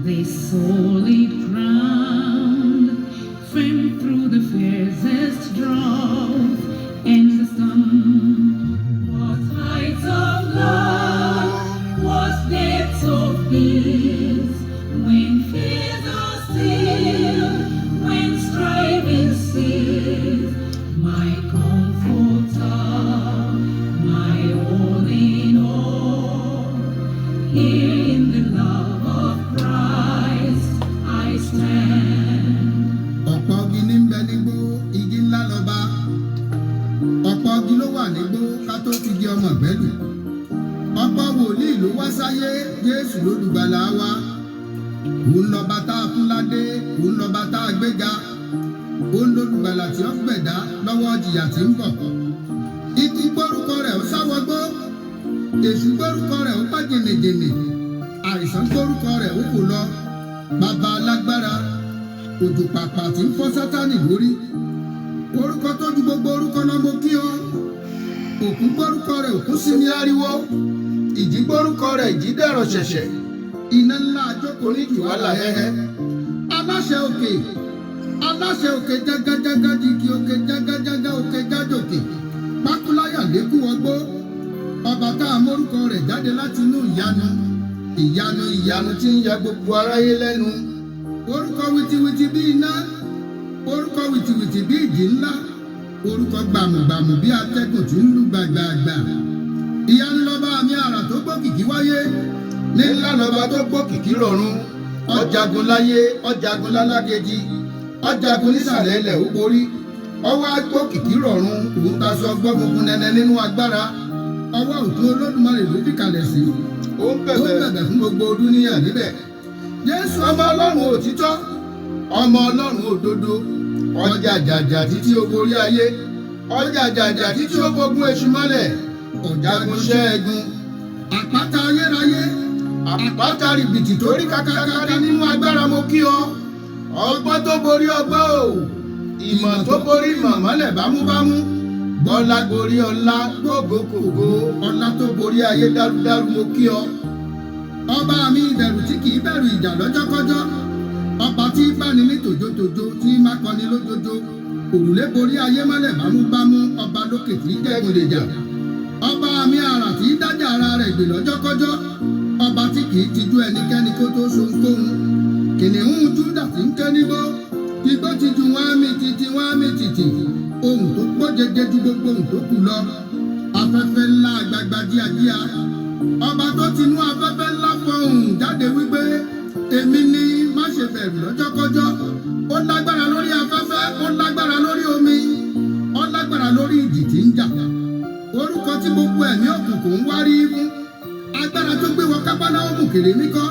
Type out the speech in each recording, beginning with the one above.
this holy ground, firm through the fiercest drought and the storm. What heights of love, what depths of peace, when fears are still, when striving cease, my comforter, my all in all, here in the love of Christ I stand. Ọ̀pọ̀ igi ní ń bẹ nígbó, igi ńlá lọ́ba. Ọ̀pọ̀ igi ló wà nígbó ká tó fi di ọmọ ìgbẹ́lù. Ọ̀pọ̀ wòlíì ló wá sáyé, Jésù lólùgbàlà wa. Òun lọ́ba tá a fún ládé, òun lọ́ba tá a gbéga. Òun lólùgbàlà tí ó gbẹ̀dá lọ́wọ́ jìyà tí ń bọ̀. Ikú gbórúkọ rẹ̀ ó sáwọgbó. Èṣù gbórúkọ rẹ̀ ó pa jìnnìjìnnì. Àìsàn gbórúkọ rẹ̀ ó kò lọ. Bàbá alágbára, òjò pàpà tí ń fọ́ Sátánì lórí. Orúkọ tó ju gbogbo orúkọ lọ mo kí ọ. Òkú gbórúkọ rẹ̀ òkú sí ní ariwo. Ìjì gbórúkọ rẹ̀ ìjì dẹ̀rọ̀ ṣẹ̀ṣẹ̀. Iná ńlá àjókòó ní jùwálà hẹ́hẹ́. Aláṣẹ òkè jágájágá jìgì òkè jágájágá òkè jájòkè. Pákúláyà lékú ọgbó. Ọba tá a mórúkọ rẹ̀ jáde láti inú ìyanu tí ń ya gbogbo aráyé lẹ́nu. Orúkọ wìtìwìtì bí iná, orúkọ wìtìwìtì bí ìjì ńlá, orúkọ gbàmùgbàmù bí atẹ́gùn tí ń lù gbàgbàgbà. Ìyanu lọ́ba mi àrà tó gbókìkí wáyé, ní ńlá lọ́ba tó gbókìkí rọ̀run. Ọ̀jagun láyé, ọ̀jagun lálákejì, ọ̀jagun nísàlẹ̀ ilẹ̀ ó borí. Ọwọ́ agbókìkí rọ̀run, òun ta sọ gbọ́ funfun nẹ́nẹ́ nínú agbára. Ọwọ́ òtún Olódùmarè ló fi kalẹ̀ sí. Ó ń bẹ̀bẹ̀ fún gbogbo dúníyà níbẹ̀. Jésù ọmọ Ọlọ́run òtítọ́, ọmọ Ọlọ́run òdodo, ọjà jàjà títí ó borí ayé, ọjà jàjà títí ó gbógun èṣù mọ́lẹ̀, ọ̀jagun ṣẹ́gun, àpáta ayérayé, àpáta rìbìtì tó rí kákákáká nínú agbára mo kí ọ. Ọgbọ́n tó borí ọgbọ́n o, ìmọ̀ tó borí ìmọ̀ mọ́lẹ̀ bámúbámú, bọ́lá gorí ọlá, gbogbogbò ọlá tó borí ayé dárúdárú mo kí ọ. Ọba mi ìbẹ̀rù tí kì í bẹ̀rù ìjà lọ́jọ́kọ́jọ́. Ọba tí í báni ní tòjótòjó tí má kọni lójojó. Òrùlé borí ayé mọ́lẹ̀ bámúbámú, ọba lókè tí í dẹ́gun lè jà. Ọba mi àrà tí í dájà ara rẹ̀ gbè lọ́jọ́kọ́jọ́. Ọba tí kì í tijú ẹnikẹ́ni kó tó so ohunkóhun. Kìnìún Júdà tí ń ké nígbó. Igbó ti ju wọ́n á mì tìtì wọ́n á mì tìtì. Ohùn tó pọ̀ jẹjẹ ju gbogbo ohùn tó kù lọ. Afẹ́fẹ́ ńlá àgbàgbà díadíà. Ọba tó ti nú afẹ́fẹ́ ńlá fọhùn jáde wípé èmi ni má ṣe bẹ̀rù lọ́jọ́kọ́jọ́. Ó lágbára lórí afẹ́fẹ́, ó lágbára lórí omi, ó lágbára lórí ìjì tí ń jà. Orúkọ tí gbogbo ẹ̀mí òkùnkùn ń wárí fún. Agbára tó gbé wọ Kápánámù kèrè níkọ́.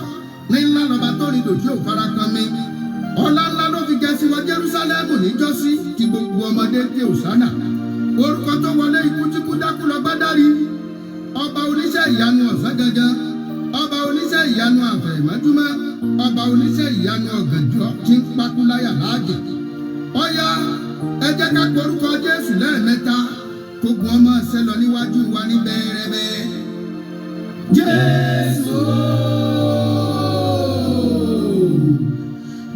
Ní ńlá lọ́ba tó rí dòjú òfara kan mi. Ọlá ńlá ló fi gẹ̀ sí wọ Jerúsálẹ́mù níjọ́sí tí gbogbo ọmọdé ké òsánà. Orúkọ tó wọlé ikú tí kú dákú lọ bá dárí. Ọba oníṣẹ́ ìyanu ọ̀sán gangan, ọba oníṣẹ́ ìyanu àfẹ̀mọ́júmọ́, ọba oníṣẹ́ ìyanu ọ̀gànjọ́ tí ń pakúláyà láàjì. Ọ̀yá ẹ jẹ́ ká porúkọ Jésù lẹ́ẹ̀mẹ́ta, kógun ọmọ ṣẹ lọ níwájú wa ní bẹ́ẹ̀rẹ́bẹ́. Jésù,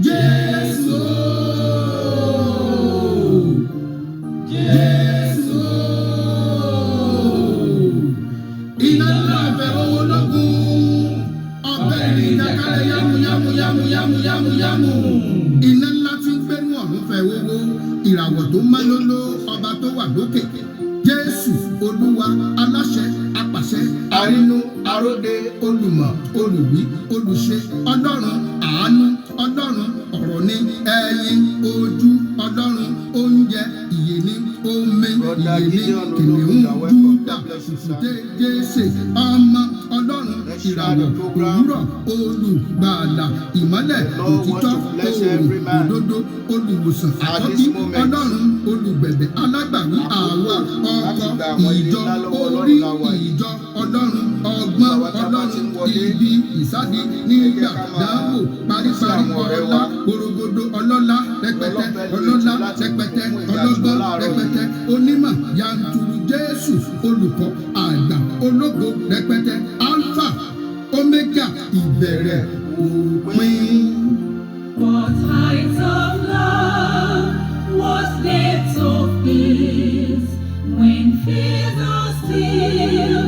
Jésù, Jésù. Iná ńlá ọ̀fẹ́ owó lógún, ọ̀bẹ ìrìn ìdákàlẹ̀ yámúyámúyámúyámúyámú. Iná ńlá tí ń gbénú ọ̀run fẹ́ owó, ìràwọ̀ tó mọ́ lóló, ọba tó wà lókè. Jésù Olúwa aláṣẹ apàṣẹ arínú aróde olùmọ̀ olùwí olùṣe Ọlọ́run àánú Ọlọ́run ọ̀rọ̀ ní ẹyin ojú Ọlọ́run oúnjẹ ìyè ní omi ìyè ní kìnìún Júdà Jésè ọmọ Ọlọ́run ìràwọ̀ òwúrọ̀ olùgbàlà ìmọ́lẹ̀ òtítọ́ òòrùn òdodo olùwòsàn àkọ́bí Ọlọ́run olùgbẹ̀bẹ̀ alágbàwí àwa ọkọ̀ ìjọ orí ìjọ Ọlọ́run ọgbọ́n Ọlọ́run ibi ìsádi nígbà dáàbò paríparí ọlọ́lá gbòrògbòdò ọlọ́lá rẹpẹtẹ ọlọ́lá rẹpẹtẹ ọlọ́gbọ́n rẹpẹtẹ onímọ̀ yanturu Jésù olùkọ́ àgbà ológo rẹpẹtẹ alpha omega ìbẹ̀rẹ̀ òpin. What height of love, what depth of peace, when fears are still,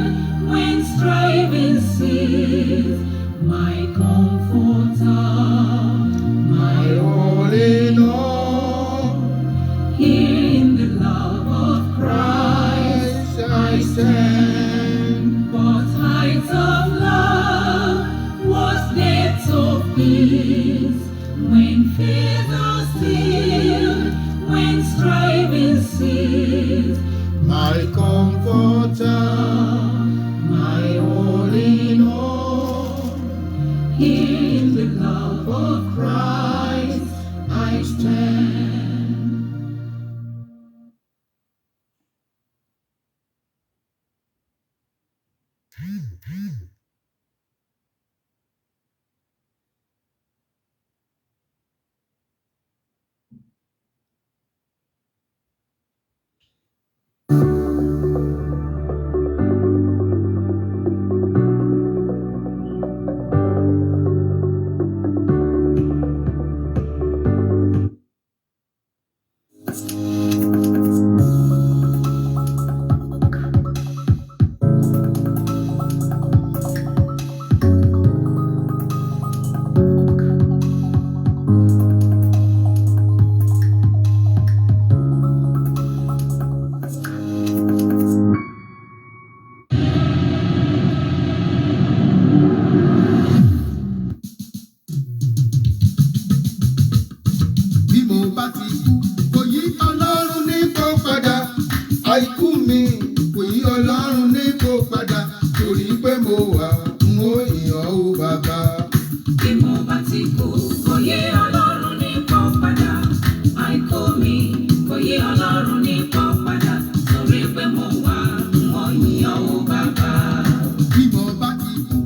when striving cease, my comforter, my all in all. here in the love of Christ I stand. What height of love, what depth of peace, when fears are still, when striving cease, My comforter, my all in all, here in the love of Christ I stand. bí mo bá ti kú, kò yí Ọlọ́run ní kó padà. Àìkú mi kò yí Ọlọ́run ní kó padà. Torí pé mo wà, n ó yìn ọ́ o bàbá. Bí mo bá ti kú, kò yé Ọlọ́run ní kó padà. Àìkú mi kò yé Ọlọ́run ní kó padà. Torí pé mo wà, mo yìn ọ́ o bàbá. Bí mo bá ti kú,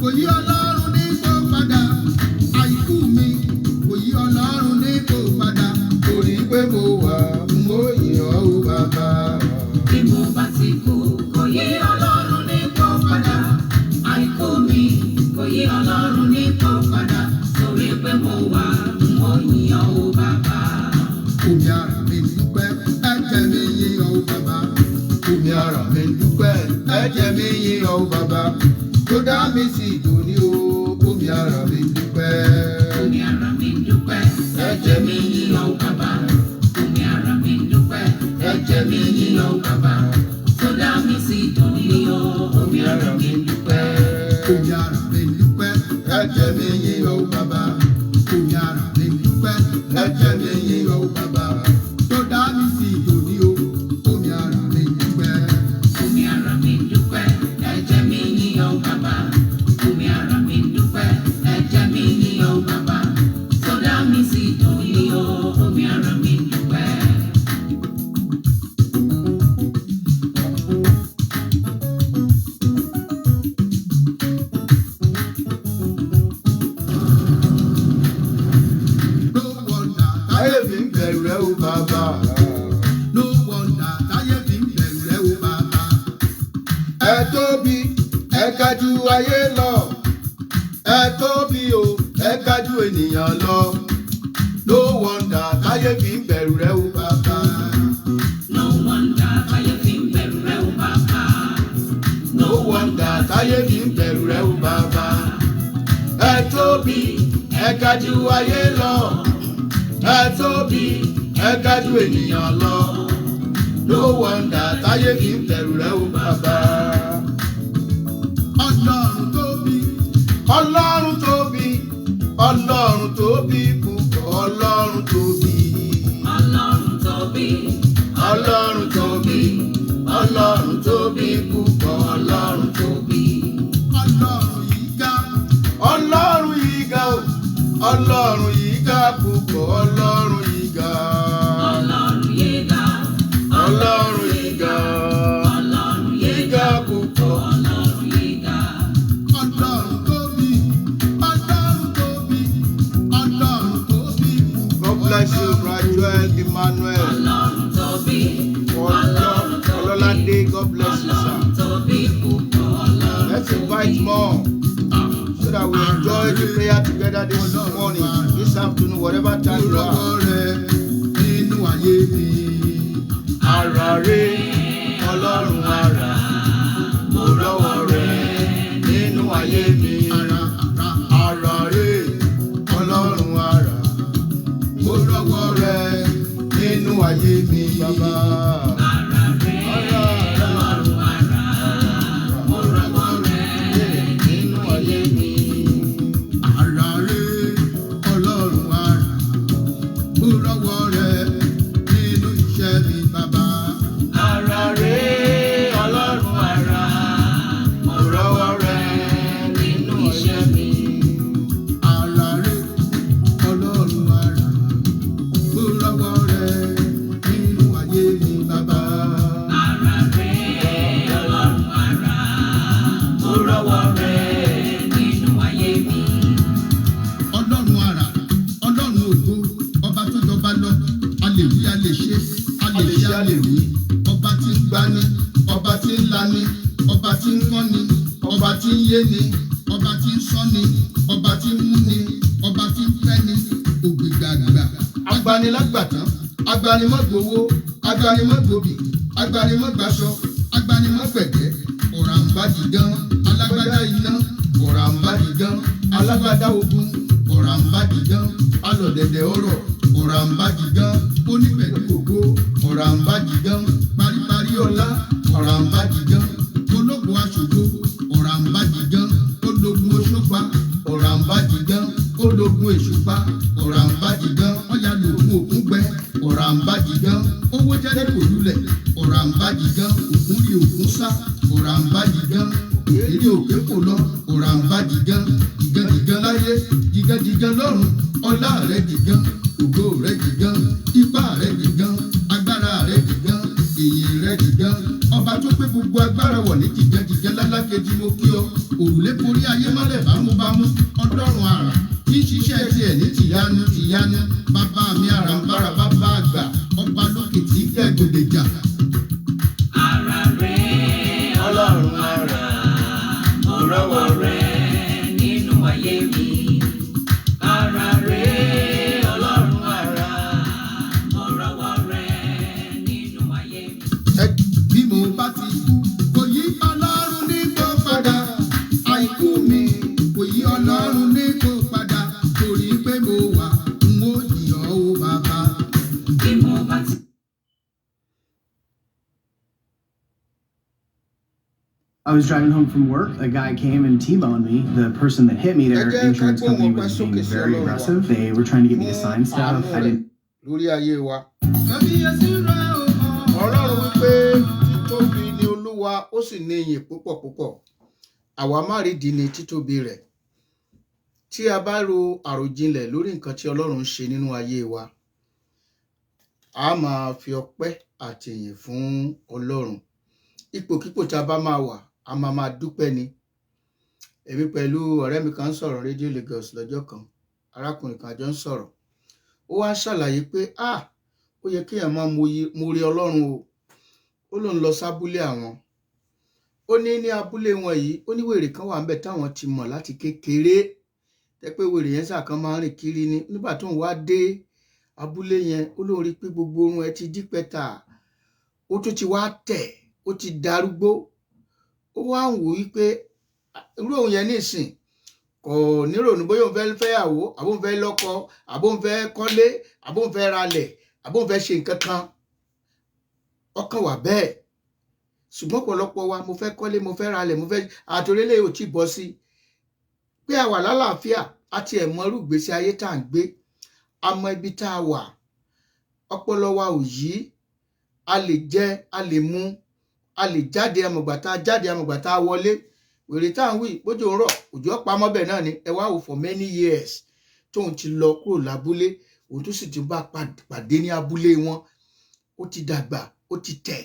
kò yí Ọlọ́run ní kó padà. Àìkú mi kò yí Ọlọ́run ní kó padà. Torí pé mo wà, n ó yìn ọ́ o bàbá. Bí mo bá ti kú, kò yé Ọlọ́run ní kó padà. Àìkú mi kò yé Ọlọ́run ní kó padà. Torí pé mo wà, mo yìn ọ́ o bàbá. Omi ara mi dúpẹ́, ẹ̀jẹ̀ mi yìn ọ́ o bàbá. Omi ara mi dúpẹ́, ẹ̀jẹ̀ mi yìn ọ́ o bàbá. Tó dá mi sí ìdòní o, omi ara mi dúpẹ́. Omi ara mi dúpẹ́, ẹ̀jẹ̀ mi yìn ọ́ bàbá. Omi ara mi dúpẹ́, ẹ̀jẹ̀ mi yìn ọ́ bàbá. Tó dá mi sí ìdùnnú o, omi ara mi dúpẹ́. Omi ara mi dúpẹ́, ẹ̀jẹ̀ mi yìn ọ́ o bàbá. Omi ara mi dúpẹ́, ẹ̀jẹ̀ mi yìn ọ́ o bàbá. Tó dá mi sí ìdòní o, omi ara mi dúpẹ́. Omi ara mi dúpẹ́, ẹ̀jẹ̀ mi yìn ọ́ bàbá. Omi ara mi dúpẹ́, ẹ̀jẹ̀ mi yìn ọ́ bàbá. Tó dá mi sí ìdùnnú o, omi ara mi dúpẹ́. No wonder táyé fi ń bẹ̀rù rẹ o bàbá. No wonder táyé fi ń bẹ̀rù rẹ o bàbá. Ẹ tóbi, ẹ ga jù ayé lọ. Ẹ tóbi o, ẹ ga jù ènìyàn lọ. No wonder táyé fi ń bẹ̀rù rẹ o bàbá. No wonder táyé fi ń bẹ̀rù rẹ o bàbá. No wonder táyé fi ń bẹ̀rù rẹ o bàbá. Ẹ tóbi, ẹ ga jù ayé lọ. Ẹ tóbi, ẹ ga jù ènìyàn lọ. No wonder táyé fi ń bẹ̀rù rẹ o bàbá. Ọlọ́run tóbi, Ọlọ́run tóbi, Ọlọ́run tóbi púpọ̀, Ọlọ́run tóbi. Ọlọ́run tóbi, Ọlọ́run tóbi, Ọlọ́run tóbi púpọ̀, Ọlọ́run tóbi. Ọlọ́run yìí ga, Ọlọ́run yìí ga o, Ọlọ́run yìí ga púpọ̀, Ọlọ́run yìí ga. Ọlọ́run yìí ga, Ọlọ́run yìí ga, Ọlọ́run yìí ga púpọ̀. Ọlọ́run yìí ga. Ọlọ́run tóbi, Ọlọ́run tóbi, Ọlọ́run tóbi púpọ̀. God bless you, Brajuel Emmanuel. Ọlọ́run tóbi, Ọlọ́run tóbi, Ololade, God bless you, sir. Ọlọ́run tóbi púpọ̀, Ọlọ́run Let's invite more so that we enjoy the prayer together this morning, this afternoon, whatever time you are. Ara rẹ̀ Ọlọ́run ara, mo rọ́wọ́ rẹ̀ nínú ayé mi. Ara rẹ̀ Ọlọ́run ara, mo rọ́wọ́ rẹ̀ nínú ayé mi, bàbá. Ara rẹ̀ Ọlọ́run ara, mo rọ́wọ́ rẹ̀ nínú ayé mi. Ara rẹ̀ Ọlọ́run ara, mo rọ́wọ́ rẹ̀ nínú iṣẹ́ mi, bàbá. Ara rẹ̀ Ọlọ́run ara, mo rọ́wọ́ rẹ̀ nínú iṣẹ́ mi. Ara rẹ̀ Ọlọ́run ara, mo rọ́wọ́ rẹ̀ nínú ayé mi, bàbá. Ara rẹ̀ Ọlọ́run ara, mo rọ́wọ́ rẹ̀ nínú ayé mi. Ọlọ́run ara, Ọlọ́run ògo, ọba tó jọba lọ, a lè wí, a lè ṣe, a lè ṣe, a lè wí. Ọba tí ń gbani, ọba tí ń lani, ọba tí ń kọ́ni, ọba tí ń yéni, ọba tí ń sọ́ni, ọba tí ń múni, ọba tí ń fẹ́ni, ògbìgbàgbà. Agbanilágbàtán, agbanimọ̀gbowó, agbanimọ̀gbòbí, agbanimọ̀gbàṣọ, agbanimọ̀gbẹ̀gẹ́, ọ̀ràǹbádìgán, alágbádá iná, ọ̀ràǹbádìgán, alágbádá ogun, ọ̀ràǹbádìgán, alọ̀dẹ̀dẹ̀ ọ̀rọ̀, ọ̀ràǹbádìgán, onípẹ̀lú ògo, ọ̀ràǹbádìgán, paríparí ọlá, ọ̀ràǹbádìgán, ológun aṣògo, ọ̀ràǹbádìgán, ológun oṣópa, ọ̀ràǹbádìgán, ológun èṣùpá, ọ̀ràǹbádìgán, ọ̀yà lògùn òkun gbẹ, ọ̀ràǹbádìgán, owó jẹ́rẹ́ kò lulẹ̀, ọ̀ràǹbádìgán, òkun rí òkun sá, ọ̀ràǹbádìgán, èrè òkè kò lọ, ọ̀ràǹbádìgán, dìgandìgan láyé, dìgandìgan lọ́run, ọlá rẹ̀ dìgan, ògo rẹ̀ dìgan, ipá rẹ̀ dìgan, agbára rẹ̀ dìgan, ìyìn rẹ̀ dìgan, ọba tó pé gbogbo agbára wọ̀ ní dìgandìgan lálákejì mo kí ọ, òrùlé borí ayé mọ́lẹ̀ bámúbámú, Ọlọ́run àrà kí n ṣiṣẹ́ tiẹ̀ ní tìyanu tìyanu, bàbá mi àràǹbarà bàbá àgbà, ọba lókè tí ń jẹ́ gbòdèjà. Ara rẹ̀ Ọlọ́run ara, mo rọ́wọ́ rẹ̀ nínú ayé mi. Ara rẹ̀ Ọlọ́run ara, mo rọ́wọ́ rẹ̀ nínú ayé mi. Bí mo bá ti kú, kò yí Ọlọ́run ní kó padà, àìkú mi kò yí Ọlọ́run ní kó padà, torí pé mo wà n ó yìn ọ́ o bàbá. Bí mo bá ti I was driving home from work. A guy came and T-boned me. The person that hit me, their insurance company was being very aggressive. They were trying to get me to sign stuff. I didn't. Lórí ayé wa. Ọlọ́run wípé títóbi ni Olúwa, ó sì ní ìyìn púpọ̀ púpọ̀. Àwa má rí di ni títóbi rẹ̀. Tí a bá ro àròjinlẹ̀ lórí nǹkan tí Ọlọ́run ṣe nínú ayé wa, a máa fi ọpẹ́ àti ìyìn fún Ọlọ́run. Ipòkípò tí a bá máa wà, a máa dúpẹ́ ni. Èmi pẹ̀lú ọ̀rẹ́ mi kan sọ̀rọ̀ rédíò Lagos lọ́jọ́ kan, arákùnrin kan jọ ń sọ̀rọ̀. Ó wá ṣàlàyé pé ó yẹ kéèyàn máa mo rí Ọlọ́run o. Ó lóun lọ sábúlé àwọn. Ó ní abúlé wọn yìí, ó ní wèrè kan wà ńbẹ̀ táwọn ti mọ̀ láti kékeré. Tẹ́ pé wèrè yẹn ṣàkan máa ń rìn kiri ni. Nígbà tóun wá dé abúlé yẹn, ó lóun rí pé gbogbo orun ẹ ti dí pẹ́tà. Ó tún ti wá tẹ̀, ó ti darúgbó. Ó wá ń wò wípé irú òun yẹn nísìn kò nírònú bóyá òun fẹ́ fẹ́yàwó, àbó òun fẹ́ lọ́kọ, àbó òun fẹ́ kọ́lé, àbó òun fẹ́ ralẹ̀, àbó òun fẹ́ ṣe nǹkan kan. Ọkàn wà bẹ́ẹ̀. Ṣùgbọ́n ọ̀pọ̀lọpọ̀ wa, mo fẹ́ kọ́lé, mo fẹ́ ralẹ̀, mo fẹ́ àtòrélé ò tí bọ́ sí. Pé a wà lálàáfíà, àti ẹ̀mọ́ irú ìgbésí ayé tá à ń gbé, a mọ ibi tá a wà. Ọpọlọ wa ò yí, a lè jẹ, a lè mu, a lè jáde amọ̀gbà tá a jáde amọ̀gbà tá a wọlé. Wèrè tá à ń wí bójú ń rọ̀, òjò pamọ́ bẹ̀ náà ni. Ẹ wá wò for many years tóun ti lọ kúrò lábúlé, òun tó sì ti bá pàdé ní abúlé wọn. Ó ti dàgbà, ó ti tẹ̀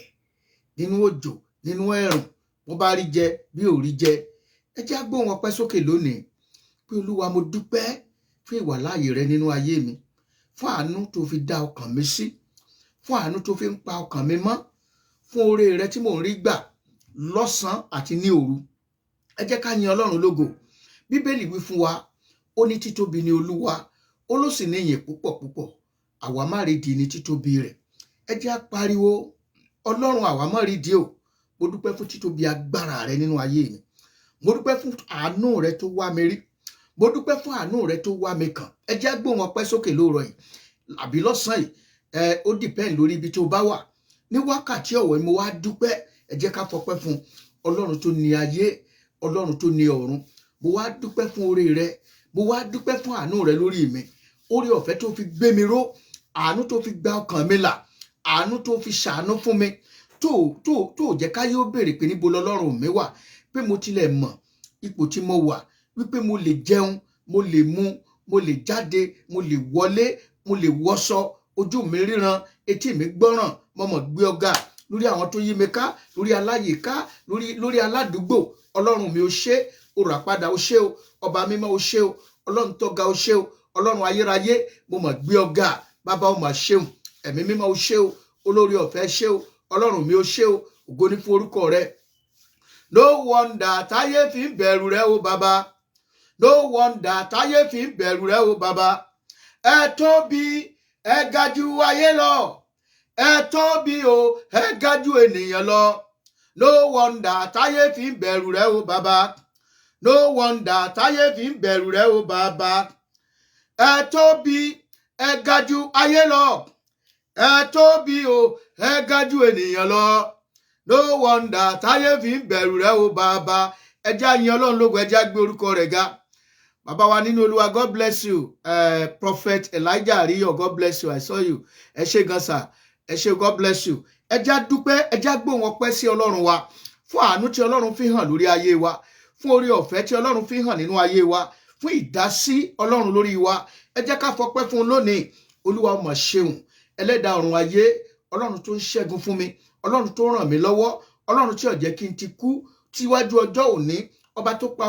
nínú òjò, nínú ẹ̀rùn. Wọ́n bá rí jẹ bí ò rí jẹ. Ẹ jẹ́ á gbóhùn ọpẹ́ sókè lónìí pé Olúwa, mo dúpẹ́ fún ìwàláàyè rẹ nínú ayé mi, fún àánú tó fi dá ọkàn mi sí, fún àánú tó fi ń pa ọkàn mi mọ́, fún oore rẹ tí mò ń rí gbà lọ́sàn-án àti ní òru. Ẹ jẹ́ ká yin Ọlọ́run lógo. Bíbélì wí fún wa ó ní títóbi ni Olúwa ó ló sì ní ìyìn púpọ̀ púpọ̀ àwa má rí di ní títóbi rẹ̀. Ẹ jẹ́ á pariwo Ọlọ́run àwa má rí di o. Mo dúpẹ́ fún títóbi agbára rẹ nínú ayé mi. Mo dúpẹ́ fún àánú rẹ tó wá mi rí. Mo dúpẹ́ fún àánú rẹ tó wá mi kàn. Ẹ jẹ́ á gbóhùn ọpẹ́ sókè lóòrọ̀ yìí àbí lọ́sàn-án yìí. Ó depend lórí ibi tó bá wà. Ní wákàtí ọ̀wọ̀ mo wá dúpẹ́. Ẹ jẹ́ ká fọpẹ́ fún Ọlọ́run tó ní ayé, Ọlọ́run tó ní ọ̀run. Mo wá dúpẹ́ fún oore rẹ. Mo wá dúpẹ́ fún àánú rẹ lórí mi. Oore ọ̀fẹ́ tó fi gbé mi ró, àánú tó fi gba ọkàn mi là, àánú tó fi ṣàánú fún mi. Tó jẹ́ káyé ó béèrè pé níbo lọ́lọ́run mi wà, pé mo tilẹ̀ mọ̀ ipò tí mo wà, wípé mo lè jẹun, mo lè mu, mo lè jáde, mo lè wọlé, mo lè wọṣọ, ojú mi ríran, etí mi gbọ́ràn, mo mọ̀ gbé ọ̀gá lórí àwọn tó yí mi ká, lórí aláyìíká, lórí aládùúgbò. Ọlọ́run mi ó ṣé, olùràpadà ó ṣé o, ọba mímọ́ ó ṣé o, Ọlọ́run tó ga ó ṣé o, Ọlọ́run ayérayé mo mọ̀ gbé ọ̀gá, bàbá ó mà ṣeun, ẹ̀mí mímọ́ ó ṣé o, olórí ọ̀fẹ́ ṣé o, Ọlọ́run mi ó ṣé o, ògo ní fún orúkọ rẹ. No wonder táyé fi ń bẹ̀rù rẹ o bàbá. No wonder táyé fi ń bẹ̀rù rẹ o bàbá. Ẹ tóbi, ẹ ga jù ayé lọ. Ẹ tóbi o, ẹ ga jù ènìyàn lọ. No wonder táyé fi ń bẹ̀rù rẹ o bàbá. No wonder táyé fi ń bẹ̀rù rẹ o bàbá. Ẹ tóbi, ẹ ga jù ayé lọ. Ẹ tóbi o, ẹ ga jù ènìyàn lọ. No wonder táyé fi ń bẹ̀rù rẹ o bàbá. Ẹ jẹ́ á yìn Ọlọ́run lógo, ẹ jẹ́ á gbé orúkọ rẹ̀ ga. Bàbá wa nínú Olúwa, God bless you. Prophet Elijah Ariyo, God bless you. I saw you. Ẹ ṣé gan sà. Ẹ ṣé, God bless you. Ẹ jẹ́ á dúpẹ́, ẹ jẹ́ á gbóhùn ọpẹ́ sí Ọlọ́run wa fún àánú tí Ọlọ́run fi hàn lórí ayé wa, fún oore ọ̀fẹ́ tí Ọlọ́run fi hàn nínú ayé wa, fún ìdásí Ọlọ́run lórí wa. Ẹ jẹ́ ká fọpẹ́ fún un lónìí. Olúwa ó mà ṣeun, ẹlẹ́dàá ọ̀run ayé, Ọlọ́run tó ń ṣẹ́gun fún mi, Ọlọ́run tó ràn mí lọ́wọ́, Ọlọ́run tí ò jẹ́ kí n ti kú tíwájú ọjọ́ òní, ọba tó pa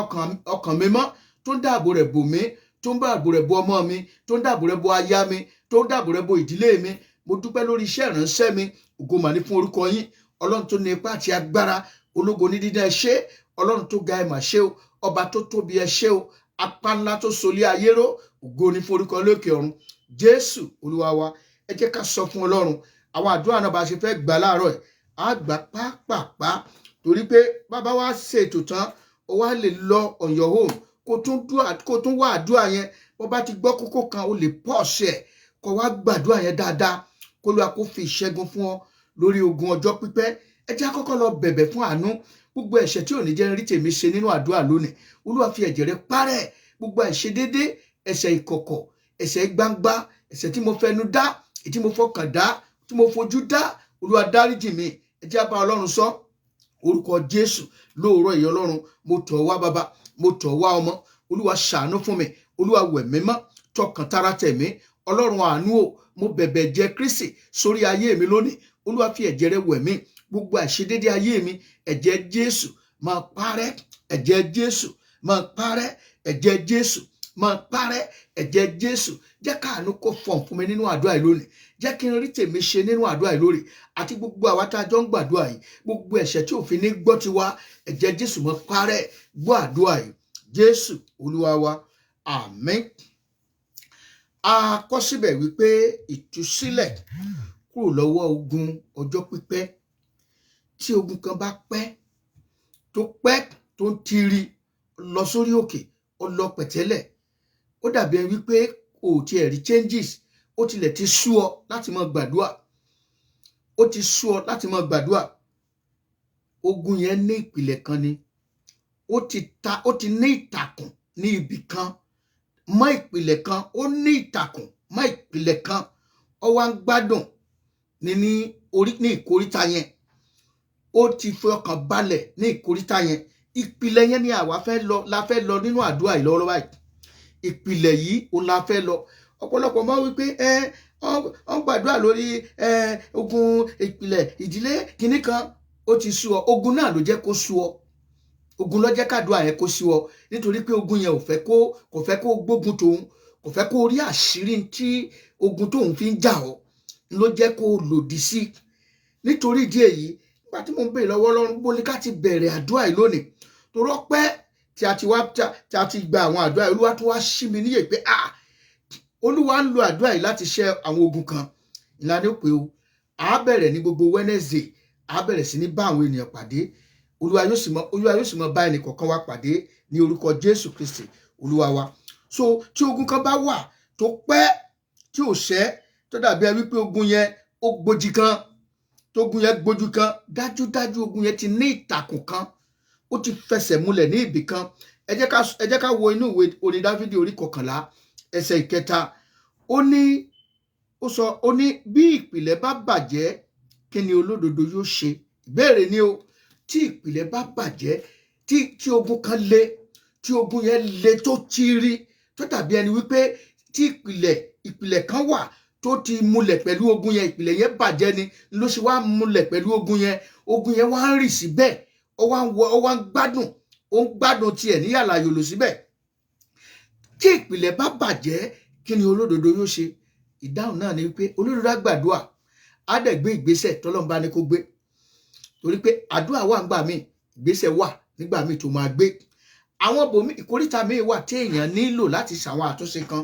ọkàn mi mọ́, tó ń dáàbò rẹ̀ bò mí, tó ń dáàbò rẹ̀ bò ọmọ mi, tó ń dáàbò rẹ̀ bò aya mi, tó ń dáàbò rẹ̀ bò ìdílé mi. Mo dúpẹ́ lórí iṣẹ́ ìránṣẹ́ mi. Ògo mà ní fún orúkọ yín. Ọlọ́run tó ní ipá àti agbára, ológo ní dídá ẹ ṣé. Ọlọ́run tó ga ẹ mà ṣé o, ọba tó tóbi ẹ ṣé o, apá ńlá tó solé ayé ró. Ògo ní fún orúkọ lókè ọ̀run. Jésù Olúwa wa. Ẹ jẹ́ ká sọ fún Ọlọ́run àwọn àdúrà náà bá ṣe fẹ́ gbà láàárọ̀ ẹ̀. Á gbà pápápá torí pé bàbá wa ṣètò tán, ó wá lè lọ on your own kó tún wá àdúrà yẹn. Bó bá ti gbọ́ kókó kan, ó lè pause ẹ̀ kó wá gbàdúrà yẹn dáadáa, kó Olúwa kó fi ìṣẹ́gun fún ọ lórí ogun ọjọ́ pípẹ́. Ẹ jẹ́ á kọ́kọ́ lọ bẹ̀bẹ̀ fún àánú. Gbogbo ẹ̀ṣẹ̀ tí ò ní jẹ́ rí tèmi ṣe nínú àdúrà lónìí, Olúwa fi ẹ̀jẹ̀ rẹ̀ parẹ́. Gbogbo àìṣedédé, ẹ̀ṣẹ̀ ìkọ̀kọ̀, ẹ̀ṣẹ̀ gbangba, ẹ̀ṣẹ̀ tí mo fẹnu dá, èyí tí mo fọkàn dá, tí mo fojú dá, Olúwa dáríjì mi. Ẹ jẹ́ á bá Ọlọ́run sọ orúkọ Jésù lóòrọ̀ yìí. Ọlọ́run, mo tọ̀ wá bàbá, mo tọ̀ wá ọmọ. Olúwa ṣàánú fún mi, Olúwa wẹ̀ mí mọ́ tọkàn tara tẹ̀mí. Ọlọ́run àánú o, mo bẹ̀bẹ̀ ẹ̀jẹ̀ Kristi sórí ayé mi lónìí. Olúwa fi ẹ̀jẹ̀ rẹ̀ wẹ̀ mí. Gbogbo àìṣedédé ayé mi, ẹ̀jẹ̀ Jésù máa parẹ́. Ẹ̀jẹ̀ Jésù máa parẹ́. Ẹ̀jẹ̀ Jésù máa parẹ́. Ẹ̀jẹ̀ Jésù jẹ́ káàánú kó fọ̀n fún mi nínú àdúrà yìí lónìí. Jẹ́ kí n rí tèmi ṣe nínú àdúrà yìí lónìí. Àti gbogbo àwa tá a jọ ń gbàdúrà yìí, gbogbo ẹ̀ṣẹ̀ tí òfin ní gbọ́ tiwa, ẹ̀jẹ̀ Jésù máa parẹ́. Gbọ́ àdúrà yìí. Jésù Olúwa wa. Àmín. A kọ síbẹ̀ wípé ìtúsílẹ̀ kúrò lọ́wọ́ ogun ọjọ́ pípẹ́. Tí ogun kan bá pẹ́ tó ń tiri lọ sórí òkè, ó lọ pẹ̀tẹ́lẹ̀, ó dàbí ẹni wípé kò tiẹ̀ rí changes. Ó tilẹ̀ ti sú ọ láti máa gbàdúrà. Ó ti sú ọ láti máa gbàdúrà. Ogun yẹn ní ìpìlẹ̀ kan ni. Ó ti ní ìtàkùn ní ibì kan mọ́ ìpìlẹ̀ kan. Ó ní ìtàkùn mọ́ ìpìlẹ̀ kan. Ó wá ń gbádùn ní ìkóríta yẹn. Ó ti fi ọkàn balẹ̀ ní ìkóríta yẹn. Ìpìlẹ̀ yẹn ni àwa la fẹ́ lọ nínú àdúrà yìí lọ́wọ́ báyìí. Ìpìlẹ̀ yìí òun la fẹ́ lọ. Ọ̀pọ̀lọpọ̀ máa wí pé wọ́n gbàdúrà lórí ogun ìpìlẹ̀ ìdílé kìíní kan. Ó ti sú ọ. Ogun náà ló jẹ́ kó sú ọ. Ogun ló jẹ́ kádùá yẹn kó sú ọ. Nítorí pé ogun yẹn kò fẹ́ kó gbógun tòun, kò fẹ́ kó rí àṣírí tí ogun tóun fi ń jà ọ́, ló jẹ́ kó lòdì sí. Nítorí ìdí èyí, nígbà tí mo ń béèrè lọ́wọ́ Ọlọ́run bó ní ká ti bẹ̀rẹ̀ àdúrà yìí lónìí, torí ọpẹ́ tí a ti gba àwọn àdúrà Olúwa tó wá ṣí mi níyè pé Olúwa ń lo àdúrà yìí láti ṣẹ́ àwọn ogun kan ìlànà pé o a bẹ̀rẹ̀ ní gbogbo Wednesday a bẹ̀rẹ̀ sí ní bá àwọn ènìyàn pàdé Olúwa yóò sì mọ bá ẹnì kọ̀ọ̀kan wa pàdé ní orúkọ Jésù Kristi Olúwa wa. So tí ogun kan bá wà tó pẹ́ tí ò ṣẹ́ tó dàbí wípé ogun yẹn ó gbòjì kan tó ogun yẹn gbójú kan dájúdájú ogun yẹn ti ní ìtàkùn kan ó ti fẹsẹ̀ múlẹ̀ ní ibì kan. Ẹ jẹ́ ká wo inú ìwé orin Dáfídì orí 11 ẹsẹ̀ 3 ó ní bí ìpìlẹ̀ bá bàjẹ́ kí ni olódodo yóò ṣe. Ìbéèrè ni o, tí ìpìlẹ̀ bá bàjẹ́ tí ogun kan le tí ogun yẹn le tó tíírí tó dàbí ẹni wípé tí ìpìlẹ̀ kan wà tó ti múlẹ̀ pẹ̀lú ogun yẹn ìpìlẹ̀ yẹn bàjẹ́ ni ló ṣe wá múlẹ̀ pẹ̀lú ogun yẹn wá ń rì síbẹ̀ ó wá ń gbádùn tiẹ̀ ní yàrá yòlò síbẹ̀. Tí ìpìlẹ̀ bá bàjẹ́ kí ni olódodo yóò ṣe? Ìdáhùn náà ni wípé olódodo á gbàdúrà á dẹ̀ gbé ìgbésẹ̀ tọ́lọ́run bá ní kó gbé, torí pé àdúrà wà nígbà míì ìgbésẹ̀ wà nígbà míì tó máa gbé. Àwọn bòmí ìkóríta míì wà tí èèyàn nílò láti ṣàwọn àtúnṣe kan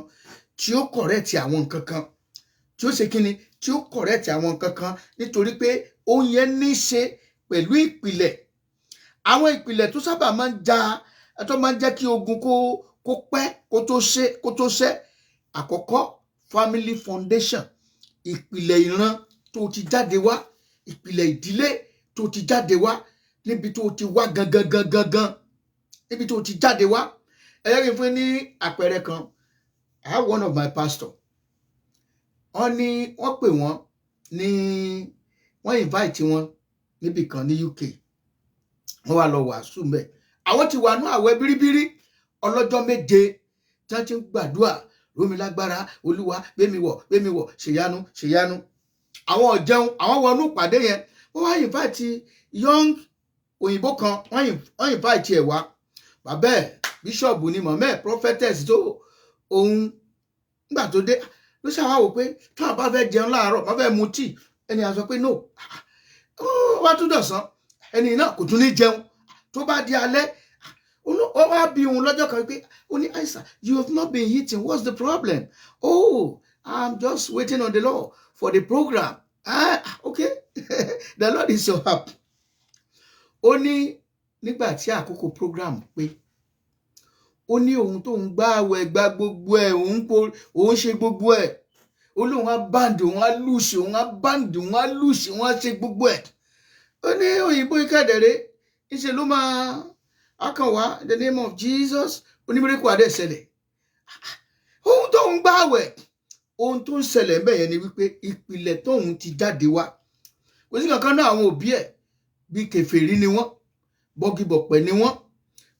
tí ó kọ̀rẹ́ẹ̀tì àwọn nǹkan kan tí ó ṣe kíni tí ó kọ̀rẹ́ẹ̀tì àwọn nǹkan kan nítorí pé ohun yẹn ní í ṣe pẹ̀lú ìpìlẹ̀. Àwọn ìpìlẹ̀ tó sábà máa ń jẹ́ kí ogun kó pẹ́ kó tó ṣẹ́. Àkọ́kọ́ family foundation, ìpìlẹ̀ ìran tó ti jáde wá, ìpìlẹ̀ ìdílé tó ti jáde wá, níbi tó ti wá gangan níbi tó ti jáde wá. Ẹ jẹ́ kí n fún ní àpẹẹrẹ kan. I have one of my pastor. Wọ́n pè wọ́n wọ́n invite wọn níbì kan ní UK. Wọ́n wá lọ wàásù mẹ́. Àwọn ti wà ní àwẹ̀ bíríbírí ọlọ́jọ́ méje tí wọ́n ti ń gbàdúrà rómi lágbára Olúwa gbémi wọ̀ ṣèyanu. Àwọn ọ̀jẹun àwọn wọnú ìpàdé yẹn wọ́n wá invite young òyìnbó kan wọ́n invite ẹ̀ wá. Bàbá ẹ̀ bíṣọ̀bù ni mọ̀mọ́ ẹ̀ prophetess tó òun nígbà tó dé ló ṣàwáwò pé táwọn bá fẹ́ jẹun láàárọ̀ bá fẹ́ mu tíì ẹni à sọ pé no wá tún dọ̀sán ẹni náà kò tún ní jẹun tó bá di alẹ́ ó wá bí òun lọ́jọ́ kan pé ó ní àìsàn you have not been eating, what's the problem? Oh, I'm just waiting on the Lord for the program. Okay. The Lord is so happy. Ó ní nígbà tí àkókò program pé ó ní ohun tó ń gbá àwẹ̀ gba gbogbo ẹ̀ òun ṣe gbogbo ẹ̀ ó lóun á báǹdì òun á lùsì òun á báǹdì òun á lùsì òun á ṣe gbogbo ẹ̀. Ó ní òyìnbó ìkẹ́dẹ̀rẹ́ ìṣe ló máa akànwá in the name of Jesus onímọ̀rẹ́kù adé ṣẹlẹ̀. Ohun tó ń gbá àwẹ̀ ohun tó ń ṣẹlẹ̀ ń bẹ̀ yẹn ni wípé ìpìlẹ̀ tóun ti jáde wá kò sí kankan náà àwọn òbí ẹ̀ bí kèfèrí ni wọ́n bọ́gìbọ̀pẹ̀ ni wọ́n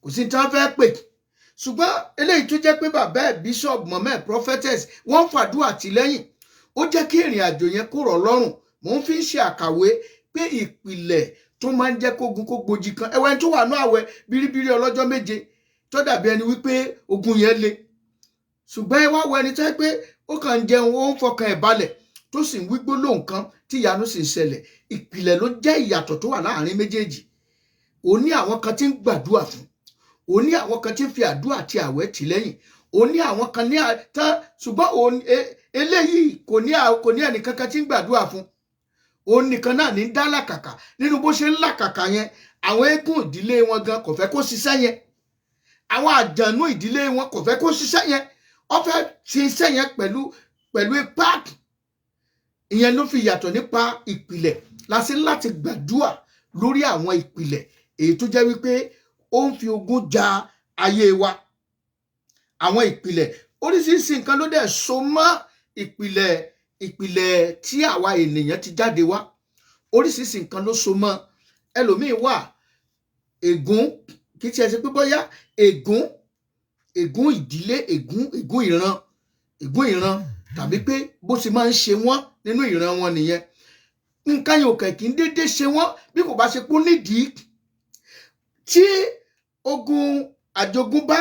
kò sí tí wọ́n fẹ́ pè. Ṣùgbọ́n eléyìí tó jẹ́ pé bàbá ẹ̀ bishop mọ̀mọ́ ẹ̀ prophetess wọ́n ń fàdúrà tìlẹ́yìn ó jẹ́ kí ìrìn àjò yẹn kó rọ̀ lọ́rùn. Mò ń fi ń ṣe àkàwé pé ìpìlẹ̀ tó máa ń jẹ́ kógun kó gbòjì kan ẹ̀wẹ̀ tó wà ní àwẹ̀ bíríbírí ọlọ́jọ́ méje tó dàbí ẹni wípé ogun yẹn le. Ṣùgbọ́n ẹ wá wo ẹni tó yẹ pé ó kàn ń jẹun ó ń fọkàn ẹ̀ balẹ̀ tó sì ń wí gbólóhùn kan tí ìyanu sì ń ṣẹlẹ̀. Ìpìlẹ̀ ló jẹ́ ìyàtọ̀ tó wà láàrin méjèèjì. Ó ní àwọn kan tí ń gbàdúrà fún, ó ní àwọn kan tí ń fi àdúrà àti àwẹ̀ tì lẹ́yìn, ó ní àwọn kan ní àtàn ṣùgbọ́n eléyìí kò ní ẹnìkankan tí ń gbàdúrà fún. Òun nìkan náà ní dá làkàkà nínú bó ṣe ń làkàkà yẹn àwọn eégún ìdílé wọn gan kò fẹ́ kó ṣiṣẹ́ yẹn, àwọn àjànú ìdílé wọn kò fẹ́ kó ṣiṣẹ́ yẹn, wọ́n fẹ́ ṣe iṣẹ́ yẹn pẹ̀lú ipá. Ìyẹn ló fi yàtọ̀ nípa ìpìlẹ̀ láti gbàdúrà lórí àwọn ìpìlẹ̀ èyí tó jẹ́ wípé ó ń fi ogun ja ayé wa. Àwọn ìpìlẹ̀ oríṣiríṣi nǹkan ló dẹ̀ so mọ́ ìpìlẹ̀ tí àwa ènìyàn ti jáde wá. Oríṣiríṣi nǹkan ló so mọ́. Ẹlòmíín wà ègún kì í tiẹ̀ ṣe pé bóyá ègún ìdílé ègún ìran tàbí pé bó ṣe máa ń ṣe wọ́n nínú ìran wọn nìyẹn. Nǹkan yóò kẹ̀kí ń dédé ṣe wọ́n bí kò bá ṣe pé nídìí tí ogun àjogúnbá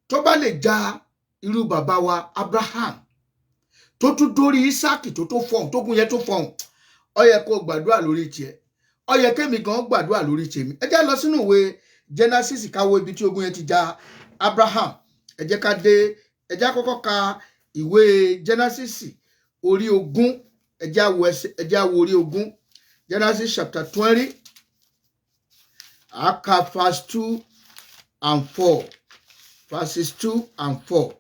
tó bá lè ja irú bàbá wa Abraham tó tún dórí Ísáàkì tó fọhùn tó gun yẹn tó fọhùn ó yẹ kó gbàdúrà lórí tiẹ̀, ó yẹ kémi gan gbàdúrà lórí tèmi. Ẹ jẹ́ lọ sínú ìwé Genesis ká wo ibi tí ogun yẹn ti jà Abraham. Ẹ jẹ́ ká dé, ẹ jẹ́ àkọ́kọ́ ka ìwé Genesis orí ogún, ẹ jẹ́ á wo orí ogún. Genesis chapter 20, aka verse 2 and 4. Verses 2 and 4.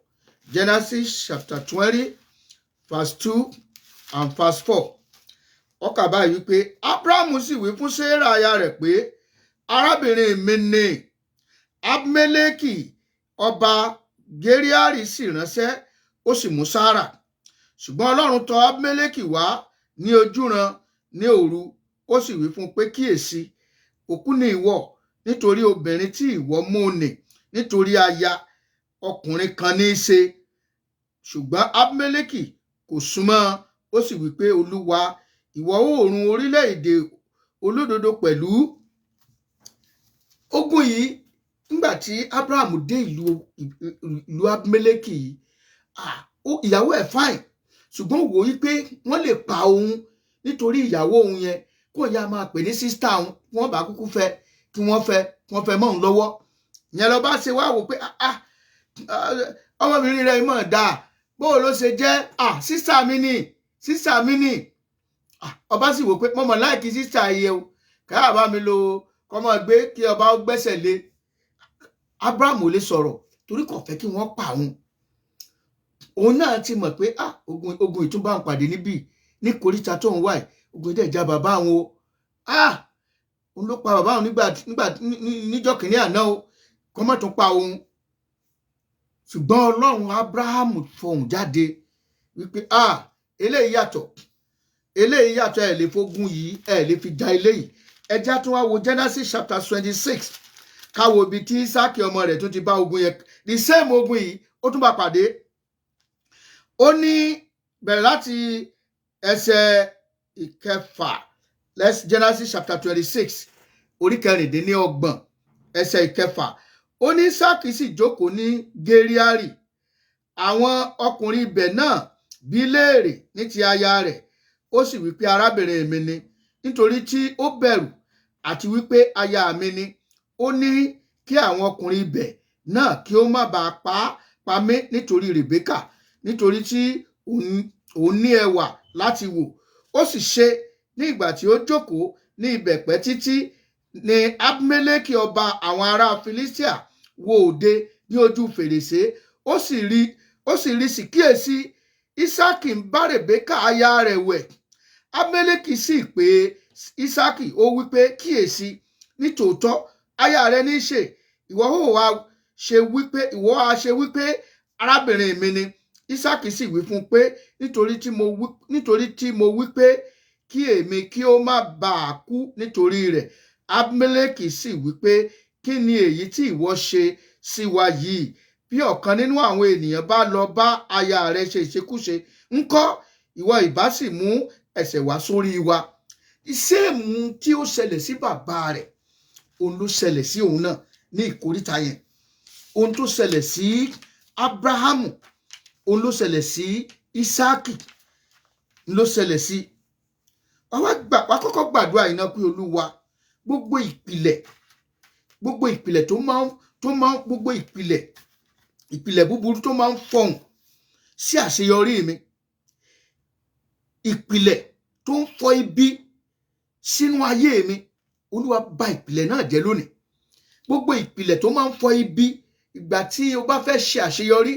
Genesis chapter 20, verse 2 and verse 4. Ó kà báyìí wípé Abrahamu sì wí fún Sarah aya rẹ̀ pé arábìnrin mi ni. Abimeleki ọba Geriari sì ránṣẹ́, ó sì mú Sarah. Ṣùgbọ́n Ọlọ́run tọ̀ Abimeleki wá ní ojúran ní òru, ó sì wí fún pé kíyèsí, òkú ni ìwọ nítorí obìnrin tí ìwọ mú nì, nítorí aya ọkùnrin kan ní í ṣe. Ṣùgbọ́n Abimeleki kò súnmọ́, ó sì wí pé Olúwa, ìwọ oòrùn orílẹ̀-èdè olódodo pẹ̀lú. Ogun yìí nígbà tí Abraham dé ìlú Abimeleki yìí, ìyàwó ẹ̀ fine, ṣùgbọ́n wò ó pé wọ́n lè pa òun nítorí ìyàwó òun yẹn, kó ya máa pè ní sísítà òun, wọ́n bá kúkú fẹ́ kí wọ́n fẹ́ mọ́ òun lọ́wọ́. Ìyẹn lọ bá ṣe wá wò pé ọmọbìnrin rẹ̀ mọ̀ dáa, bóò ló ṣe jẹ́ sísítà mi ni. Ọba sì wò pé mọ̀mọ́ láìkí sísítà yẹ o, káyà bá mi lo kọ́mọ gbé kí ọba ó gbẹ́sẹ̀ lé. Abraham ò lè sọ̀rọ̀ torí kò fẹ́ kí wọ́n pa òun. Òun náà ti mọ̀ pé ogun ìtúbà ń pàdé níbí ní koríta tó ń wá ẹ̀, ogun ìdẹ̀ ìjà bàbá àwọn o. Òun ló pa bàbá òun nígbà níjọ́ kìíní àná o, kọ́ mọ̀ tún pa òun. Ṣùgbọ́n Ọlọ́run Abraham fọhùn jáde wípé eléyìí yàtọ̀ ẹ̀ lè fogun yìí, ẹ̀ lè fi ja eléyìí. Ẹ já tún wá wo Genesis chapter 26, ká wo ibi tí Isaac ọmọ rẹ̀ tún ti bá ogun yẹn, the same ogun yìí ó tún bá pàdé. Ó ní bẹ̀rẹ̀ láti ẹsẹ̀ ìkẹfà, Genesis chapter 26 orí kẹrìndínlọ́gbọ̀n ẹsẹ̀ ìkẹfà. Ó ní Isaac sì jókòó ní Geriari. Àwọn ọkùnrin ibẹ̀ náà bí léèrè ní ti aya rẹ̀, ó sì wípé arábìnrin mi ni, nítorí tí ó bẹ̀rù àti wípé aya mi ni. Ó ní kí àwọn ọkùnrin ibẹ̀ náà kí ó má bàa pa mí nítorí Rèbékà, nítorí tí òun ní ẹwà láti wò. Ó sì ṣe ní ìgbà tí ó jókòó ní ibẹ̀ pẹ́ títí ni Abimeleki ọba àwọn ará Filistia wo òde ní ojú fèrèsé. Ó sì rí sí kíyèsí Ísákì ń bá Rèbékà aya rẹ̀ wẹ̀. Abimeleki sì pè Ísákì, ó wípé kíyèsí, nítòótọ́ aya rẹ̀ ní í ṣe, ìwọ á ṣe wípé arábìnrin mi ni. Ísákì sì wí fún un pé nítorí tí mo wí pé kí èmi kí ó má bàa kú nítorí rẹ̀. Abimeleki sì wí pé kí ni èyí tí ìwọ ṣe sí wa yìí? Bí ọ̀kan nínú àwọn ènìyàn bá lọ bá aya rẹ̀ ṣe ìṣekúṣe, ńkọ́? Ìwọ ìbá sì mú ẹ̀ṣẹ̀ wá sórí wa. Ìṣèmù tí ó ṣẹlẹ̀ sí bàbá rẹ̀, òun ló ṣẹlẹ̀ sí òun náà ní ìkóríta yẹn. Ohun tó ṣẹlẹ̀ sí Abrahamu, òun ló ṣẹlẹ̀ sí Ísákì, ló ṣẹlẹ̀ sí. Wá kọ́kọ́ gbàdúrà yìí náà pé Olúwa, gbogbo ìpìlẹ̀ gbogbo ìpìlẹ̀ búburú tó máa ń fọhùn sí àṣeyọrí mi, ìpìlẹ̀ tó ń fọ ibi sínú ayé mi, Olúwa bà ìpìlẹ̀ náà jẹ́ lónìí. Gbogbo ìpìlẹ̀ tó máa ń fọ ibi, ìgbà tí o bá fẹ́ ṣe àṣeyọrí,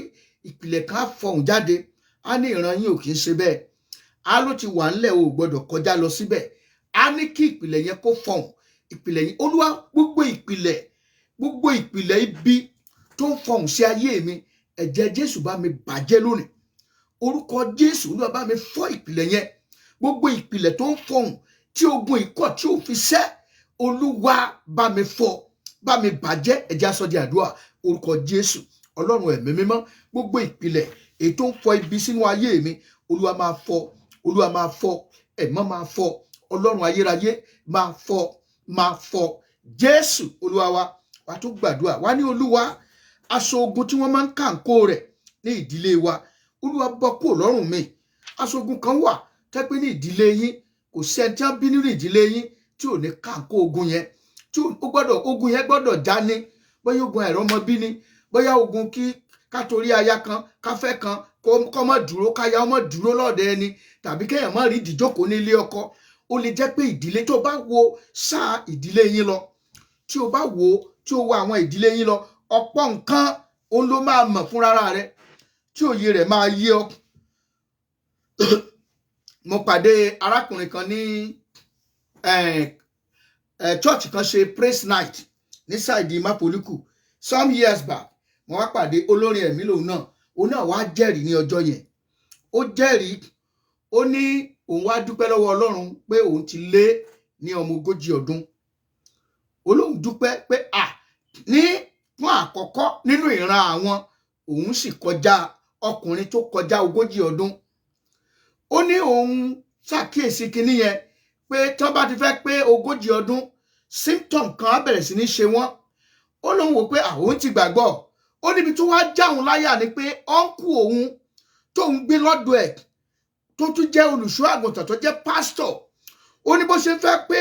ìpìlẹ̀ kan á fọhùn jáde, á ní ìran yín ò kì í ṣe bẹ́ẹ̀, á ló ti wà ńlẹ̀, o ò gbọ́dọ̀ kọjá lọ síbẹ̀, á ní kí ìpìlẹ̀ yẹn kó fọhùn. Ìpìlẹ̀ yẹn, Olúwa, gbogbo ìpìlẹ̀ ibi tó ń fọhùn sí ayé mi, ẹ̀jẹ̀ Jésù bá mi bàjẹ́ lónìí. Orúkọ Jésù, Olúwa bá mi fọ́ ìpìlẹ̀ yẹn. Gbogbo ìpìlẹ̀ tó ń fọhùn tí ogun ìkọ̀ tí ò fi ṣẹ́, Olúwa bá mi fọ́, bá mi bàjẹ́. Ẹ̀jẹ̀ aṣọ di àdúrà. Orúkọ Jésù, Ọlọ́run ẹ̀mí mímọ́, gbogbo ìpìlẹ̀ èyí tó ń fọ ibi sínú ayé mi, Olúwa máa fọ́, Olúwa máa fọ́, ẹ̀mọ́ máa fọ́, Ọlọ́run ayérayé máa fọ́. Jésù Olúwa wa. Wá tó gbàdúrà, wá ní Olúwa, aṣọ ogun tí wọ́n máa ń kàǹkó rẹ̀ ní ìdílé wa, Olúwa bọ́ kúrò lọ́rùn mi. Aṣọ ogun kan wà tẹ́ pé ní ìdílé yín kò sẹ́ni tí wọ́n bí nínú ìdílé yín tí ò ní kàǹkó ogun yẹn. tí ogun yẹn gbọ́dọ̀ já ní, bóyá ogun àìrọ́mọbí ni, bóyá ogun kí ká torí aya kan ká fẹ́ kan kó má dúró, káya má dúró lọ́dọ̀ ẹni, tàbí kéèyàn má rí ìdíjókòó nílé ọkọ. Ó lè jẹ́ pé ìdílé tó bá wo sáà ìdílé yín lọ, tí o wo àwọn ìdílé yín lọ, ọ̀pọ̀ nǹkan òun ló máa mọ̀ fúnra rẹ̀ tí òye rẹ̀ máa yé ọ. Mo pàdé arákùnrin kan ní church kan ṣe praise night ní sáìdì Mápolúkù some years back. Mo wá pàdé olórin ẹ̀mí lòun náà wá jẹ́rìí ní ọjọ́ yẹn. Ó jẹ́rìí, ó ní òun wá dúpẹ́ lọ́wọ́ Ọlọ́run pé òun ti lé ní ọmọ 40 ọdún. Olóhùn dúpẹ́ pé ní fún àkọ́kọ́ nínú ìran àwọn, òun sì kọjá ọkùnrin tó kọjá 40 ọdún. Ó ní òun ṣàkíyèsí kinní yẹn pé tán bá ti fẹ́ pé 40 ọdún, symptom kan á bẹ̀rẹ̀ sí ní ṣe wọ́n. Ó lóun wò pé òun ti gbàgbọ́. Ó níbi tó wá já òun láyà ni pé ọ́nkù òun tóun gbé lọ́dọ̀ ẹ̀ tó tún jẹ́ olùṣọ́ àgùntàn tó jẹ́ pásítọ̀. Ó ní bó ṣe fẹ́ pé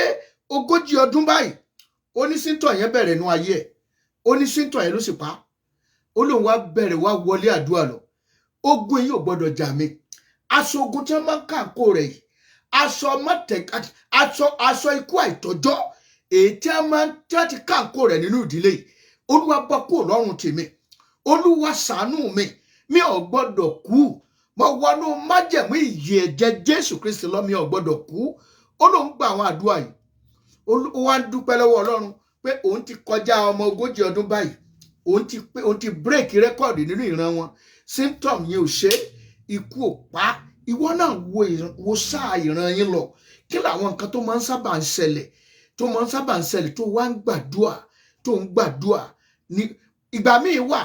40 ọdún báyìí, ó ní symptom yẹn bẹ̀rẹ̀ nú ayé ẹ̀. Ó ní symptom yẹn ló sì pa. Ó lóun wá bẹ̀rẹ̀ wá wọlé àdúrà lọ. Ogun yìí ò gbọ́dọ̀ jà mí. Aṣọ ogun tí wọ́n máa ń kàǹkó rẹ̀ yìí, aṣọ ikú àìtọ́jọ́ èyí tí wọ́n ti kàǹkó rẹ̀ nínú ìdílé yìí, Olúwa bọ́ kúrò lọ́rùn tèmi. Olúwa ṣàánú mi ò gbọ́dọ̀ kú. Mo wọnú májẹ̀mú ìyè ẹ̀jẹ̀ Jésù Kristi lọ, mi ò gbọ́dọ̀ kú. Ó lóun gba àwọn àdúrà yìí. Ó wá ń dúpẹ́ lọ́wọ́ Ọlọ́run pé òun ti kọjá ọmọ 40 ọdún báyìí. Òun ti break record nínú ìran wọn. Symptom yẹn ò ṣe, ikú ò pa. Ìwọ náà wo sáà ìran yín lọ. Kí làwọn nǹkan tó máa ń sábà ń ṣẹlẹ̀ tó wá ń gbàdúrà ní ìgbà míì wà.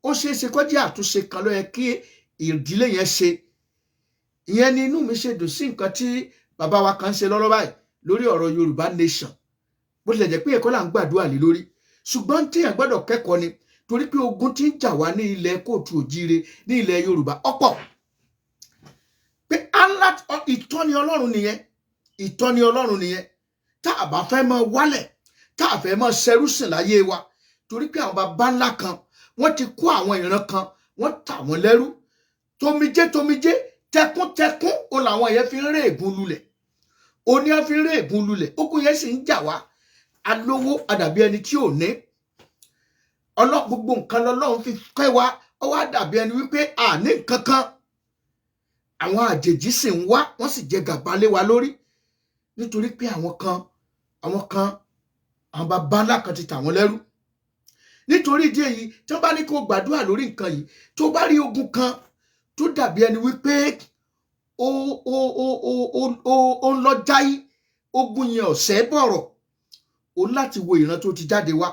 Ó ṣeé ṣe kó jẹ́ àtúnṣe kan ló yẹ kí ìdílé yẹn ṣe. Ìyẹn ni inú mi ṣe dùn sí nǹkan tí bàbá wa kan ṣe lọ́rọ̀ báyìí lórí ọ̀rọ̀ Yorùbá nation. Bó tilẹ̀ jẹ́ pé ẹ̀kọ́ là ń gbàdúrà lé lórí, ṣùgbọ́n téèyàn gbọ́dọ̀ kẹ́kọ̀ọ́ ni, torí pé ogun tí ń jà wá ní ilẹ̀ kóòtù òjíire ní ilẹ̀ Yorùbá ọ̀pọ̀. Pé ìtọ́ni Ọlọ́run nìyẹn. Tá a bá fẹ́ máa wálẹ̀, tá a fẹ́ máa ṣẹrú sìn láyé wa, torí pé àwọn bàbá ńlá kan wọ́n ti kó àwọn ìran kan, wọ́n tà wọ́n lẹ́rú. Tomijé, tẹkún o làwọn yẹn fi ń ré ègún lulẹ̀. Oní á fi ń ré ègún lulẹ̀. Ogun yẹn sì ń jà wá. Alówó àdàbí ẹni tí ò ní. Gbogbo nǹkan lọ́lọ́run fi kẹ́ wa. Ó wá dàbí ẹni wípé àní nǹkan kan. Àwọn àjèjì sì ń wá, wọ́n sì jẹ gàba lé wa lórí. Nítorí pé àwọn bàbá ńlá kan ti tà wọ́n lẹ́rú. Nítorí ìdí èyí, tí wọ́n bá ní kó gbàdúrà lórí nǹkan yìí, tó bá rí ogun kan tó dàbí ẹni wípé ó ń lọ jáyí, ogun yẹn ọ̀sẹ̀ bọ̀rọ̀, ó láti wo ìran tó ti jáde wá.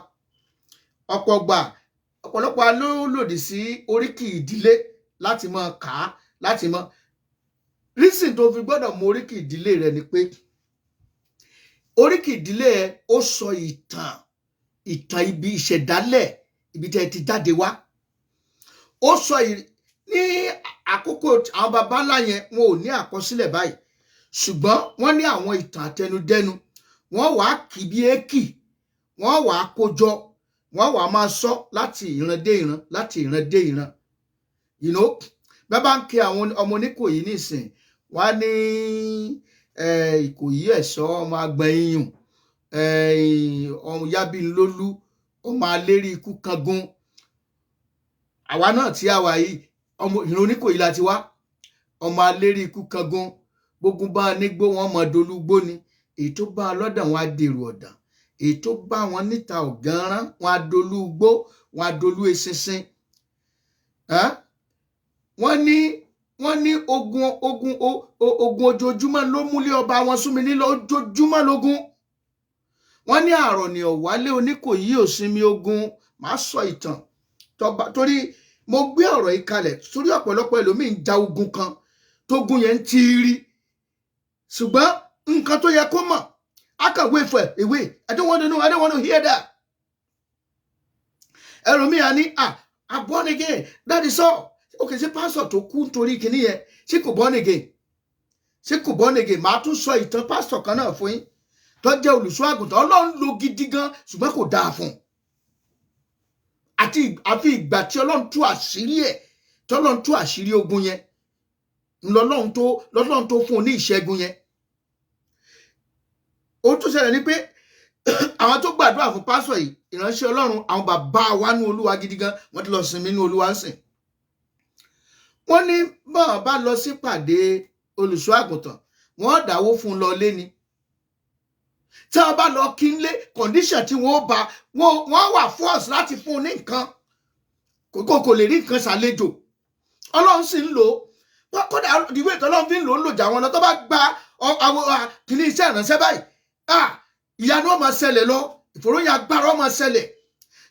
Ọ̀pọ̀lọpọ̀ ló lòdì sí oríkì ìdílé láti máa kà á, láti máa. Reason tó fi gbọ́dọ̀ mọ oríkì ìdílé rẹ ni pé oríkì ìdílé ẹ ó sọ ìtàn ibi ìṣẹ̀dálẹ̀ ibi tẹ́ ti jáde wá. Ó sọ ní àkókò àwọn baba ńlá yẹn, wọn ò ní àkọsílẹ̀ báyìí, ṣùgbọ́n wọ́n ní àwọn ìtàn àtẹnudẹ́nu. Wọ́n wàá kì bí èkì, wọ́n wàá kójọ, wọ́n wàá máa sọ láti ìran dé ìran, láti ìran dé ìran. Bẹ́ẹ̀ bá ń kí àwọn ọmọ Oníkòyí nísìn, wọ́n á ní Ìkòyí ẹ̀ṣọ́ ọmọ agbẹ̀yìn, ọmọ Yábínlólú, ọmọ alérí ikú kangun. Àwa náà tí a wà yìí, ọmọ ìran Oníkòyí láti wá. Ọmọ alérí ikú kangun, gbógun bá nígbó wọn mọ dolúgbó ni. Èyí tó bá lọ́dà wọn á dèrò ọ̀dàn. Èyí tó bá wọn níta ọ̀gánrán wọn á dolúgbó, wọn á dolú eṣinṣin. Wọ́n ní ogun ojoojúmọ́ ló múlé ọba wọn súnmi nílò, ojoojúmọ́ lógún. Wọ́n ní àrọ̀ ní ọ̀wálé Oníkòyí ò sinmi ogun. Màá sọ ìtàn torí mo gbé ọ̀rọ̀ yìí kalẹ̀ torí ọ̀pọ̀lọpọ̀ ẹlòmíì ń ja ogun kan tógun yẹn ń ti rí, ṣùgbọ́n nǹkan tó yẹ kó mọ̀, I can wait for a way. I don't want to know. I don't want to hear that. Ẹlòmíì á ní I'm born again. That is all. Okay, ṣé pásítọ̀ tó kú nítorí kinní yẹn ṣé kò born again? Ṣé kò born again? Màá tún sọ ìtàn pásítọ̀ kan náà fún yín. tó jẹ́ olùṣọ́ àgùntàn Ọlọ́run lò gidi gan ṣùgbọ́n kò dáa fún un. Àfi ìgbà tí Ọlọ́run tú àṣírí ẹ̀, tí Ọlọ́run tú àṣírí ogun yẹn, lọ́lọ́run tó fún un ní ìṣẹ́gun yẹn. Ó tún ṣẹlẹ̀ ní pé àwọn tó gbàdúrà fún pásọ̀ yìí, ìránṣẹ́ Ọlọ́run, àwọn bàbá wa nú Olúwa gidi gan, wọ́n ti lọ sinmi nú Olúwa ń sìn. Wọ́n ní bọ́n bá lọ sí pàdé olùṣọ́ àgùntàn, wọ́n dáwó fún un lọ lé ni. Tí wọ́n bá lọ kí n lé, condition tí wọ́n bá wọ́n wà force láti fún un ní nǹkan, kò lè rí nǹkan ṣàlejò. Ọlọ́run sì ń lò ó, kódà ìwé ìtọ́lọ́run fi ń lò ó jà wọn lọ. tó bá gba àwọn kìíní iṣẹ́ ìránṣẹ́ báyìí, ìyanu ó máa ṣẹlẹ̀ lọ, ìfòròyìn agbára ó máa ṣẹlẹ̀.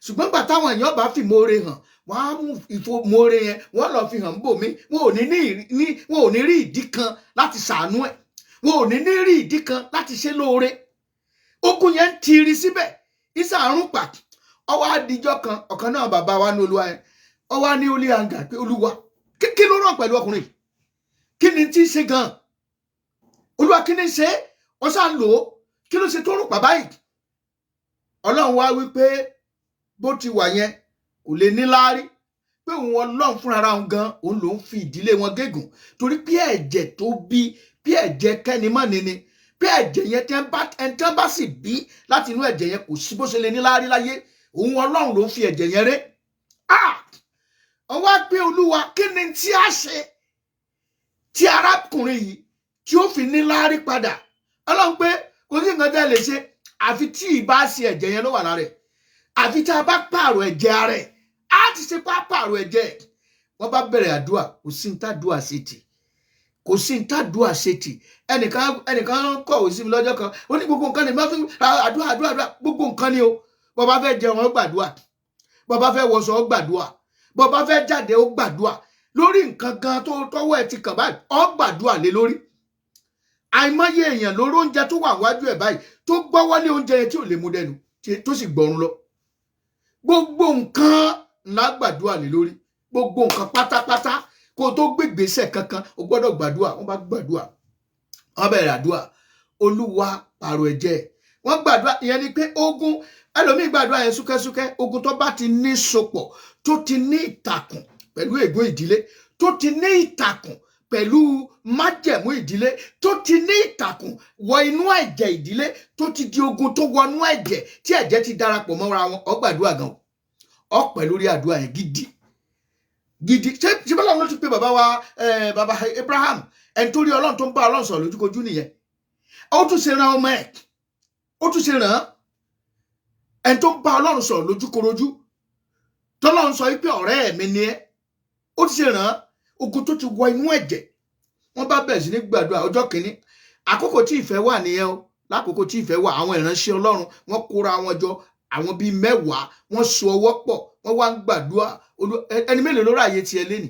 Ṣùgbọ́n gbà táwọn èèyàn bá fìmoore hàn, wọ́n á mú ìfòmoore yẹn wọ́n lọ fi hàn bòmí, wọn ò ní rí ìdí kan láti ṣàánú ẹ̀, wọn ò ní rí ìdí kan láti ṣe lóore. Ogun yẹn ń tiri síbẹ̀, isa àrùn pa. Ọwọ́ àdìjọ́ kan, ọ̀kan náà bàbá wa ní Olúwa yẹn, ọwọ́ ní olè àǹgà pé Olúwa kí ló ràn pẹ̀lú ọkùnrin? Kí ni tí ń ṣe gan? Olúwa kí ni ṣe? Wọ́n sá ń lò ó, kí ló ṣe tó rùn pa báyìí? Ọlọ́run wá wí pé bó ti wà yẹn kò lè ní láárí, pé òun Ọlọ́run fúnra òun gan, òun ló ń fi ìdílé wọn gégùn, torí pé ẹ̀jẹ̀ tó bí ẹ̀jẹ̀ kẹ́nimọ́ni ni, pé ẹ̀jẹ̀ yẹn tí wọ́n bá sì bí láti inú ẹ̀jẹ̀ yẹn kò sí bó ṣe lè ní láárí láyé, òun Ọlọ́run ló ń fi ẹ̀jẹ̀ yẹn ré. Wọ́n wá pé Olúwa kí ni tí a ṣe tí arákùnrin yìí tí ó fi ní láárí padà? Ọlọ́run pé kò sí nǹkan tẹ́ lè ṣe àfi tí ìbá ṣe ẹ̀jẹ̀ yẹn ló wà lára ẹ̀, àfi tí a bá pààrọ̀ ẹ̀jẹ̀ ara ẹ̀, á ti ṣe pààrọ̀ ẹ̀jẹ̀. Wọ́n bá bẹ̀rẹ̀ àdúrà, kò sí ní tàdúà ṣe tì, kò sí ní tàdúà ṣe tì. Ẹnìkan kọ̀wé sí mi lọ́jọ́ kan, ó ní gbogbo nǹkan ni má fi àdúrà, gbogbo nǹkan ni o. Bó bá fẹ́ jẹun ó gbàdúrà, bó bá fẹ́ wọṣọ ó gbàdúrà, bó bá fẹ́ jáde ó gbàdúrà, lórí nǹkan gan tó tọ́wọ́ ẹ̀ ti kàn báyìí ó gbàdúrà lé lórí. Àìmọye èèyàn lórí oúnjẹ tó wà wájú ẹ̀ báyìí tó gbọ́wọ́ lé oúnjẹ yẹn tí ò lè mú dẹnu, tó sì gbọ̀run lọ. Gbogbo nǹkan ńlá gbàdúrà lé lórí, gbogbo nǹkan pátápátá. Kó tó gbégbèsè kankan o gbọ́dọ̀ gbàdúrà. Wọ́n bá gbàdúrà, wọ́n bẹ̀rẹ̀ àdúrà, Olúwa pààrọ̀ ẹ̀jẹ̀. Wọ́n gbàdúrà, ìyẹn ni pé ogun, ẹlòmíì gbàdúrà yẹn súkẹ́súkẹ́. Ogun tó bá ti ní sopọ̀, tó ti ní ìtàkùn pẹ̀lú ègún ìdílé, tó ti ní ìtàkùn pẹ̀lú májẹ̀mú ìdílé, tó ti ní ìtàkùn wọ inú ẹ̀jẹ̀ ìdílé, tó ti di ogun tó wọnú ẹ̀jẹ̀ tí ẹ̀jẹ̀ ti darapọ̀ mọ́ra wọn, ó gbàdúrà gan, ó pẹ̀ lórí àdúrà yẹn gidi. Ṣé bọ́lá ló ti pé bàbá wa bàbá Abraham, ẹni tó rí Ọlọ́run tó ń bá Ọlọ́run sọ̀rọ̀ lójúkojú nìyẹn. Ó tún ṣe ran ọmọ ẹ̀, ó tún ṣe ràn án, ẹni tó ń bá Ọlọ́run sọ̀rọ̀ lójúkorojú, tọ́lọ́run sọ wípé ọ̀rẹ́ mi ni ẹ́, ó ti ṣe ràn án. Ogun tó ti wọ inú ẹ̀jẹ̀. Wọ́n bá bẹ̀rẹ̀ sí ní gbàdúrà ọjọ́ kìíní. Àkókò tí ìfẹ́ wà nìyẹn o. Lákòókò tí ìfẹ́ wà, àwọn ìránṣẹ́ Ọlọ́run wọ́n kóra wọn jọ, àwọn bíi 10, wọ́n so ọwọ́ pọ̀, wọ́n wá ń gbàdúrà. Ẹni mélòó ló ráàyè tiẹ̀ lénìí?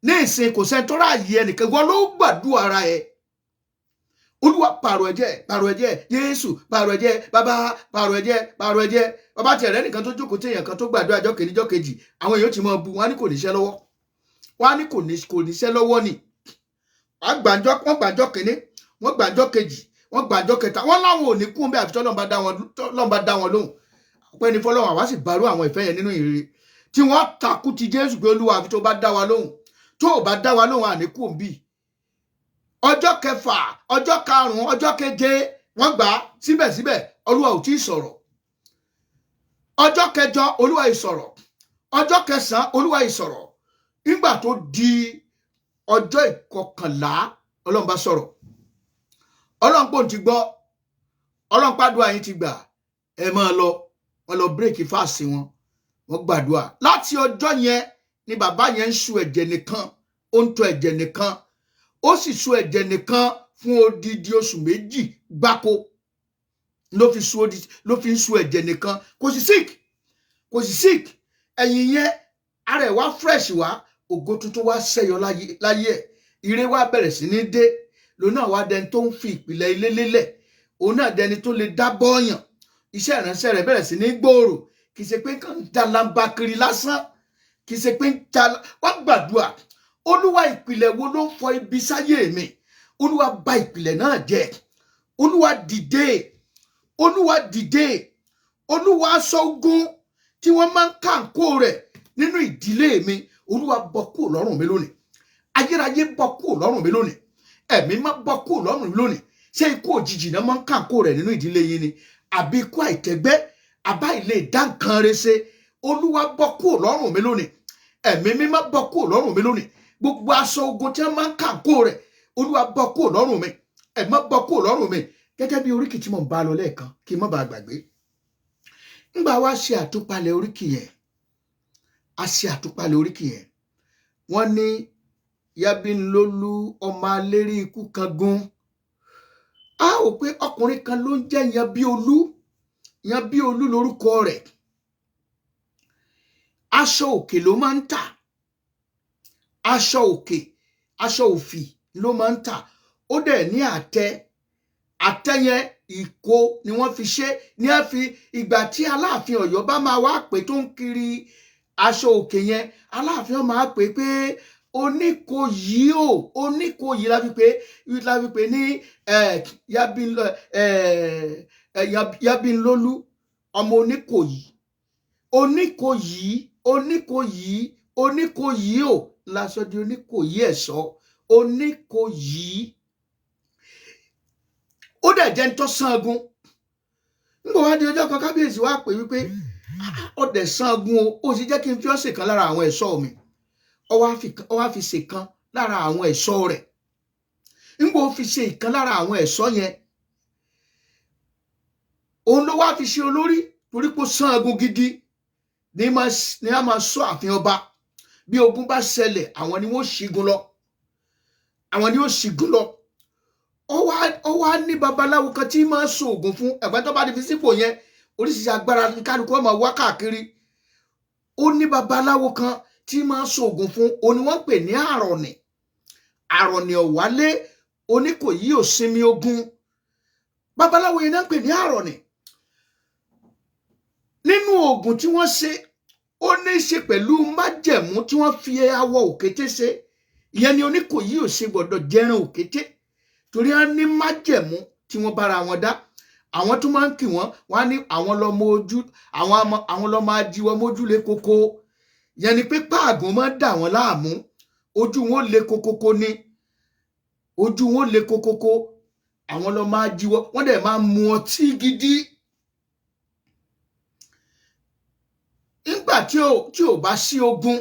Ní ìsìn kò sẹ́ni tó ráàyè ẹnìkan, wọ́n ló gbàdúrà ara ẹ̀. Olúwa pààrọ̀ ẹ̀jẹ̀, Jésù pààrọ̀ ẹ̀jẹ̀, bàbá pààrọ̀ ẹ̀jẹ̀. Bàbá tiẹ̀ rẹ́ nìkan tó jókòó tí èèyàn kan tó gbàdúrà ọjọ́ kìíní ọjọ́ kejì, àwọn èèyàn ti mọ bu, wọ́n á ní kò níṣẹ́ lọ́wọ́, wọ́n á ní kò níṣẹ́ lọ́wọ́ ni. Wọ́n gbàjọ́ kìíní, wọ́n gbàjọ́ kejì, wọ́n gbàjọ́ kẹta, wọ́n láwọn ò ní kún bí àfi tọ́lọ́run bá dá wọn lóhùn. Ọpẹ́ ni fọ́lọ́run, àwa sì bárú àwọn ìfẹ́ yẹn nínú ìrírí tí wọ́n takú ti Jésù pé Olúwa àfi tó bá dá wa lóhùn, tó ò bá dá wa lóhùn àníkù òǹbí. Ọjọ́ kẹfà, ọjọ́ karùn-ún, ọjọ́ keje wọ́n gbà á, síbẹ̀síbẹ̀ Olúwa ò tí ì sọ̀rọ̀. Ọjọ́ kẹjọ Olúwa ì sọ̀rọ̀, ọjọ́ kẹsàn-án Olúwa ì sọ̀rọ̀. Nígbà tó di ọjọ́ ìkọkànlá Ọlọ́run bá sọ̀rọ̀. Ọlọ́run pò ń ti gbọ́, Ọlọ́run pàdúrà yín ti gbà, ẹ máa lọ. Wọ́n lọ bírèkì fáàsì wọn, wọ́n gbàdúrà. Láti ọjọ́ yẹn ni bàbá yẹn ń sun ẹ̀jẹ̀ nìkan, ó ń tọ ẹ̀jẹ̀ nìkan, ó sì sun ẹ̀jẹ̀ nìkan fún odidi oṣù 2 gbáko ló fi ń sun ẹ̀jẹ̀ nìkan. Kò sí sick. Ẹ̀yìn yẹn ara ẹ̀ wá fresh wá, ògo tuntun wá ṣẹ́yọ láyé ẹ̀, ire wá bẹ̀rẹ̀ sí ní dé. Lòun náà wá dẹni tó ń fi ìpìlẹ̀ ilé lélẹ̀, òun náà dẹni tó lè dá bọ́ọ̀yàn. Iṣẹ́ ìránṣẹ́ rẹ̀ bẹ̀rẹ̀ sí ní gbòòrò, kì í ṣe pé kàn ń jalamba kiri lásán, kì í ṣe pé wọ́n gbàdúrà. Olúwa ìpìlẹ̀ wo ló ń fọ ibi sáyé mi? Olúwa bà ìpìlẹ̀ náà jẹ́. Olúwa dìde, Olúwa dìde, Olúwa aṣọ ogun tí wọ́n máa ń kàǹkó rẹ̀ nínú ìdílé mi, Olúwa bọ́ kúrò lọ́rùn mi lónìí. Ayérayé bọ́ kúrò lọ́rùn mi lónìí. Ẹ̀mí máa bọ́ kúrò lọ́rùn mi lónìí. Ṣé ikú òjijì náà máa ń kàǹkó rẹ̀ nínú ìdílé yín ni? Àbí ikú àìtẹ́gbẹ́, àbá ilé dá nǹkan rẹ̀ ṣe? Olúwa bọ́ kúrò lọ́rùn mi lónìí. Ẹ̀mí mímọ́ bọ́ kúrò lọ́rùn mi lónìí. Gbogbo aṣọ ogun tí wọ́n máa ń kàǹkó rẹ̀, Olúwa bọ́ kúrò lọ́rùn mi. Ẹ̀mí bọ́ kúrò lọ́rùn mi. Gẹ́gẹ́ bí oríkì tí mo ń bá lọ lẹ́ẹ̀kan kí n má bàa gbàgbé. Ńgbà wá ṣe àtúpalẹ̀ oríkì yẹn, a ṣe àtúpalẹ̀ oríkì yẹn. Wọ́n ní Yabinlolu ọmọ alérí ikú kan gún. A ò pé ọkùnrin kan ló ń jẹ́ Yanbiolú lórúkọ rẹ̀. Aṣọ òkè ló máa ń tà. Aṣọ òkè, aṣọ òfì ló máa ń tà. Ó dẹ̀ ní àtẹ. Àtẹ yẹn ìkó ni wọ́n fi ṣe. Ní a fi ìgbà tí Aláàfin Ọ̀yọ́ bá máa wá pé tó ń kiri aṣọ òkè yẹn, Aláàfin máa pè pé Oníkòyí o, Oníkòyí la fi pè ní Yabinlolu ọmọ Oníkòyí. Oníkòyí o láṣọ di Oníkòyí ẹ̀ṣọ́. Oníkòyí. Ó dẹ̀ jẹ́ ń tọ́ sangun. Nígbà wá di ọjọ́ kan kábíyèsí wá pè wípé ó dẹ̀ sangun o, ó sì jẹ́ kí n fi ọ́ ṣèkan lára àwọn ẹ̀ṣọ́ mi. Ó wá fi ṣèkan lára àwọn ẹ̀ṣọ́ rẹ̀. Nígbà ó fi ṣe ìkan lára àwọn ẹ̀ṣọ́ yẹn, òun ló wá fi ṣe olórí torí pé ó sangun gidi ní a máa sọ ààfin ọba. Bí ogun bá ṣẹlẹ̀, àwọn ni wọ́n ṣígun lọ. Àwọn ni ó ṣígun lọ. Ó wá ní babaláwo kan tí máa ń so ògùn fún ẹ̀gbọ́n tó bá di fi sípò yẹn, oríṣiríṣi agbára ní kálukú ọmọ wá káàkiri. Ó ní babaláwo kan tí máa ń so ògùn fún, òun ni wọ́n pè ní Àrọ̀nì. Àrọ̀nì ọ̀wálé Oníkòyí ò sinmi ogun. Babaláwo yẹn náà pè ní Àrọ̀nì. Nínú ògùn tí wọ́n ṣe, ó ní í ṣe pẹ̀lú májẹ̀mú tí wọ́n fi awọ òkété ṣe. Ìyẹn ni Oníkòyí ò ṣe gbọ́dọ̀ jẹran òkété torí wọ́n ní májẹ̀mú tí wọ́n bára wọn dá. Àwọn tó máa ń kì wọ́n wá ní àwọn lọmọ ojú, àwọn lọmọ ajíwọ́ mójúlé koko. Ìyẹn ni pé páàgùn máa ń dà wọ́n láàmú. Ojú wọn le kokoko ni. Ojú wọn le kokoko. Àwọn lọmọ ajíwọ́, wọ́n dẹ̀ máa ń mu ọtí gidi. Nígbà tí ò bá sí ogun,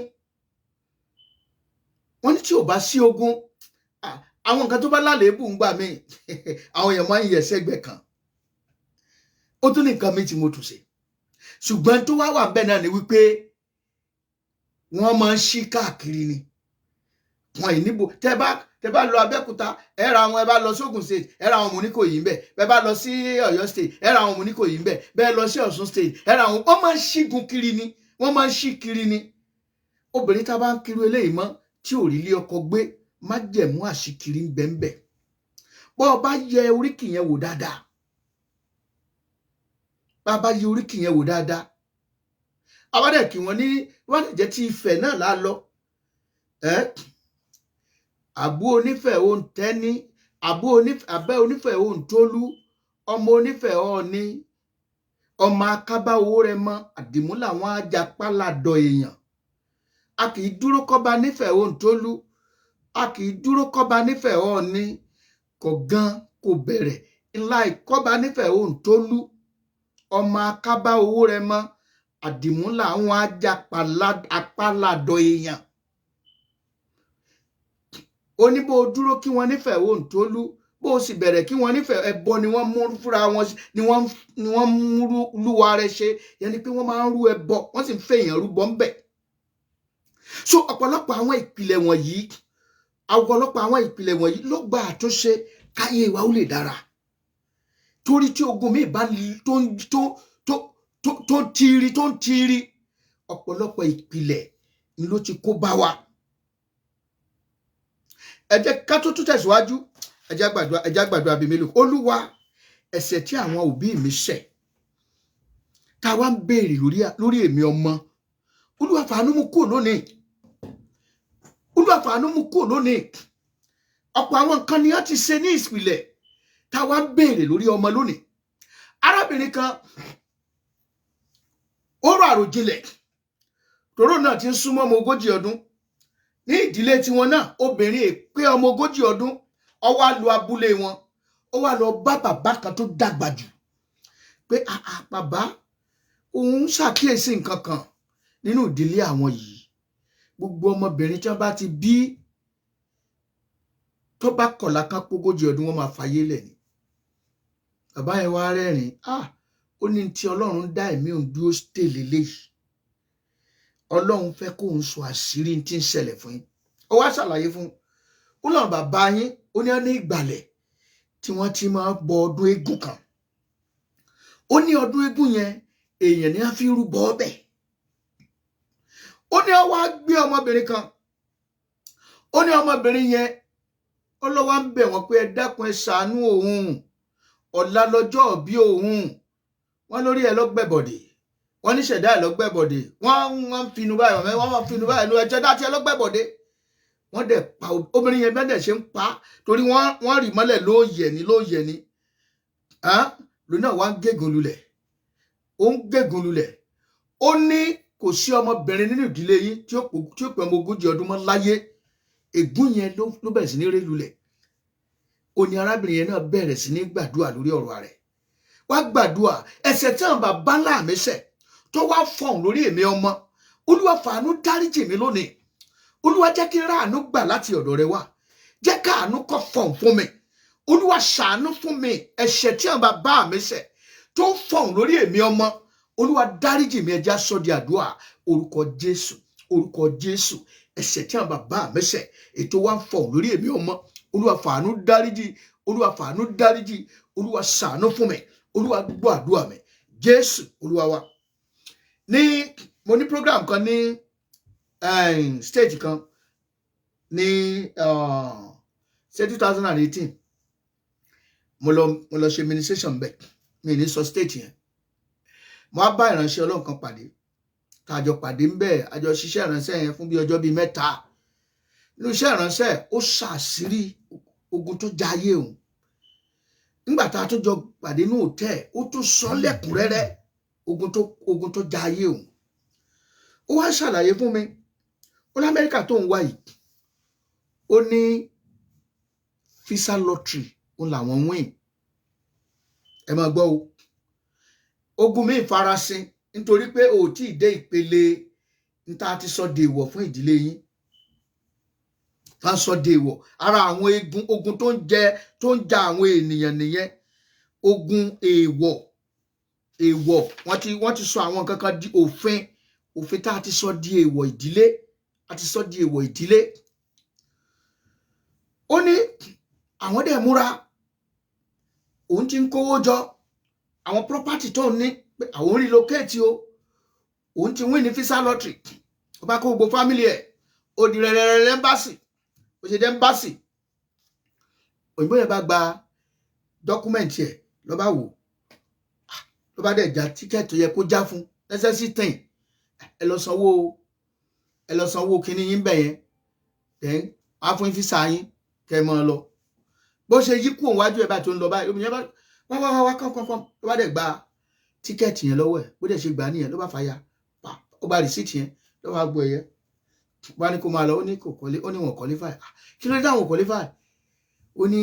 wọ́n ní tí ò bá sí ogun, àwọn nǹkan tó bá lálébù ń gbà mí, àwọn èèyàn máa ń yẹ̀ sẹ́gbẹ̀ kan. Ó tún ní nǹkan mi tí mo tún ṣe. Ṣùgbọ́n tó wá wà bẹ́ẹ̀ náà ni wípé wọ́n máa ń ṣí káàkiri ni. Wọ́n ì níbo. Tẹ́ bá lọ Abẹ́òkúta, ẹ ra àwọn, ẹ bá lọ sí Ogun state, ẹ ra àwọn ọmọ Oníkòyí ńbẹ̀. Bẹ́ bá lọ sí Ọ̀yọ́ state, ẹ ra àwọn ọmọ Oníkòyí ńbẹ̀. Bẹ́ lọ sí Ọ̀ṣun state, ẹ ra àwọn. Wọ́n máa ń ṣígun kiri ni. Wọ́n máa ń ṣí kiri ni. Obìnrin tá bá ń kiri eléyìí mọ́ tí ò rí ilé ọkọ gbé, májẹ̀mú àṣíkiri ń bẹ. Bọ́ ọ bá yẹ oríkì yẹn wò dáadáa. Bá yẹ oríkì yẹn wò dáadáa. Àwádẹ́ kí wọ́n ní wọ́n lè jẹ́ tí Ifẹ̀ náà lá lọ. Àbú Onífẹ̀ òun tẹ́ni, àbẹ́ Onífẹ̀ òun tólú, ọmọ Onífẹ̀ ọ̀ọ́ni, ọmọ akábá owó rẹ̀ mọ́, àdìmúlà wọn ajapálàdọ̀ èèyàn. A kì í dúró kọ́ba nífẹ̀ òun tólú, a kì í dúró kọ́ba nífẹ̀ ọ̀ọ́ni, kò gan kò bẹ̀rẹ̀ ńlá ìkọ́ba nífẹ̀ òun tólú, ọmọ akábá owó rẹ̀ mọ́, àdìmúlà wọn ajapálàdọ̀ èèyàn. Ó ní bó dúró kí wọ́n nífẹ̀ẹ́ òun tólú, bó sì bẹ̀rẹ̀ kí wọ́n nífẹ̀ẹ́ ẹbọ ni wọ́n mú fúnra wọn, ni wọ́n mú lúwa rẹ̀ ṣe. Yẹn ni pé wọ́n máa ń rú ẹbọ, wọ́n sì ń fẹ́ èèyàn rúbọ ń bẹ̀. So ọ̀pọ̀lọpọ̀ àwọn ìpìlẹ̀ wọ̀nyí ló gba àtúnṣe káyé wa ó lè dára. Torí tí ogun mi bá tó ń tiri, ọ̀pọ̀lọpọ̀ ìpìlẹ̀ ni ló ti kó bá wa. Ẹ jẹ́ ká tó tún tẹ̀síwájú, ẹ jẹ́ gbàdúrà bíi mélòó. Olúwa, ẹ̀ṣẹ̀ tí àwọn òbí mi ṣẹ̀, tá wá ń béèrè lórí èmi ọmọ, Olúwa fàánú mú kúrò lónìí. Olúwa fàánú mú kúrò lónìí. Ọ̀pọ̀ àwọn nǹkan ni wọ́n ti ṣe ní ìpìlẹ̀ táwa béèrè lórí ọmọ lónìí. Arábìnrin kan ó rò àròjinlẹ̀ tòró náà ti ń súnmọ́ ọmọ 40 ọdún. Ní ìdílé tiwọn náà obìnrin èpè ọmọ 40 ọdún ó wá lọ abúlé wọn, ó wá lọ bá bàbá kan tó dàgbà jù pé bàbá òun ṣàkíyèsí nǹkan kan nínú ìdílé àwọn yìí. Gbogbo ọmọbìnrin tí wọ́n bá ti bí tó bá kọ̀lá kan pé 40 ọdún wọ́n máa fàyè lẹ̀ ni. Bàbá yẹn wá rẹ́rìn ó ní tí Ọlọ́run dá ẹ̀mí òun dúró tèlé léyìí. Ọlọ́run fẹ́ kóun sọ àṣírí tí ń ṣẹlẹ̀ fún yín. Ó wá ṣàlàyé fún un lọ́nà bàbá yín ó ní ìgbàlẹ̀ tí wọ́n ti máa bọ ọdún eégún kan. Ó ní ọdún eégún yẹn èèyàn ní a fi rúbọ ọbẹ̀. Ó ní ó wá gbé ọmọbìnrin kan. Ó ní ọmọbìnrin yẹn ó lọ wá ń bẹ̀ wọ́n pé ẹ dákun ẹ ṣàánú òun, ọ̀la lọ́jọ́ bí òun. Wọ́n lórí ẹ lọ́gbẹ̀bọ̀dẹ̀, wọ́n ní ṣẹ̀dá ẹ lọ́gbẹ̀bọ̀dẹ̀, wọ́n finú báyìí, wọ́n finú báyìí ló ẹjọ́ dá tí ẹ lọ́gbẹ̀bọ̀dẹ̀. Wọ́n dẹ̀ pa obìnrin yẹn bẹ́ẹ̀ dẹ̀ ṣe ń pa torí wọ́n rì mọ́lẹ̀ ló yẹ̀ ni lónà wá ń gégùn lulẹ̀. Ó ń gégùn lulẹ̀. Ó ní kò sí ọmọbìnrin nínú ìdílé yín tí ó pé ọmọ 40 ọdún mọ́ láyé. Ègún yẹn ló bẹ̀rẹ̀ sí ní ré lulẹ̀. Ó ní arábìnrin yẹn náà bẹ̀rẹ̀ sí ní gbàdúrà lórí ọ̀rọ̀ rẹ̀. Wá gbàdúrà ẹ̀ṣẹ̀ tí àwọn bàbá ńlá mi ṣẹ̀ tó wá fọ̀hún lórí èmi ọmọ. Olúwa fàánú dáríjì mi lónìí. Olúwa jẹ́ kí ráàánú gbà láti ọ̀dọ̀ rẹ wá. Jẹ́ káàánú kó fọ̀hún fún mi. Olúwa ṣàánú fún mi ẹ̀ṣẹ̀ tí àwọn bàbá mi ṣẹ̀ tó fọ̀hún lórí èmi ọmọ. Olúwa dáríjì mi, ẹ jẹ́ á sọ di àdúrà. Orúkọ Jésù, orúkọ Jésù. Ẹ̀ṣẹ̀ tí àwọn bàbá mi ṣẹ̀ ètò wá ń fọ̀hún lórí èmi ọmọ. Olúwa fàánú dáríjì, Olúwa fàánú dáríjì, Olúwa ṣàánú fún mi, Olúwa gbọ́ àdúrà mi. Jésù Olúwa wa. Mo ní program kan ní stage kan ní say 2018. Mo lọ ṣe ministration bẹ́ẹ̀, mi ní sọ stage yẹn. Mo á bá ìránṣẹ́ Ọlọ́run kan pàdé, kájọ pàdé ń bẹ́ẹ̀, àjọ ṣiṣẹ́ ìránṣẹ́ yẹn fún bí ọjọ́ bíi 3. Nínú iṣẹ́ ìránṣẹ́ ó ṣàṣírí ogun tó já ayé òun. Nígbà tá a tún jọ pàdé ní hòtẹ́ẹ̀, ó tún sọ lẹ́kùnrẹ́rẹ́ ogun tó já ayé òun. Ó wá ṣàlàyé fún mi, ó ní Amẹ́ríkà tó ń wá yìí, ó ní visa lottery òun làwọn win. Ẹ máa gbọ́ o, ogun mi farasin nítorí pé ò tí ì dé ìpele níta ti sọ dèèwọ̀ fún ìdílé yín. Ká sọ dèèwọ̀ ara àwọn ogun tó ń ja àwọn ènìyàn nìyẹn. Ogun èèwọ̀ wọ́n ti sọ àwọn nǹkan kan di òfin tá a ti sọ di èèwọ̀ ìdílé, a ti sọ di èèwọ̀ ìdílé. Ó ní àwọn dẹ̀ múra, òun ti ń kówó jọ àwọn property tó ní pé àwọn relocate o, òun ti win ní visa lottery. Ó bá kó gbogbo family ẹ̀, ó di rẹ̀rẹ̀rẹ̀ embassy, ó ṣe dé embassy. Òyìnbó yẹn bá gba dọ́kúmẹ̀ntì ẹ̀ ló bá wò, ló bá dẹ̀ já tíkẹ́ẹ̀tì tó yẹ kó já fún necessary thing. Ẹ lọ sanwó kíní yín bẹ̀ yẹn, then á fún visa yín kẹ́ mọ́ lọ. Bó ṣe yí kúrò wájú ẹ̀ bá tó ń lọ báyìí, obìnrin bá wá kọ́kọ́ ló bá dẹ̀ gba tíkẹ́ẹ̀tì yẹn lọ́wọ́ ẹ̀. Bó dẹ̀ ṣe gbà nìyẹn ló bá fàya, ó bá rìsíìtì yẹn ló bá gbọ́ ẹ̀yẹ. Bá ní kó máa lọ, ó ní wọn qualify. Kí ló dé táwọn qualify? Ó ní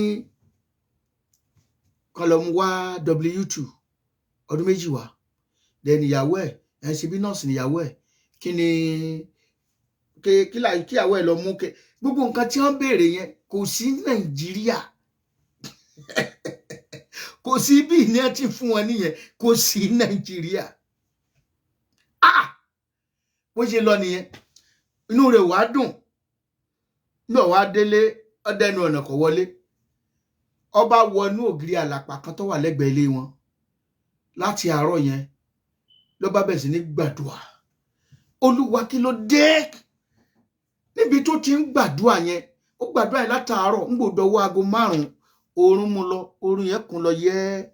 kọ́ lọ mú wá W2 ọdún 2 wá. Then ìyàwó ẹ̀ ṣe bí nọ́ọ̀sì níyàwó ẹ̀. Kí ìyàwó ẹ̀ lọ mú gbogbo nǹkan tí wọ́n béèrè yẹn kò sí Nàìjíríà. Kò sí bí ní ẹ ti fún wọn nìyẹn, kò sí Nàìjíríà. Bó ṣe lọ nìyẹn, inú rẹ̀ wá dùn. Nígbà wá délé, ọdẹnu ọ̀nà kò wọlé. Ọba wọnú ògiri àlàpà kan tó wà lẹ́gbẹ̀ẹ́ ilé wọn. Láti àárọ̀ yẹn ló bá bẹ̀rẹ̀ sí ní gbàdúrà. Olúwa kí ló dé? Níbi tó ti ń gbàdúrà yẹn, ó gbàdúrà yẹn látàárọ̀, ń gbòdò ọwọ́ aago 5, oorun mú lọ, oorun yẹn kún lọ yẹ́.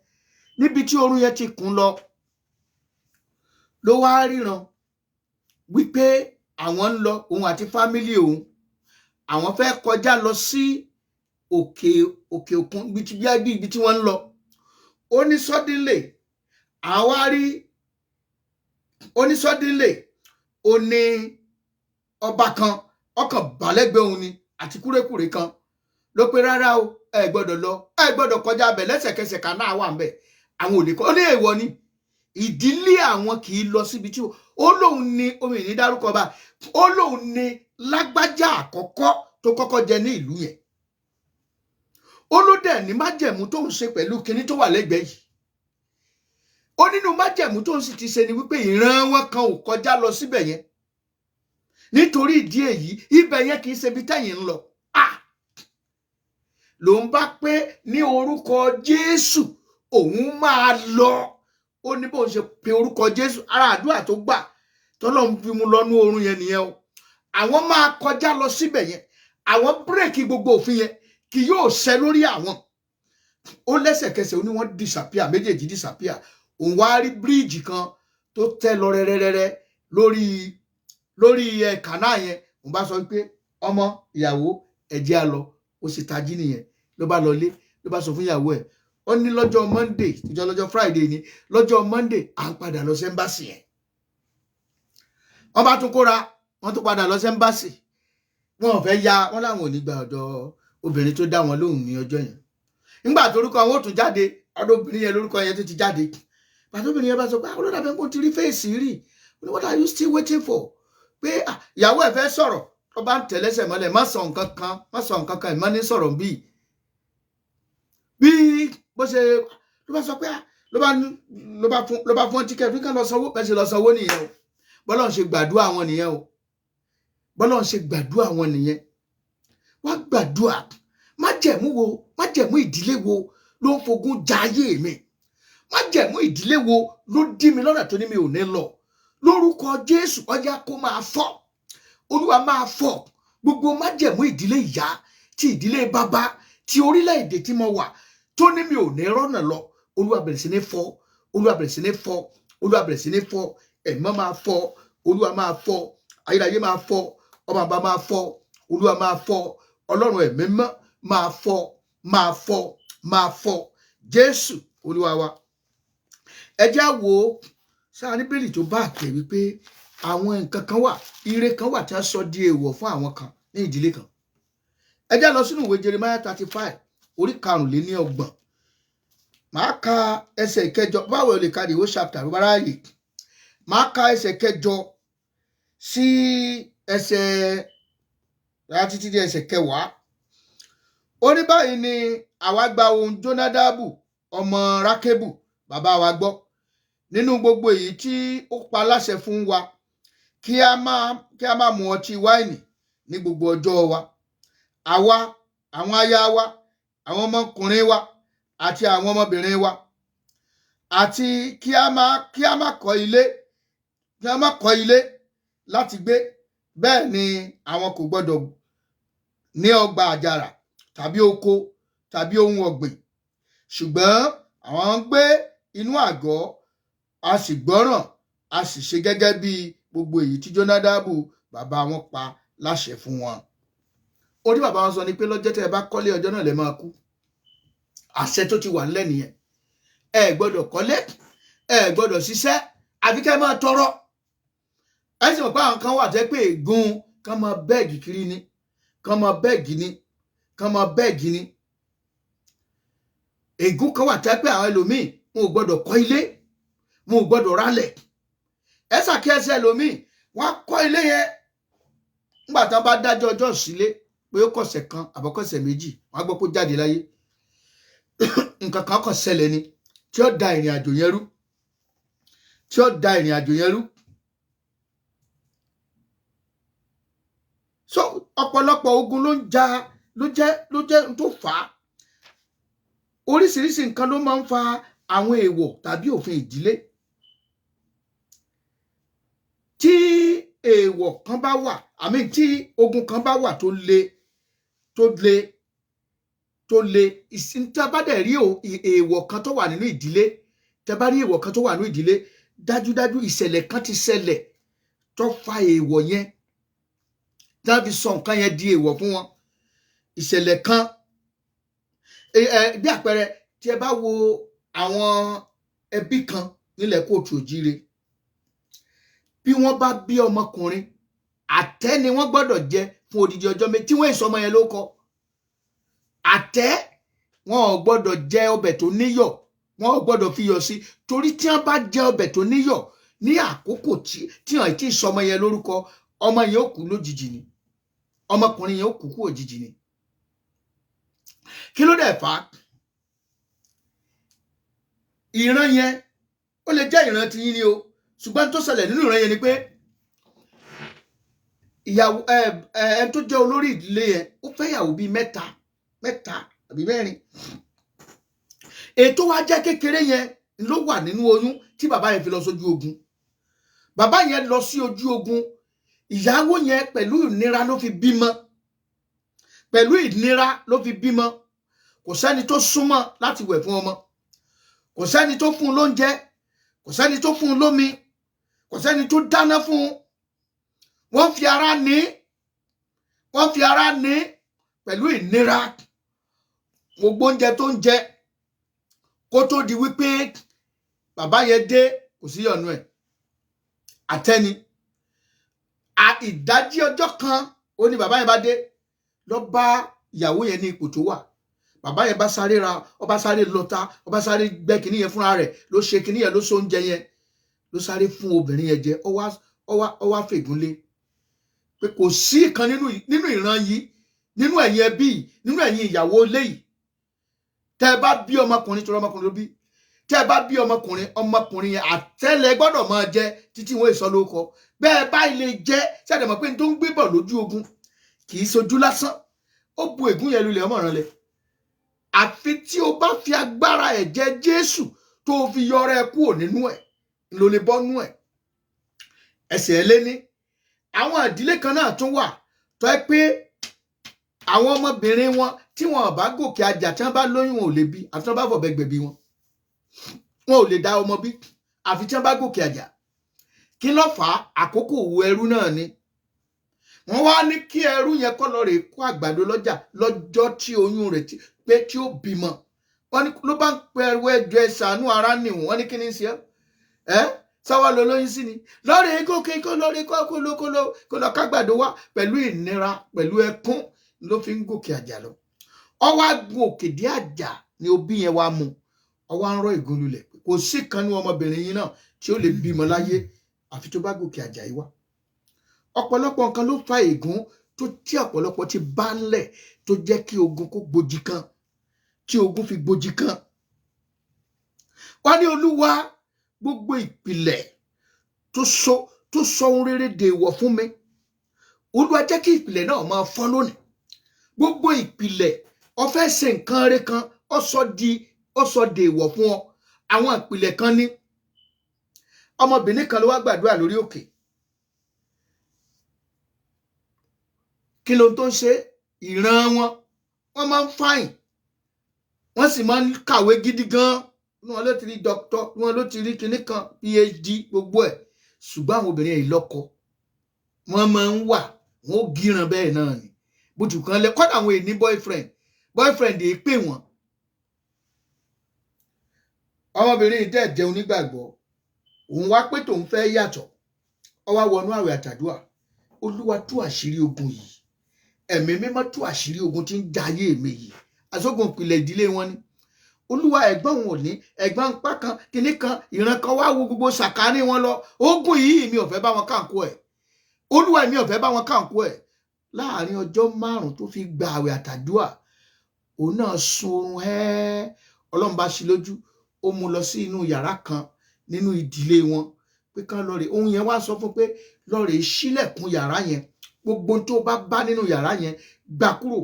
Níbi tí oorun yẹn ti kún lọ, ló wá ríran wípé àwọn ń lọ, òun àti fámílì òun, àwọn fẹ́ kọjá lọ sí òkè òkun ibi tí wọ́n ń lọ. Ó ní suddenly ó ní ọba kan ọkàn balẹ̀gbẹ́ òun ni àti kúrékùré kan ló pé rárá o ẹ gbọ́dọ̀ lọ, ẹ gbọ́dọ̀ kọjá abẹ, lẹ́sẹ̀kẹsẹ̀ kan náà wà ń bẹ, àwọn ò lè kọ. Ó ní èèwọ̀ ni, ìdílé àwọn kì í lọ síbi tí ó lóun ní omi ní dárúkọ bá, ó lóun ní lágbájá àkọ́kọ́ tó kọ́kọ́ jẹ ní ìlú yẹn. Ó ló dẹ̀ ní májẹ̀mú tó ń ṣe pẹ̀lú kinní tó wà lẹ́gbẹ̀ẹ́ yìí. Ó nínú májẹ̀mú tó ń sì ti ṣe ni wípé ìran wọn kan ò kọjá lọ síbẹ̀ yẹn. Nítorí ìdí èyí ibẹ̀ yẹn kì í ṣe ibi tẹ́yìn ń lọ. Ló ń bá pé ní orúkọ Jésù òun máa lọ. Ó ní bóun ṣe pe orúkọ Jésù, ara àdúrà tó gbà tọ́lọ́run fi mú lọ́nú oorun yẹn nìyẹn o. Àwọn máa kọjá lọ síbẹ̀ yẹn, àwọn bírèkì gbogbo òfin yẹn kì yóò ṣẹ lórí àwọn. Ó lẹ́sẹ̀kẹsẹ̀ ó ní wọ́n disappear, méjèèjì disappear. Òun wá rí bíríìjì kan tó tẹ́ lọ rẹ́rẹ́rẹ́rẹ́ lórí kànáà yẹn. Òun bá sọ pé ọmọ ìyàwó ẹ̀jẹ̀ á lọ. Ó sì tají nìyẹn, ló bá lọ lé, ló bá sọ fún ìyàwó ẹ̀. Ó ní lọ́jọ́ Monday, lọ́jọ́ Friday ni, lọ́jọ́ Monday à ń padà lọ sí ẹ́mbásì yẹn. Wọ́n bá tún kóra, wọ́n tún padà lọ sí ẹ́mbásì. Wọ́n ò fẹ́ ya, wọ́n láwọn ò ní gba ọ̀dọ̀ obìnrin tó dá wọn lóhùn ní ọjọ́ yẹn. Nígbà tó orúkọ wọn ò tún jáde, ọ̀dọ̀ obìnrin yẹn lórúkọ yẹn tó ti jáde. Pàtó obìnrin yẹn bá sọ pé àwọn olódàbẹ̀ kò ti rí fèsì rí. What are you still waiting for? Pé ìyàwó ẹ̀ fẹ́ sọ̀rọ̀, tó bá ń tẹ̀lẹ́sẹ̀ mọ́lẹ̀, má sọ nǹkan kan, ìmọ̀ ní sọ̀rọ̀ bíi. Bí bó ṣe ló bá sọ pé ló bá fún tíkẹ́ẹ̀tì fún ká lọ sanwó, bẹ́ẹ̀ ṣe lọ sanwó nìyẹn o. Bọ́lọ́run ṣe gbàdúrà wọn nìyẹn o. Bọ́lọ́run ṣe gbàdúrà wọn nìyẹn. Wá gbàdúrà, májẹ̀mú ìdílé wo ló ń fogun ja ayé mi? Májẹ̀mú ìdílé wo ló dí mi lọ́nà tó ní mi ò ní lọ? Lórúkọ Jésù ọjà kó máa fọ́. Olúwa máa fọ́ gbogbo májẹ̀mú ìdílé ìyá, ti ìdílé bàbá, ti orílẹ̀-èdè tí mo wà tó ní mi ò ní rọ́nà lọ. Olúwa bẹ̀rẹ̀ sí ní fọ́, Olúwa bẹ̀rẹ̀ sí ní fọ́, Olúwa bẹ̀rẹ̀ sí ní fọ́. Ẹ̀mọ́ máa fọ́, Olúwa máa fọ́, ayérayé máa fọ́, ọmọ àbá máa fọ́, Olúwa máa fọ́, Ọlọ́run ẹ̀mí mọ́ máa fọ́, máa fọ́, máa fọ́. Jésù Olúwa wa. Ẹ jẹ́ á wò sáà ní Bíbélì tó bá àtẹ̀ wípé àwọn nǹkan kan wà, ire kan wà tí a sọ di èèwọ̀ fún àwọn kan ní ìdílé kan. Ẹ jẹ́ lọ sínú ìwé Jeremiah 35 orí 25. Màá ka ẹsẹ̀ ìkẹjọ, báwo lè ka the whole chapter ló bá ráàyè. Màá ka ẹsẹ̀ ìkẹjọ sí ẹsẹ̀ títí di ẹsẹ̀ 10. Ó ní báyìí ni àwa gba ohùn Jónádàbù ọmọ Rákébù bàbá wa gbọ́ nínú gbogbo èyí tí ó pa láṣẹ fún wa kí a má mu ọtí wáìnì ní gbogbo ọjọ́ wa, àwa, àwọn aya wa, àwọn ọmọkùnrin wa àti àwọn ọmọbìnrin wa, àti kí a má kọ́ ilé láti gbé. Bẹ́ẹ̀ ni àwọn kò gbọdọ̀ ní ọgbà àjàrà tàbí oko tàbí ohun ọ̀gbìn, ṣùgbọ́n àwọn ń gbé inú àgọ́, a sì gbọ́ràn, a sì ṣe gẹ́gẹ́ bí gbogbo èyí tí Jónádàbù bàbá wọn pa láṣẹ fún wọn. Ó ní bàbá wọn sọ ni pé lọ́jọ́ tẹ́ ẹ bá kọ́lé ọjọ́ náà lẹ máa kú. Àṣẹ tó ti wà ńlẹ̀ nìyẹn. Ẹ gbọ́dọ̀ kọ́lé, ẹ gbọ́dọ̀ ṣiṣẹ́, àbí kẹ́ máa tọrọ. Ẹ sì mọ̀ pé àwọn kan wà tẹ́ pé ègún kan máa bẹ́ẹ̀gì kiri ni, kan máa bẹ́ẹ̀gì ni. Ègún kan wà tẹ́ pé àwọn ẹlòmíì wọn ò gbọ́dọ̀ kọ́ ilé, wọn ò gbọ́dọ̀ rálẹ̀. Ẹ ṣàkíyèsí ẹlòmíì wọ́n á kọ́ ilé yẹn nígbà tí wọ́n bá dájọ́ ọjọ́ ìsílé pé ó kọ̀sẹ̀ kan àbọ̀kọ̀sẹ̀ méjì, wọ́n á gbọ́ pé ó jáde láyé. Nǹkan kan kàn ṣẹlẹ̀ ni tí ó da ìrìn àjò yẹn rú. So ọ̀pọ̀lọpọ̀ ogun ló jẹ́ tó fà á. Oríṣiríṣi nǹkan ló máa ń fa àwọn èèwọ̀ tàbí òfin ìdílé. Tí èèwọ̀ kan bá wà, tí ogun kan bá wà tó le, ìsìntí bá dẹ̀ rí èèwọ̀ kan tó wà nínú ìdílé, tẹ́ bá rí èèwọ̀ kan tó wà nínú ìdílé, dájúdájú ìṣẹ̀lẹ̀ kan ti ṣẹlẹ̀ tó fa èèwọ̀ yẹn, tá fi sọ nǹkan yẹn di èèwọ̀ fún wọn. Ìṣẹ̀lẹ̀ kan bí àpẹẹrẹ tí ẹ bá wo àwọn ẹbí kan nílẹ̀ kóòtù òjíire, bí wọ́n bá bí ọmọkùnrin, àtẹ́ ni wọ́n gbọ́dọ̀ jẹ fún odidi ọjọ́ méjì tí wọ́n èso ọmọ yẹn ló kọ. Àtẹ́ wọn ò gbọ́dọ̀ jẹ ọbẹ̀ tó níyọ̀, wọn ò gbọ́dọ̀ fi yọ̀ sí, torí tí wọ́n bá jẹ ọbẹ̀ tó níyọ̀ ní àkókò tí wọ́n ti sọ ọmọ yẹn lórúkọ, ọmọ yẹn ó kú lójijì ni, ọmọkùnrin yẹn ó kú òjijì ni. Kí ló dẹ̀ fà á? Ìran yẹn ó lè jẹ́ ìran tiyín ni o, ṣùgbọ́n tó ṣẹlẹ̀ nínú ìran yẹn ni pé ìyàwó tó jẹ́ olórí ìdílé yẹn ó fẹ́ ìyàwó bíi mẹ́ta àbí mẹ́rin. Ètò wa jẹ́ kékeré yẹn ló wà nínú oyún tí bàbá yẹn fi lọ sójú ogun. Bàbá yẹn lọ sí ojú ogun, ìyàwó yẹn pẹ̀lú ìnira ló fi bímọ, pẹ̀lú ìnira ló fi bímọ. Kò sẹ́ni tó súnmọ́ láti wẹ̀ fún ọmọ, kò sẹ́ni tó fún un lóúnjẹ, kò sẹ́ni tó fún un lómi, kò sẹ́ni tó dáná fún un. Wọ́n fi ara ní pẹ̀lú ìnira. Gbogbo oúnjẹ tó ń jẹ kó tó di wípé bàbá yẹn dé kò sí ọ̀nà ẹ̀, àtẹ́ni. Ìdájí ọjọ́ kan ó ní bàbá yẹn bá dé, lọ bá ìyàwó yẹn ní ipò tó wà. Bàbá yẹn bá sáré ọba sáré lọta, ọba sáré gbẹ kìíní yẹn fúnra rẹ̀, ló ṣe kìíní yẹn, ló so oúnjẹ yẹn, ló sáré fún obìnrin yẹn jẹ. Ó wá fègúnlé pé kò sí ìkan nínú ìran yìí, nínú ẹ̀yin ẹbí, nínú ẹ̀yin ìyàwó ilé yìí, tẹ́ ẹ bá bí ọmọkùnrin, tó ọmọkùnrin ló bí, tẹ́ ẹ bá bí ọmọkùnrin yẹn àtẹ́lẹ̀ gbọ́dọ̀ máa jẹ títí wọ́n èso lóko. Bẹ́ẹ̀ bá ilé jẹ́ ṣàdẹ̀mọ̀ pé n tó ń gbé bọ̀ lójú ogun kì í sojú lásán, ó bu ègún yẹn lulẹ̀ ọmọ ràn lẹ̀. Àfi tí o bá fi agbára ẹ̀jẹ̀ Jésù tó fi yọrọ ẹ kúrò nínú ẹ̀ ló lè bọ́ nú ẹ̀. Ẹsẹ̀ ẹlẹ́ni àwọn ìdílé kan náà tún wà tó ẹ pé àwọn ọmọbìnrin wọn tí wọn bá gòkè àjà, tí wọn bá lóyún wọn ò lè bí, àfi tí wọn bá fọ̀bẹ gbẹ̀bí wọn ò lè dá ọmọ bí, àfi tí wọn bá gòkè àjà. Kí ló fà á? Àkókò òwò ẹrú náà ni. Wọ́n wá ní kí ẹrú yẹn kó lọ rè kó àgbàdo lọ́jà lọ́jọ́ tí oyún rẹ̀ pé tí ó bímọ. Wọ́n ní ló bá ń pe ẹrú ẹjọ́ ẹ ṣàánú ara nìwọ̀n. Wọ́n ní kí ni ń ṣe ẹ́ sáwá lọ lóyún sí ni, lọ́rẹ̀ gòkè kó lọ́rẹ̀ kó lọ kágbàdo wá. Pẹ̀lú ìnira, pẹ̀lú ẹkún ló fi ń gòkè àjà lọ. Ọwọ́ agun òkè dé àjà ni òbí yẹn wá mú. Ọwọ́ à ń rọ ìgún lulẹ̀. Kò sí kan ní ọmọbìnrin yìí náà tí ó lè bímọ láyé àfi tó bá gòkè àjà yìí wá. Ọ̀pọ̀lọpọ̀ nǹkan ló fa ègún tó tí ọ̀pọ̀lọpọ̀ ti bá ńlẹ̀ tó jẹ́ kí ogun kó gbòjì kan, tí ogun fi gbòjì kan. Wọ́n ní Olúwa gbogbo ìpìlẹ̀ tó sọ ohun rere dèèwọ̀ fún mi, Olúwa jẹ́ kí ìpìlẹ̀ náà máa fọ́ lónìí. Gbogbo ìpìlẹ̀ ó fẹ́ ṣe nǹkan rere kan ó sọ dèèwọ̀ fún ọ. Àwọn ìpìlẹ̀ kan ní ọmọbìnrin kan ló wá gbàdúrà lórí òkè. Kí ló tó ń ṣe? Ìran wọn máa ń fáyìn, wọ́n sì máa ń kàwé gidi gan. Wọn ló ti rí dókítọ̀, wọn ló ti rí kinní kan PhD gbogbo ẹ̀. Ṣùgbọ́n àwọn obìnrin yìí lọ́kọ, wọ́n máa ń wà, wọ́n ó gíran bẹ́ẹ̀ náà ni. Bùtù kan lẹ kọ́dà àwọn èní boyfriend èé pè wọ́n. Ọmọbìnrin yìí dẹ̀ jẹ́ onígbàgbọ́, òun wá pé tòun fẹ́ yàtọ̀. Ó wá wọnú àwẹ̀ àtàdúà. Olúwa tú àṣírí ogun yìí, ẹ̀mí mímọ́ tú àṣírí ogun tí ń jayé mi yìí. Àsógun ìpìlẹ̀ ìdílé wọn ni. Olúwa ẹ̀gbọ́n wọn ò ní, ẹ̀gbọ́n pa kan kinní kan, ìran kan wá wo gbogbo sàkání wọn lọ. Ogun yìí mi ò fẹ́ bá wọn káǹkó ẹ̀. Olúwa mi ò fẹ́ bá wọn káǹkó ẹ̀. Láàárín ọjọ́ 5 tó fi gba àwẹ̀ àtàdúà, òun náà sun oorun Ọlọ́run bá ṣí lójú, ó mú lọ sí inú yàrá kan nínú ìdílé wọn pé kán lọ rè. Ohun yẹn wá sọ fún pé lọ rè ṣílẹ̀kùn yàrá yẹn, gbogbo tó bá nínú yàrá yẹn gbà kúrò,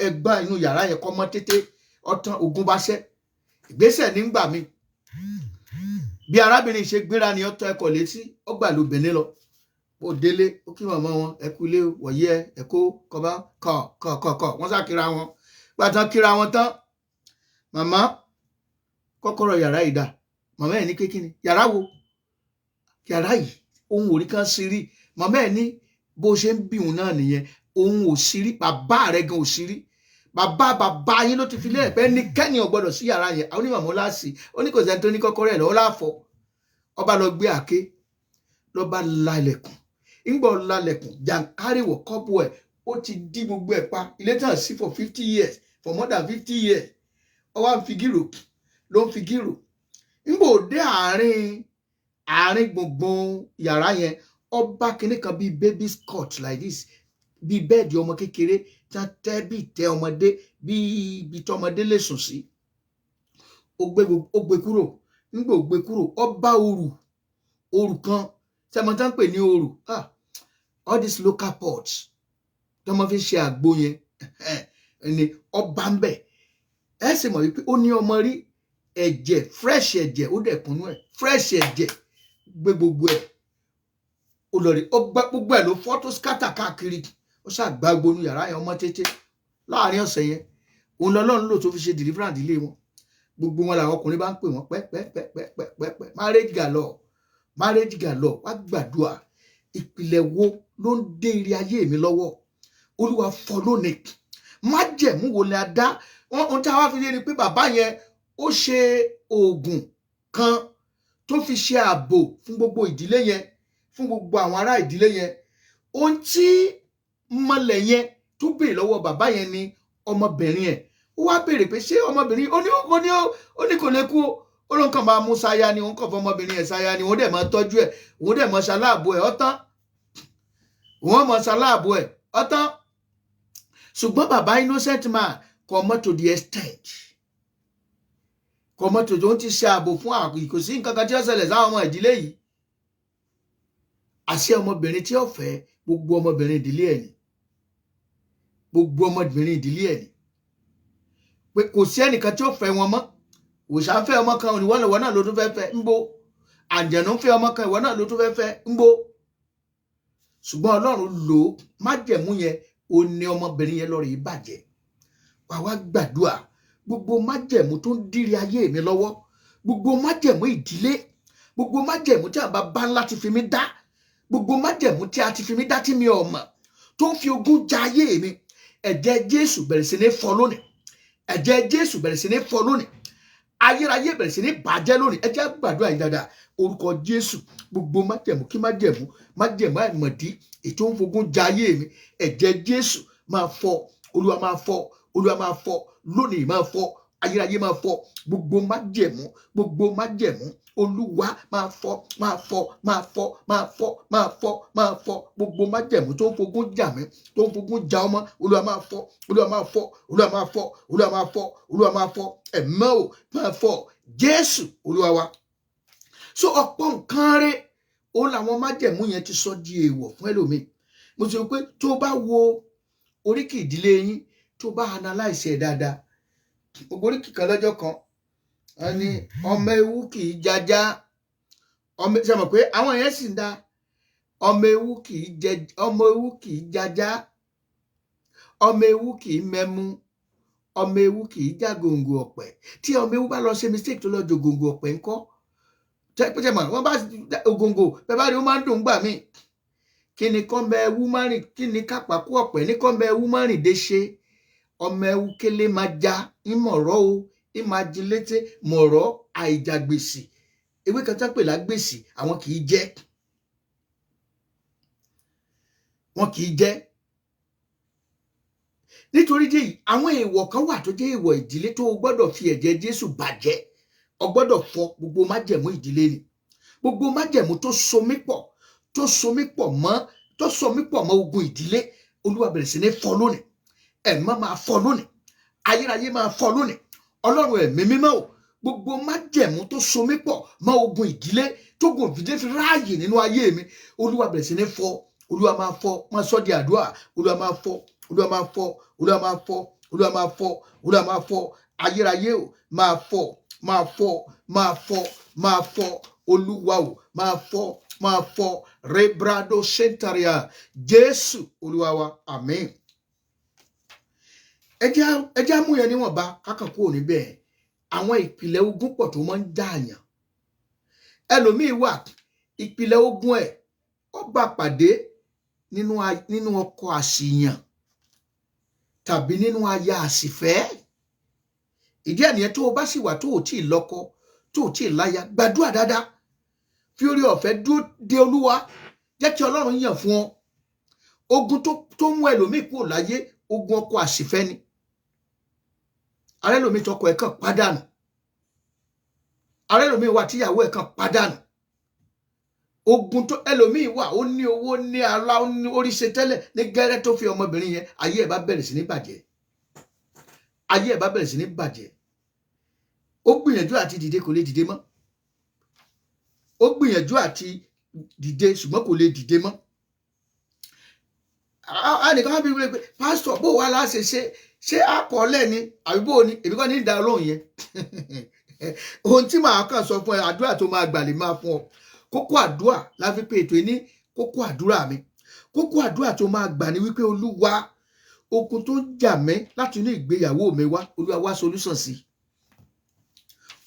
ẹgbà inú yàrá yẹn kọ́ mọ́ tètè ọ̀tán ogun bá ṣẹ́. Ìgbésẹ̀ nígbà mi bí arábìnrin ṣe gbéra ni ọ̀tọ̀ ẹ̀kọ́ létí, ó gbà ló bẹ̀lẹ́ lọ. Ó délé, ó kí màmá wọn, ẹ kú ilé wọ̀nyí ẹ kó kọba kọ̀ wọ́n sá kíra wọn. Gbàtàn kíra wọn tán, màmá kọ́kọ́rọ́ yàrá yìí dà. Màmá ẹ̀ ní kékeré, yàrá wo? Yàrá yìí ohun òrí kan sí rí. Màmá ẹ̀ ní bó ṣe ń bí òun náà nìyẹn, ohun ò sí rí, bàbá rẹ̀ gan ò sí rí. bàbá yín ló ti fi lélẹ̀ pé ẹnikẹ́ni ò gbọ́dọ̀ sí yàrá yẹn. Àwọn onímọ̀ láàsì ó ní kò sẹ́ni tó ní kọ́kọ́rọ́ ẹ̀ lọ́wọ́ láàfọ̀. Ọba lọ gbé àáké ló bá la ilẹ̀kùn. Ńgbà la ilẹ̀kùn jàǹkárìwọ̀ kọ́bù ẹ̀ ó ti dí gbogbo ẹ̀ pa. Ilé tàn sí for 50 years, for more than 50 years. Ó wá ń fi gírò ló ń fi gírò. Ńgbà òde àárín gbùngbùn yàrá yẹn ọba kìíní kan bíi baby cot like this, bíi bẹ́ẹ̀dì ọmọ kékeré tí wọ́n tẹ́ bíi tẹ́ ọmọdé bíi ibi tí ọmọdé lè sùn sí. Ó gbé kúrò. Ńgbà ó gbé kúrò ọba òrù kan tí a máa tán pè ní òrù. All these local pots tí wọ́n fi ṣe àgbo yẹn ni ọba ń bẹ̀. Ẹ sì mọ̀ wípé ó ní ọmọ rí ẹ̀jẹ̀ fresh ẹ̀jẹ̀ ó dẹ̀ kúnnú ẹ̀ fresh ẹ̀jẹ̀ gbé gbogbo ẹ̀ ó lọ rí ọgbà gbogbo ẹ̀ ló fọ́tò scatter káàkiri. Ó ṣàgbá gbonú yàrá yẹn ọmọ tètè láàrin ọ̀sẹ̀ yẹn òun lọ́lọ́run lò tó fi ṣe deliverance ilé wọn. Gbogbo wọn làwọn ọkùnrin bá ń pè wọ́n pẹ́pẹ́pẹ́pẹ́pẹ́ marriage galore wá gbàdúrà. Ìpìlẹ̀ wo ló ń dé ire ayé mi lọ́wọ́? Olúwa fọ́ lónìí. Májẹ̀mú wo ni a dá? Ohun tí a wá fi lé ni pé bàbá yẹn ó ṣe oògùn kan tó fi ṣe ààbò fún gbogbo ìdílé yẹn, fún gbogbo àwọn ará ìdílé yẹn. Ohun tí mọlẹ̀ yẹn tó béèrè lọ́wọ́ bàbá yẹn ni ọmọbìnrin ẹ̀. Ó wá béèrè pé ṣé ọmọbìnrin ó ní kò lè kú ó ló ń kàn máa mú sáyà ni òun kàn fún ọmọbìnrin ẹ̀ sáyà ni òun dẹ̀ máa tọ́jú ẹ̀ òun dẹ̀ máa ṣaláàbò ẹ̀ ọ̀tán òun máa ṣaláàbò ẹ̀ ọ̀tán. Ṣùgbọ́n bàbá innocent man kò mọ̀ to the extent kò mọ̀ tó ń ti ṣe ààbò fún kò sí nǹkan kan tí ó ṣẹlẹ̀ sáwọn ọmọ ìdílé yìí. Àṣẹ ọmọbìnrin tí ó fẹ́ gbogbo ọmọbìnrin ìdílé ẹ̀ ni gbogbo ọmọbìnrin ìdílé ẹ̀ ni pé kò sí ẹnìkan tí ó fẹ́ wọn mọ́. Òòṣà ń fẹ́ ọmọ kan ìwọ náà ló tún fẹ́ fẹ́ ń bo. Àǹjẹ̀nú ń fẹ́ ọmọ kan ìwọ náà ló tún fẹ́ fẹ́ ń bo. Ṣùgbọ́n Ọlọ́run lò ó májẹ̀mú yẹn ó ní ọmọbìnrin yẹn lọ́rọ̀ yìí bàjẹ́. Wá gbàdúrà gbogbo májẹ̀mú tó ń dírí ayé mi lọ́wọ́, gbogbo májẹ̀mú ìdílé, gbogbo májẹ̀mú tí àbá bá ńlá ti fi mí dá, gbogbo májẹ̀mú tí a ti fi mí dá tí mi ò mọ̀ tó ń fi ogún ja ayé mi. Ẹ̀jẹ̀ Jésù bẹ̀rẹ̀ sí ní fọ́ lónìí. Ẹ̀jẹ̀ Jésù bẹ̀rẹ̀ sí ní fọ́ lónìí. Ayérayé bẹ̀rẹ̀ sí ní bàjẹ́ lónìí. Ẹ jẹ́ gbàdúrà yìí dáadáa. Orúkọ Jésù gbogbo májẹ̀mú kí májẹ̀mú àìmọ̀dí ètò ń fogún ja ayé mi. Ẹ̀jẹ̀ Jésù máa fọ́. Olúwa máa fọ́. Olúwa máa fọ́ lónìí. Máa fọ́. Ayérayé máa fọ́ gbogbo májẹ̀mú Olúwa máa fọ́ gbogbo májẹ̀mú tó ń fogún jà mí tó ń fogún ja ọmọ. Olúwa máa fọ́. Olúwa máa fọ́. Olúwa máa fọ́. Olúwa máa fọ́. Olúwa máa fọ́. Ẹ̀mọ́ ò máa fọ́. Jésù Olúwa wa. So ọ̀pọ̀ nǹkan rẹ̀ ó làwọn májẹ̀mú yẹn ti sọ di èèwọ̀ fún ẹlòmíì. Mo sọ pé tó bá wo oríkì ìdílé yín tó bá analyse ẹ̀ dáadáa, gbogbo oríkì kan lọ́jọ́ kan wọ́n ní ọmọ ewu kì í jajá. Ṣe mọ̀ pé àwọn yẹn sì ń dá ọmọ ewu kì í jajá, ọmọ ewu kì í mẹ́mú, ọmọ ewu kì í já gòǹgò ọ̀pẹ. Tí ọmọ ewu bá lọ ṣe mistake tó lọ jò gòǹgò ọ̀pẹ ńkọ́? Ṣe mọ̀ wọ́n bá ògòǹgò bẹ́ẹ̀ bá rí ó máa ń dùn gbà mí. Kí ni kọ́ńbẹ ewu má rìn, kí ni kápákú ọ̀pẹ ní kọ́ńbẹ ewu má rìn dé ṣe? Ọmọ ewu kélé máa já ìmọ̀rọ̀ o ìmájílété mọ̀rọ̀ àìjàgbèsì. Ewé kan tá pè lágbèsì àwọn kì í jẹ. Wọn kì í jẹ. Nítorí dé yìí àwọn èèwọ̀ kan wà tó jẹ́ èèwọ̀ ìdílé tó o gbọ́dọ̀ fi ẹ̀jẹ̀ Jésù bàjẹ́. O gbọ́dọ̀ fọ́ gbogbo májẹ̀mú ìdílé ni. Gbogbo májẹ̀mú tó so mí pọ̀ mọ́ ogun ìdílé. Olúwa bẹ̀rẹ̀ sí ní fọ́ lónìí. Ẹ̀mọ́ máa fọ́ lónìí. Ayérayé máa fọ́ lónìí. Ọlọ́run ẹ̀mí mímọ́ o gbogbo májẹ̀mú tó so mí pọ̀ mọ́ ogun ìdílé tó gun ìdílé fi ráàyè nínú ayé mi. Olúwa bẹ̀rẹ̀ sí ní fọ́. Olúwa máa fọ́. Máa sọ di àdúrà. Olúwa máa fọ́. Olúwa máa fọ́. Olúwa máa fọ́. Olúwa máa fọ́. Olúwa máa fọ́. Ayérayé o máa fọ́. Máa fọ́. Máa fọ́. Máa fọ́. Olúwa o máa fọ́. Máa fọ́. Rebrado sentaria. Jésù Olúwa wa. Àmín. Ẹ jẹ́ mú yẹn níwọ̀nba kákan kúrò níbẹ̀. Àwọn ìpìlẹ̀ ogun pọ̀ tó máa ń dààyàn. Ẹlòmíì wà ìpìlẹ̀ ogun ẹ̀ ó bá pàdé nínú ọkọ̀ àṣìyàn tàbí nínú aya àsìfẹ́. Ìdí ẹ̀nìyẹn tó o bá sì wà tó o tí ì lọ́kọ tó o tí ì láya, gbàdúrà dáadáa, fi orí ọ̀fẹ́ dúró de Olúwa, jẹ́ kí Ọlọ́run yàn fún ọ. Ogun tó mú ẹlòmíì kúrò láyé, ogun ọkọ àsìfẹ́ ni. Ààrẹ ẹlòmíì tọkọ ẹ̀ kàn pàdánù, ààrẹ ẹlòmíì wà tíyàwó ẹ̀ kàn pàdánù. Ogun tó ẹlòmíì wà, ó ní owó, ní ara, ó ní oríṣi tẹ́lẹ̀, ní gẹ́rẹ́ tó fi ọmọbìnrin yẹn, ayé ẹ̀ bá bẹ̀rẹ̀ sí ní bàjẹ́, ayé ẹ̀ bá bẹ̀rẹ̀ sí ní bàjẹ́. Ó gbìyànjú àti dìde, kò lè dìde mọ́. Ó gbìyànjú àti dìde ṣùgbọ́n kò lè dìde mọ́. Ànìkan wá bí wípé pásítọ̀ bó wà láṣẹ ṣé àkọọ́lẹ̀ ni àbí bó ni, èmi kọ́ ní ìdá Ọlọ́run yẹn. Ohun tí màá kàn sọ fún ẹ, àdúrà tó máa gbà lè máa fún ọ. Kókó àdúrà la fi pé ètò ní kókó àdúrà mi. Kókó àdúrà tó máa gbà ní wípé Olúwa, ogun tó ń jà mí láti inú ìgbéyàwó mi wá, Olúwa wá solúsàn sí.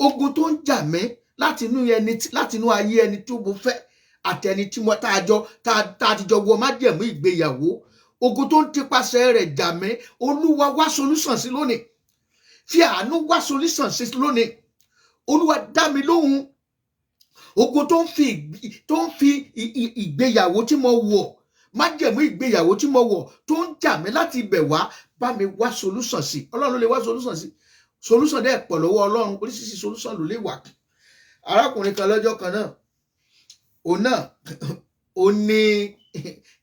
Ogun tó ń jà mí láti inú ayé ẹni tó mo fẹ́ àti ẹni tí mo tá a ti jọ wọ májẹ̀mú ìgbéyàwó, ogun tó ń tipasẹ̀ rẹ̀ jà mí, Olúwa wá solúsàn sí lónìí. Fi àánú wá solúsàn sí lónìí. Olúwa dá mi lóhùn. Ogun tó ń fi ìgbéyàwó tí mo wọ̀, májẹ̀mú ìgbéyàwó tí mo wọ̀ tó ń jà mí láti ibẹ̀ wá, bá mi wá solúsàn sí. Ọlọ́run ló lè wá solúsàn sí. Solúsàn dẹ̀ pọ̀ lọ́wọ́ Ọlọ́run, oríṣiríṣi solúsàn ló lè wà. Arákùnrin kan lọ́jọ́ kan náà, òun náà ó ní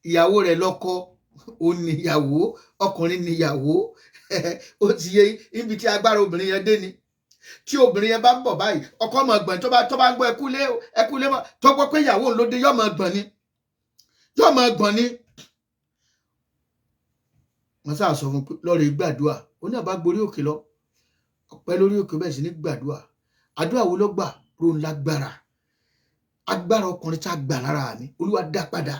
ìyàwó rẹ̀ lọ́kọ, ó ní ìyàwó, ọkùnrin ní ìyàwó. Ó ti yé ibi tí agbára obìnrin yẹn dé ni. Tí obìnrin yẹn bá ń bọ̀ báyìí, ọkọ mọ̀ gbọ̀n, tó bá ń gbọ́ ẹkúlé mọ́, tó gbọ́ pé ìyàwó òun ló dé, yọ́ mọ̀ gbọ̀n ni. Yọ́ mọ̀ gbọ̀n ni. Wọ́n sáà sọ fún lọ́rẹ̀ gbàdúrà. Ó náà bá gborí òkè lọ. Ọpẹ́ lórí òkè bẹ́ẹ̀ sí ní gbàdúrà. Àdúrà wo ló gbà? Ro lágbára. Agbára ọkùnrin tá a gbà lára mi, Olúwa dá padà.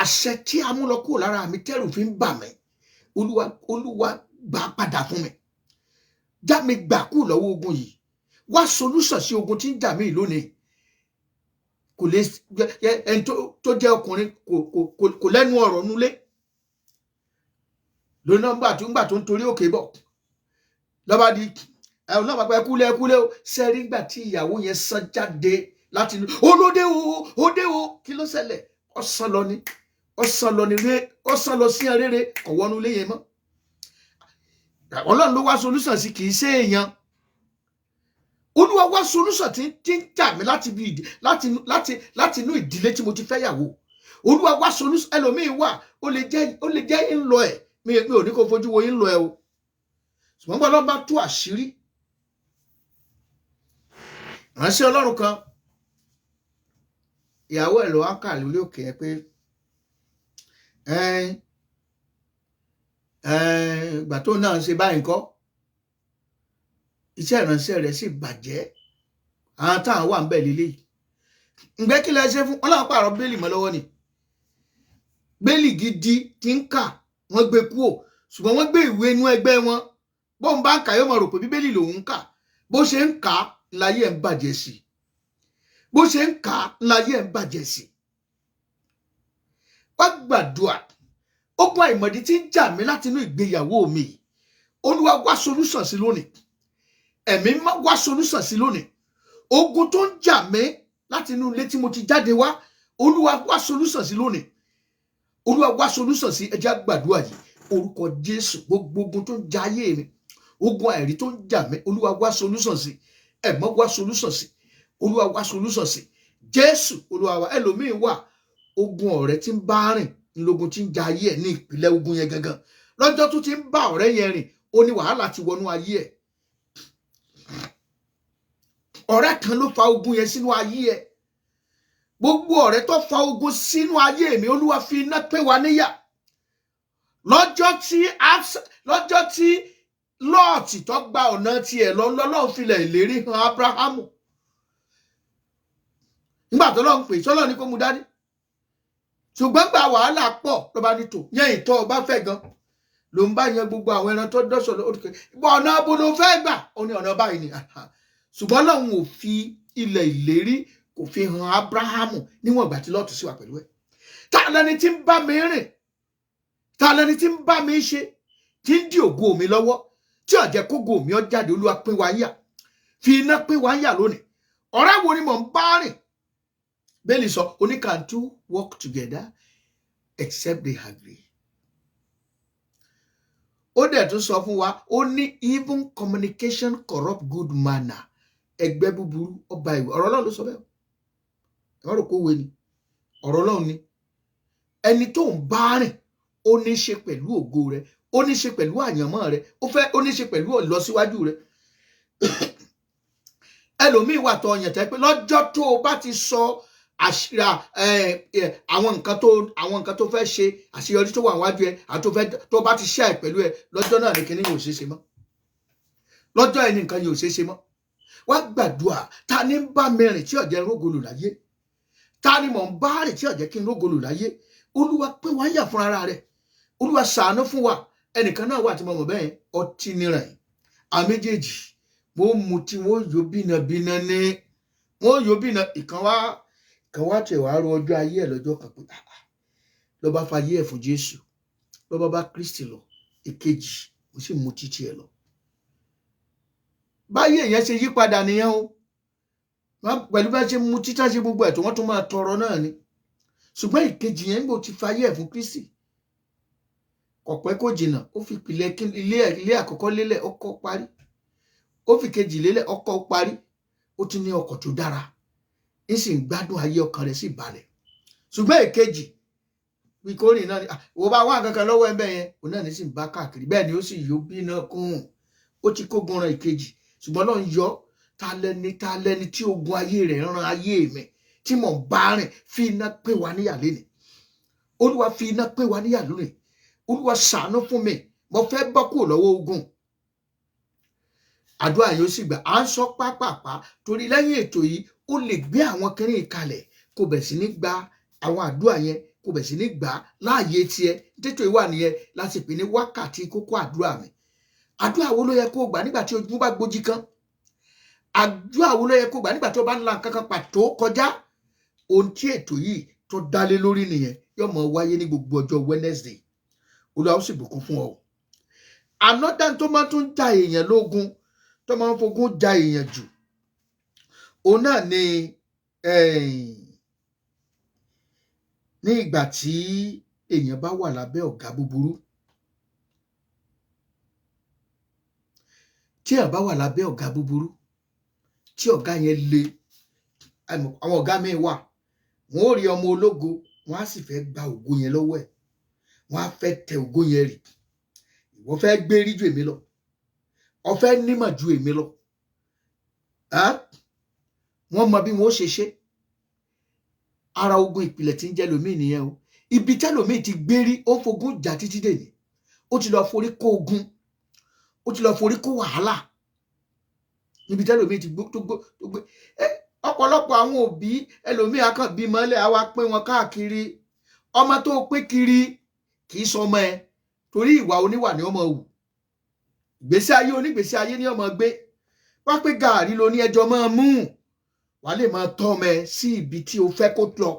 Àṣẹ tí a mú lọ kúrò lára mi tẹ́rù fi ń bà mí, Olúwa gbà padà fún mi. Já mi gbà kúrò lọ́wọ́ ogun yìí. Wá solúsàn sí ogun tí ń jà mí lónìí. Kò lè ẹni tó jẹ́ ọkùnrin kò lẹ́nu ọ̀rọ̀ nulẹ̀. Lónà ńgbà tó ń torí òkè bọ̀. Lọ́ba di ẹ̀rùn náà pàpẹ́ ẹkúlé o. Sẹ́rí ńgbà tí ìyàwó yẹn sán jáde láti inú. Olóde o. Kí ló ṣẹlẹ̀? Ọ̀sán lọ sí arére ọ̀wọ́nú ilé yẹn mọ́. Ọlọ́run ló wá solúsàn sí, kì í ṣe èèyàn. Olúwa wá solúsàn tí ń jà mí láti inú ìdílé tí mo ti fẹ́ yàwó. Olúwa wá solúsàn. Ẹlòmíín wà, ó lè jẹ́ ńlọ ẹ̀. Mi ò ní kó fojú wo ńlọ ẹ̀ o. Ṣùgbọ́n bọ́lá bá tú àṣírí. Ránṣẹ́ Ọlọ́run kan, ìyàwó ẹ̀ ló wá kà lórí òkè ẹ pé ìgbà tó náà ń ṣe báyìí ńkọ́, iṣẹ́ ìránṣẹ́ rẹ̀ sì bàjẹ́. Àwọn táwọn wà ń bẹ̀ lílé yìí. Ǹgbẹ́ kí lẹ ṣe fún? Ọlọ́run pààrọ̀ bẹ́ẹ̀lì mọ́ lọ́wọ́ ni. Bẹ́ẹ̀lì gidi tí ń kà, wọ́n gbé kúò, ṣùgbọ́n wọ́n gbé ìwé inú ẹgbẹ́ wọn. Bó ń bá ń kà yóò mọ̀ rò pé bíbélì lòun ń kà. Bó ṣe ń kà láyé ẹ̀ ń bàjẹ́ sí. Bó ṣe ń kà láyé ẹ̀ ń bàjẹ́ sí. Wá gbàdúrà. Ogun àìmọ̀dí tí ń jà mí láti inú ìgbéyàwó mi, Olúwa wá solúsàn sí lónìí. Ẹ̀mí wá solúsàn sí lónìí. Ogun tó ń jà mí láti inú ilé tí mo ti jáde wá, Olúwa wá solúsàn sí lónìí. Olúwa wá solúsàn sí. Ẹ jẹ́ á gbàdúrà yìí. Orúkọ Jésù, gbogbo ogun tó ń jà ayé mi, ogun àìrí tó ń jà mí, Olúwa wá solúsàn sí. Ẹ̀mọ́ wá solúsàn sí. Olúwa wá solúsàn sí. Jésù Olúwa wa. Ẹlòmíín wà, ogun ọ̀rẹ́ tí ń bá rìn ńlógun tí ń jà ayé ẹ̀ ní ìpìlẹ̀ ogun yẹn gangan. Lọ́jọ́ tó ti ń bá ọ̀rẹ́ yẹn rìn, ó ní wàhálà ti wọnú ayé ẹ̀. Ọ̀rẹ́ kan ló fa ogun yẹn sínú ayé ẹ̀. Gbogbo ọ̀rẹ́ tó fa ogun sínú ayé mi, Olúwa fi iná pín wa níyà. Lọ́jọ́ tí Lọ́ọ̀tì tó gba ọ̀nà tiẹ̀ lọ́lọ́run filẹ̀ ìlérí hàn Ábúráhámù. Nígbà tó lọ́n pè sọ́lọ́ ní kó mú dání. Ṣùgbọ́n gba wàhálà pọ̀ ló bá ní tò yẹn ìtọ́ ọba fẹ́ gan. Ló ń bá yan gbogbo àwọn ẹran tó dọ́sọ̀ lókè. Ọ̀nà abo ló fẹ́ gbà. Ó ní ọ̀nà báyìí ni. Ṣùgbọ́n Ọlọ́run ò fi ilẹ̀ ìlérí kò fi hàn Ábúráhámù níwọ̀n ìgbà tí Lọ́ọ̀tì sì wà pẹ̀lú ẹ̀. Ta lẹni tí ń bá mi rìn? Ta lẹni tí ń bá mi ṣe? tí ń dí ògo mi lọ́wọ́ tí ó jẹ́ kógo mi ó jáde. Olúwa pín wa yà, fi iná pín wa yà lónìí. Ọ̀rẹ́ wo ni mò ń bá rìn? Bẹ́ẹ̀ni sọ, oní can two work together except they agree. Ó dẹ̀ tún sọ fún wa, ó ní even communication corrupt good manner. Ẹgbẹ́ búburú ọba ìwé. Ọ̀rọ̀ Ọlọ́run ló sọ bẹ́ẹ̀. Ẹ má rò kó wé ni. Ọ̀rọ̀ Ọlọ́run ni. Ẹni tó ń bá rìn ó ní ṣe pẹ̀lú ògo rẹ, ó ní ṣe pẹ̀lú àyànmọ́ rẹ, ó ní ṣe pẹ̀lú ìlọsíwájú rẹ. Ẹlòmíì wà tó yàn tẹ́ pé lọ́jọ́ tó o bá ti sọ àṣírí àwọn nǹkan tó fẹ́ ṣe, àṣeyọrí tó wà wájú ẹ àti tó bá ti ṣe pẹ̀lú ẹ, lọ́jọ́ náà ni kíní yóò ṣe mọ́. Lọ́jọ́ ẹni nǹkan yóò ṣe mọ́. Wá gbàdúrà, ta ni ń bá mi rìn tí ó jẹ́ rógolù láyé? Ta ni mò ń bá rìn tí ó jẹ́ kí n rógolù láyé? Olúwa pín wa yà fún ara rẹ̀. Olúwa ṣàánú fún wa. Ẹnìkan náà wà tí mo mọ̀ bẹ́ẹ̀, ọtí níràn. Àwọn méjèèjì wọ́n mu tí wọ́n yóò bínà ní. Wọ́n yóò bínà. Ìkan wá tẹ̀ wá ro ọjọ́ ayé ẹ̀ lọ́jọ́ kan pé ló bá fayé ẹ̀ fún Jésù, ló bá Kristi lọ. Ìkejì ó sì mu títí ẹ̀ lọ. Báyé èèyàn ṣe yí padà nìyẹn o. Pẹ̀lú bá ṣe mu títà ṣe gbogbo ẹ̀ tó wọ́n tún máa tọrọ náà ni. Ṣùgbọ́n ìkejì yẹn gbò ti fayé ẹ̀ fún Kristi. Ọ̀pẹ́ kò jìnnà, ó fi ìpìlẹ̀ ilé àkọ́kọ́ lélẹ̀, ọkọ̀ parí. Ó fi kejì lélẹ̀, ọkọ̀ parí. Ó ti ní ọkọ̀ tó dára. Ń sì ń gbádùn ayé, ọkàn rẹ̀ sì balẹ̀. Ṣùgbọ́n ìkejì bí kò rìn náà ni ó bá wá kankan lọ́wọ́ ẹ̀ bẹ́ẹ̀ yẹn, òun náà ní sì ń bá káàkiri. Bẹ́ẹ̀ ni ó sì yó bínà kún. Ó ti kógun ran ìkejì. Ṣùgbọ́n Ọlọ́run yọ ta lẹni tí ogun ayé rẹ̀ ran ayé mi tí mò ń bá rìn, fi iná pín wa níyà lénìí. Olúwa fi iná pín wa níyà lónìí. Olúwa ṣàánú fún mi, mo fẹ́ bọ́ kúrò lọ́wọ́ ogun. Àdúrà yóò sì gbà. À ń sọ pápápá torí lẹ́yìn ètò yìí ó lè gbé àwọn kìnní ìkalẹ̀ kó bẹ̀ sí ní gba àwọn àdúrà yẹn, kó bẹ̀ sí ní gbà láàyè tiẹ̀. Tètò ìwà nìyẹn láti pè ní wákàtí kókó àdúrà mi. Àdúrà wo ló yẹ kó gbà nígbà tí ojú bá gbójí kan? Àdúrà wo ló yẹ kó gbà nígbà tí ó bá ń la nǹkan kan pàtó kọjá? Ohun tí ètò yìí tó dálé lórí nìyẹn. Yóò máa wáyé ní gbogbo ọjọ́ Wednesday. Olúwa ó sì bùkún fún ọ. Anọ́dá tó máa tún ja èèyàn lógun, tó máa ń fogún ja èèyàn jù, òun náà ni ní ìgbà tí èèyàn bá wà lábẹ́ ọ̀gá búburú. Tí èèyàn bá wà lábẹ́ ọ̀gá búburú, tí ọ̀gá yẹn le, àwọn ọ̀gá míì wà, wọ́n ó rí ọmọ ológo, wọ́n á sì fẹ́ gba ògo yẹn lọ́wọ́ ẹ̀. Wọ́n á fẹ́ tẹ ògo yẹn rì. Ìwọ fẹ́ gbérí ju èmi lọ. O fẹ́ nímọ̀ ju èmi lọ. Wọ́n mọ bí wọ́n ó ṣe ṣe. Ara ogun ìpìlẹ̀ tí ń jẹ́ lòmíì nìyẹn o. Ibi tẹ́ lòmíì ti gbérí, ó fogún jà títí dèní. Ó ti lọ forí kó ogun. Ó ti lọ forí kó wàhálà. Níbi tẹ́ lòmíì ti gbé. Ọ̀pọ̀lọpọ̀ àwọn òbí ẹlòmíì akàn bí mọ́lẹ̀ àwa pín wọn káàkiri. Ọmọ tó pín kiri kì í sọ ọmọ ẹ, torí ìwà oníwà ni ọmọ wù. Ìgbésí ayé onígbésí ayé ni ọmọ gbé. Wá pé gàárì ló ní ẹjọ́ máa mú. Wà lè máa tọ́ ọmọ ẹ sí ibi tí o fẹ́ kó lọ.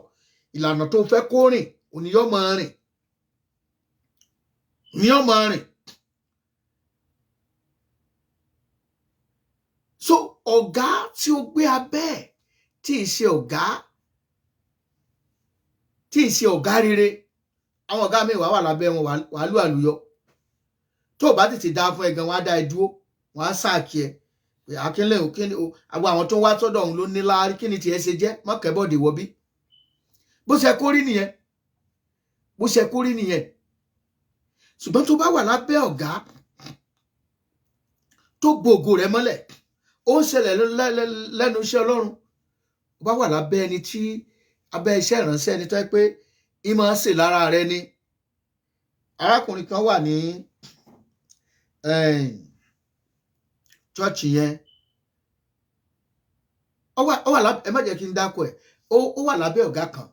Ìlànà tó fẹ́ kó rìn, òní yóò máa rìn. Ní yóò máa rìn. So ọ̀gá tí o gbé abẹ́ tí ì ṣe ọ̀gá rere. Àwọn ọ̀gá mi wà lábẹ́ wọn wà lù àlùyọ. Tó bá tètè dá fún ẹ̀gàn, wọ́n á dá ẹ dúró, wọ́n á sáàkì ẹ. Akínlẹ̀ òkín àwọn tó wá sọ́dọ̀ òun ló ní láárí, kí ni tiẹ̀ ṣe jẹ́? Mọ́kẹ́bọ̀dé wọ bí. Bó ṣe kó rí nìyẹn. Bó ṣe kó rí nìyẹn. Ṣùgbọ́n tó bá wà lábẹ́ ọ̀gá tó bo ògo rẹ̀ mọ́lẹ̀, ó ń ṣẹlẹ̀ lẹ́nu iṣẹ́ Ọlọ́run. Ó bá wà lábẹ́ ẹni tí abẹ́ iṣẹ́ ìránṣẹ́ ẹni tó yẹ pé ìmọ̀ ń ṣe lára rẹ ni. Arákùnrin kan wà ní chọ́ọ̀chì yẹn. Ó wà lábẹ́, ẹ má jẹ́ kí n dákọ̀ ẹ̀. Ó wà lábẹ́ ọ̀gá kan.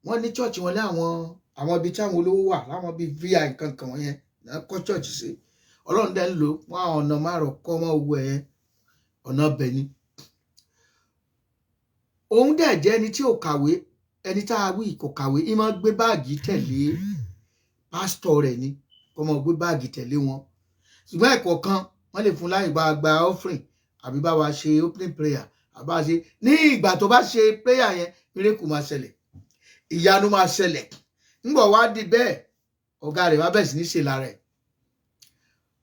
Wọ́n ní chọ́ọ̀chì wọn lé àwọn ibi tí àwọn olówó wà, láwọn bíi VI nǹkan kan wọ̀nyẹn kọ́ chọ́ọ̀chì sí. Ọlọ́run dẹ́ ń lò wọ́n àwọn ọ̀nà márùn kọ́ mọ́ owó ẹ̀ ọ̀nà ọbẹ̀ ni. Òun dẹ̀ jẹ́ ẹni tí ò kàwé, ẹni tá a wí kò kàwé, ìmọ̀ gbé báàgì tẹ̀lé pásítọ̀ rẹ̀ ni, kó mọ̀ gbé báàgì tẹ̀lé wọn. ṣùgbọ́n ẹ̀kọ́ kan wọ́n lè fún láì bá gba offering àbí bá wa ṣe opening prayer àbá ṣe ní ìgbà tó bá ṣe prayer yẹn miracle máa ṣẹlẹ̀, ìyanu máa ṣẹlẹ̀. ńgbà wá di bẹ́ẹ̀ ọ̀gá rẹ̀ bá bẹ̀ sí ní ṣe lára ẹ̀.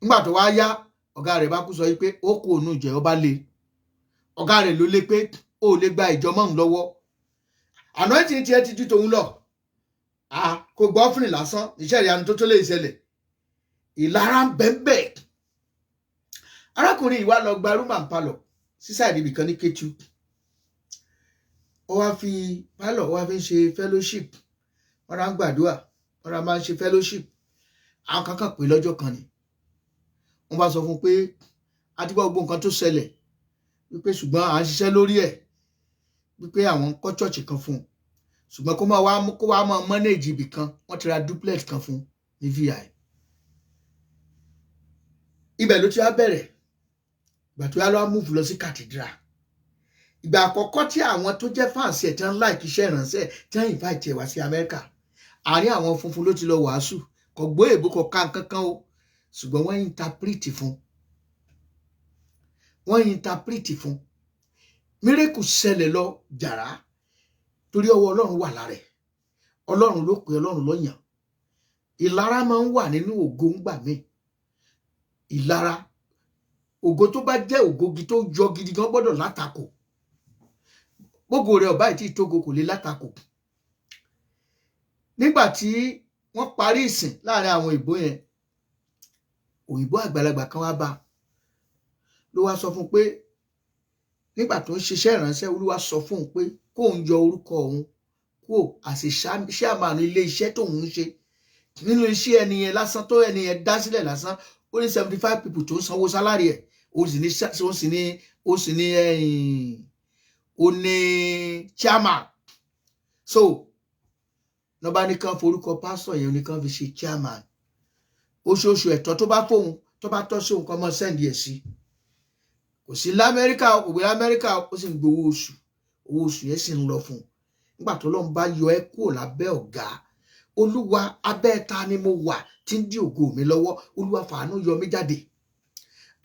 ńgbà tó wá yá ọ̀gá rẹ̀ bá kú sọ wípé ó kú òun ìjọ ọba le, ọ̀gá rẹ̀ ló lé pé ó lè gba ìjọ mọ́ òun lọ́wọ́, àná tí tiẹ̀ ti ju tòun lọ, kò gbọ́ offering lásán iṣẹ́ ìyanu tó tó lè ṣẹlẹ̀, ìlara ń bẹ́ẹ̀. arákùnrin ìwà lọ gba rúmà ń palọ̀ sísàìdì ibìkan ní Kétu, ó wá fi pálọ̀ ó wá fi ń ṣe fellowship, wọ́n rà ń gbàdúrà, wọ́n rà máa ń ṣe fellowship. àwọn kankan pè lọ́jọ́ kan ni wọ́n bá sọ fún un pé a ti gbọ́ gbogbo nǹkan tó ṣẹlẹ̀ wípé ṣùgbọ́n à ń ṣiṣẹ́ lórí ẹ̀ wípé àwọn ń kọ́ chọ́ọ̀chì kan fún un ṣùgbọ́n kó wá máa manage ibì kan, wọ́n ti ra duplex kan fún un ní VI. ibẹ̀ ló ti wá bẹ̀rẹ̀, ìgbà tó yá ló wá múùfù lọ sí cathedral. ìgbà àkọ́kọ́ tí àwọn tó jẹ́ fáǹsì ẹ̀ tí wọ́n láìkí iṣẹ́ ìránṣẹ́ tí wọ́n invite ẹ̀ wá sí Amẹ́ríkà, àárín àwọn funfun ló ti lọ wàásù, kò gbọ́ èbó kò ká nǹkankan o, ṣùgbọ́n wọ́n interpret fún miracle ṣẹlẹ̀ lọ jàrá torí ọwọ́ Ọlọ́run wà lára ẹ̀. Ọlọ́run ló pè, Ọlọ́run ló yàn. ìlara máa ń wà nínú ògo ńgbà míì. ìlara ògo tó bá jẹ́ ògo tó yọ gidi gan gbọ́dọ̀ látakò. gbogbo rẹ̀ ọ̀bá ìtì ìtógo kò lè látakò. nígbà tí wọ́n parí ìsìn láàrin àwọn òyìnbó yẹn, òyìnbó àgbàlagbà kan wá bá ló wá sọ fún pé nígbà tó ń ṣiṣẹ́ ìránṣẹ́ Olúwa sọ fún un pé kóun yọ orúkọ òun kúrò àti ṣàmánú ilé iṣẹ́ tóun ń ṣe. nínú iṣẹ́ ẹni yẹn lásán tó ẹni yẹn dá sílẹ̀ lásán ó ní 75 people tó ń sanwó sálárì ẹ̀, ó ní chairman. so lọ́ba nìkan forúkọ pásítọ̀ yẹn nìkan fi ṣe chairman. oṣooṣù ẹ̀tọ́ tó bá fóun tó bá tọ́ sí òun kan mọ́ sẹ́ndì ẹ̀ sí. kò sí l'Amẹ́ríkà, kò gbé l'Amẹ́ríkà, ó sì ń gbowó oṣù, owó oṣù yẹn sì ń lọ fún un. nígbà tó lọ́n bá yọ ẹ́ kúrò lábẹ́ ọ̀gá, Olúwa abẹ́ ta ni mo wà tí ń dí ògo mi lọ́wọ́, Olúwa fàánú yọ mí jáde.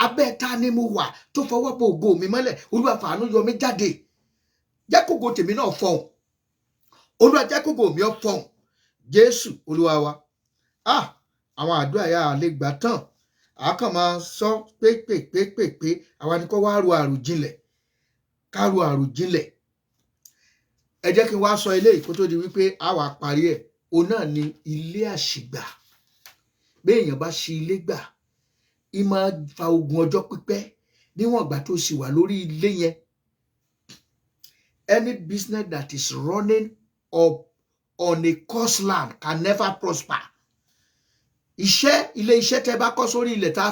abẹ́ ta ni mo wà tó fọwọ́ bọ ògo mi mọ́lẹ̀, Olúwa fàánú yọ mí jáde. jẹ́ kógo tèmi náà fọhùn, Olúwa jẹ́ kógo mi ó fọhùn. Jésù Olúwa wa. àwọn àdúrà yà á lè gbà tán, àákàn máa sọ pé àwa ni kó wá ro àròjinlẹ̀, ká ro àròjinlẹ̀. ẹ jẹ́ kí n wá sọ eléyìí kó tó di wípé a wà parí ẹ̀. òun náà ni ilé àṣìgbà. bí èèyàn bá ṣe ilé gbà, í máa fa ogun ọjọ́ pípẹ́ níwọ̀n ìgbà tó sì wà lórí ilé yẹn. Any business that is running up on a cursed land can never prosper. ilé iṣẹ́ tẹ́ bá kọ́ sórí ilẹ̀ tá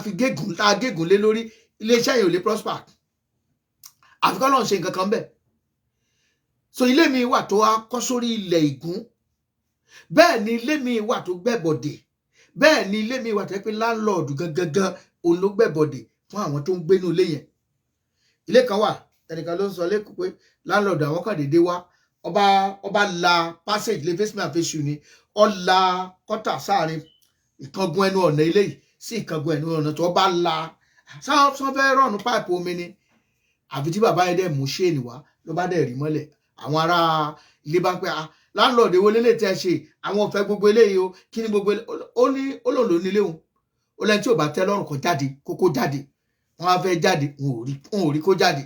a gégùn lé lórí, ilé iṣẹ́ yẹn ò lè prosper. àfikọ́ lọ́n ṣe nǹkan kan bẹ́ẹ̀. so ilé mi wà tó a kọ́ sórí ilẹ̀ ìgún, bẹ́ẹ̀ ni ilé mi wà tó gbẹ̀bọ̀dè, bẹ́ẹ̀ ni ilé mi wà tó yẹ pé láńlọ́ọ̀dù gangan òun ló gbẹ̀bọ̀dè fún àwọn tó ń gbénú ilé yẹn. ilé kan wà ẹnìkan ló ń sọ lẹ́kọ̀ọ́ pé láńlọ́ọ̀dù àwọn kan déédéé wá, ọba la passage lè fésìmì àfẹ́sù ni, ó la kọ́tà sáàrin ìkangun ẹnu ọ̀nà ilé yìí sí ìkangun ẹnu ọ̀nà tó bá la sán fẹ́ rọ̀nù páìpù omi ni. àfi tí bàbá yẹn dẹ̀ mú ṣéènì wá ló bá dẹ̀ rí mọ́lẹ̀. àwọn ará ilé bá pẹ́ láńlọ́ọ̀dù èwo lélẹ̀ tẹ́ ṣe, àwọn ò fẹ́ gbogbo eléyìí o, kí ni gbogbo ó lòun ló nílé òun. ó lẹ́ni tí ò bá tẹ́ lọ́rùn kó jáde, kókó jáde. wọ́n á fẹ́ jáde, wọn ò rí kó jáde,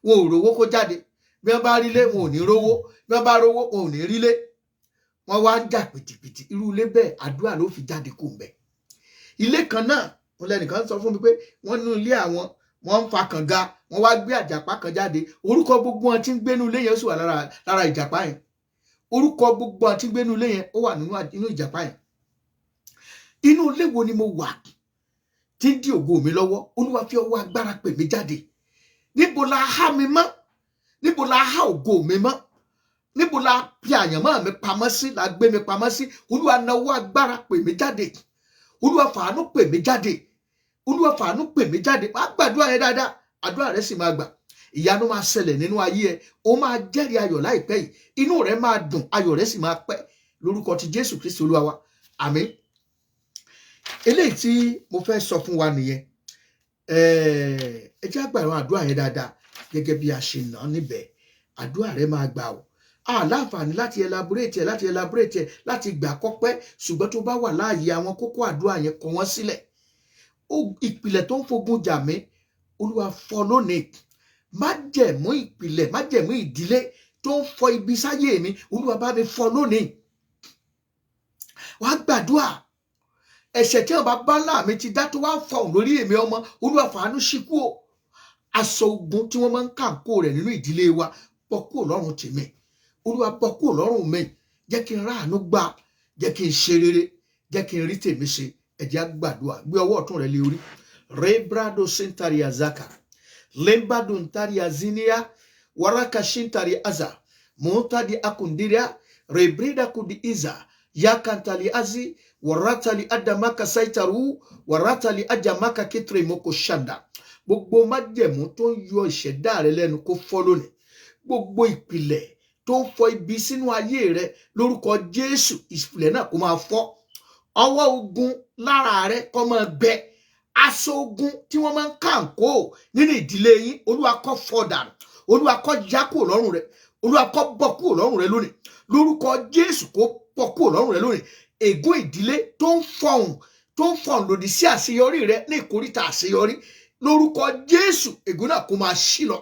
wọn ò rówó kó jáde. bí wọ́n bá rílé wọn ò ní rówó, bí wọ́n bá rówó wọn ò ní rílé. wọ́n wá ń jà pìtìpìtì. irú ilé bẹ́ẹ̀ àdúrà ló fi jáde kó ń bẹ̀. ilé kan náà wọn lẹ́nìkan sọ fún mi pé wọ́n nú ilé àwọn, wọ́n ń fa kànga, wọ́n wá gbé àjàpá kan jáde. orúkọ gbogbo wọn tí ń gbénú ilé yẹn sì wà lára ìjàpá yẹn. orúkọ gbogbo wọn tí ń gbénú ilé yẹn ó wà nínú ìjàpá yẹn. inú ilé wo ni mo wà tí ń dí ògo mi lọ́wọ́? Olúwa fi ọwọ́ agbára pè mí jáde. níbo la há mi mọ́? níbo la há ògo mi mọ́? níbo la fi àyànmọ́ mi pamọ́ sí, la gbé mi pamọ́ sí? Olúwa nawọ́ agbára pè mí jáde. Olúwa fàánú pè mí jáde. Olúwa fàánú pè mí jáde. wàá gbàdúrà yẹn dáadáa, àdúrà rẹ sì máa gbà. ìyanu máa ṣẹlẹ̀ nínú ayé ẹ. ó máa jẹ́rìí ayọ̀ láìpẹ́ yìí. inú rẹ máa dùn, ayọ̀ rẹ sì máa pẹ́ lórúkọ ti Jésù Kristi Olúwa wa. àmín. eléyìí tí mo fẹ́ sọ fún wa nìyẹn ẹ jẹ́ àgbà àwọn àdúrà yẹn dáadáa gẹ́gẹ́ bí a ṣe nà án níbẹ̀ àdúrà rẹ máa gbà o láǹfààní láti elaborate láti gbà kọ́pẹ́ ṣùgbọ́n tó bá wà láàyè àwọn kókó àdúrà yẹn kọ wọ́n sílẹ̀ ìpìlẹ̀ tó ń fogun jà mí Olúwa fọ́ lónìí májẹ̀mú ìpìlẹ̀ májẹ̀mú ìdílé tó ń fọ́ ibi sáyé mi Olúwa bá mi fọ́ lónìí wàá gbàdúrà ẹ̀ṣẹ̀ tí ọba bálá mi ti dá tó wá ń fọhùn lórí èmi ọmọ Olúwa fàánú ṣíkú o aṣọ ogun tí wọ́n máa ń kàǹkó rẹ̀ nínú ìdílé wa bọ́ kúrò lọ́rùn tèmi Olúwa bọ́ kúrò lọ́rùn mi jẹ́ kí n ráàánú gbà jẹ́ kí n ṣe rere jẹ́ kí n rí tèmi ṣe ẹ jẹ́ á gbàdúrà gbé ọwọ́ ọ̀tún rẹ lé orí rebrado sentari azaka lembado ntari azinia waraka shintari aza montadi akundiria rebrida kudi iza yakantali azi waratali adamaka saitaru waratali ajamaka kitre moko shanda gbogbo májẹ̀mú tó ń yọ ìṣẹ̀dá rẹ lẹ́nu kó fọ́ lónìí gbogbo ìpìlẹ̀ tó ń fọ́ ibi sínú ayé rẹ lórúkọ Jésù ìpìlẹ̀ náà kó máa fọ́ ọwọ́ ogun lára rẹ kó máa bẹ aṣọ ogun tí wọ́n máa ń kàǹkó nínú ìdílé yín Olúwa kó fọ́ dànù Olúwa kó já kúrò lọ́rùn rẹ Olúwa kó bọ́ kúrò lọ́rùn rẹ lónìí lórúkọ Jésù kó bọ́ kúrò lọ́rùn rẹ lónìí ègún ìdílé tó ń fọhùn lòdì sí àṣeyọrí rẹ ní ìkóríta àṣeyọrí lórúkọ Jésù ègún náà kó máa ṣí lọ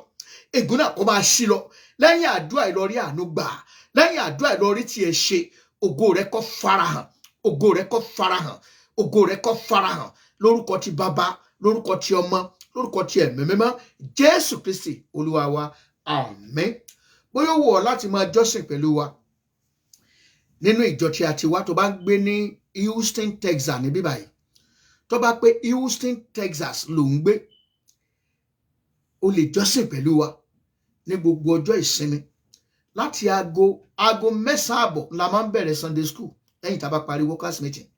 ègún náà kó máa ṣí lọ lẹ́yìn àdúrà ìlọrí àánú gbà lẹ́yìn àdúrà ìlọrí tiẹ̀ ṣe ògo rẹ kó farahàn ògo rẹ kó farahàn ògo rẹ kó farahàn lórúkọ ti bàbá lórúkọ ti ọmọ lórúkọ ti ẹ̀mí mímọ́ Jésù Kristi Olúwa wa àmín bóyá ó wù ọ́ láti máa jọ́sìn pẹ̀lú wa nínú ìjọ tí a ti wá tó bá ń gbé ní Houston, Texas níbí báyìí tó bá pé Houston, Texas ló ń gbé o lè jọ́sìn pẹ̀lú wa ní gbogbo ọjọ́ ìsinmi láti aago 9:30 la máa ń bẹ̀rẹ̀ Sunday school lẹ́yìn tá a bá parí workers meeting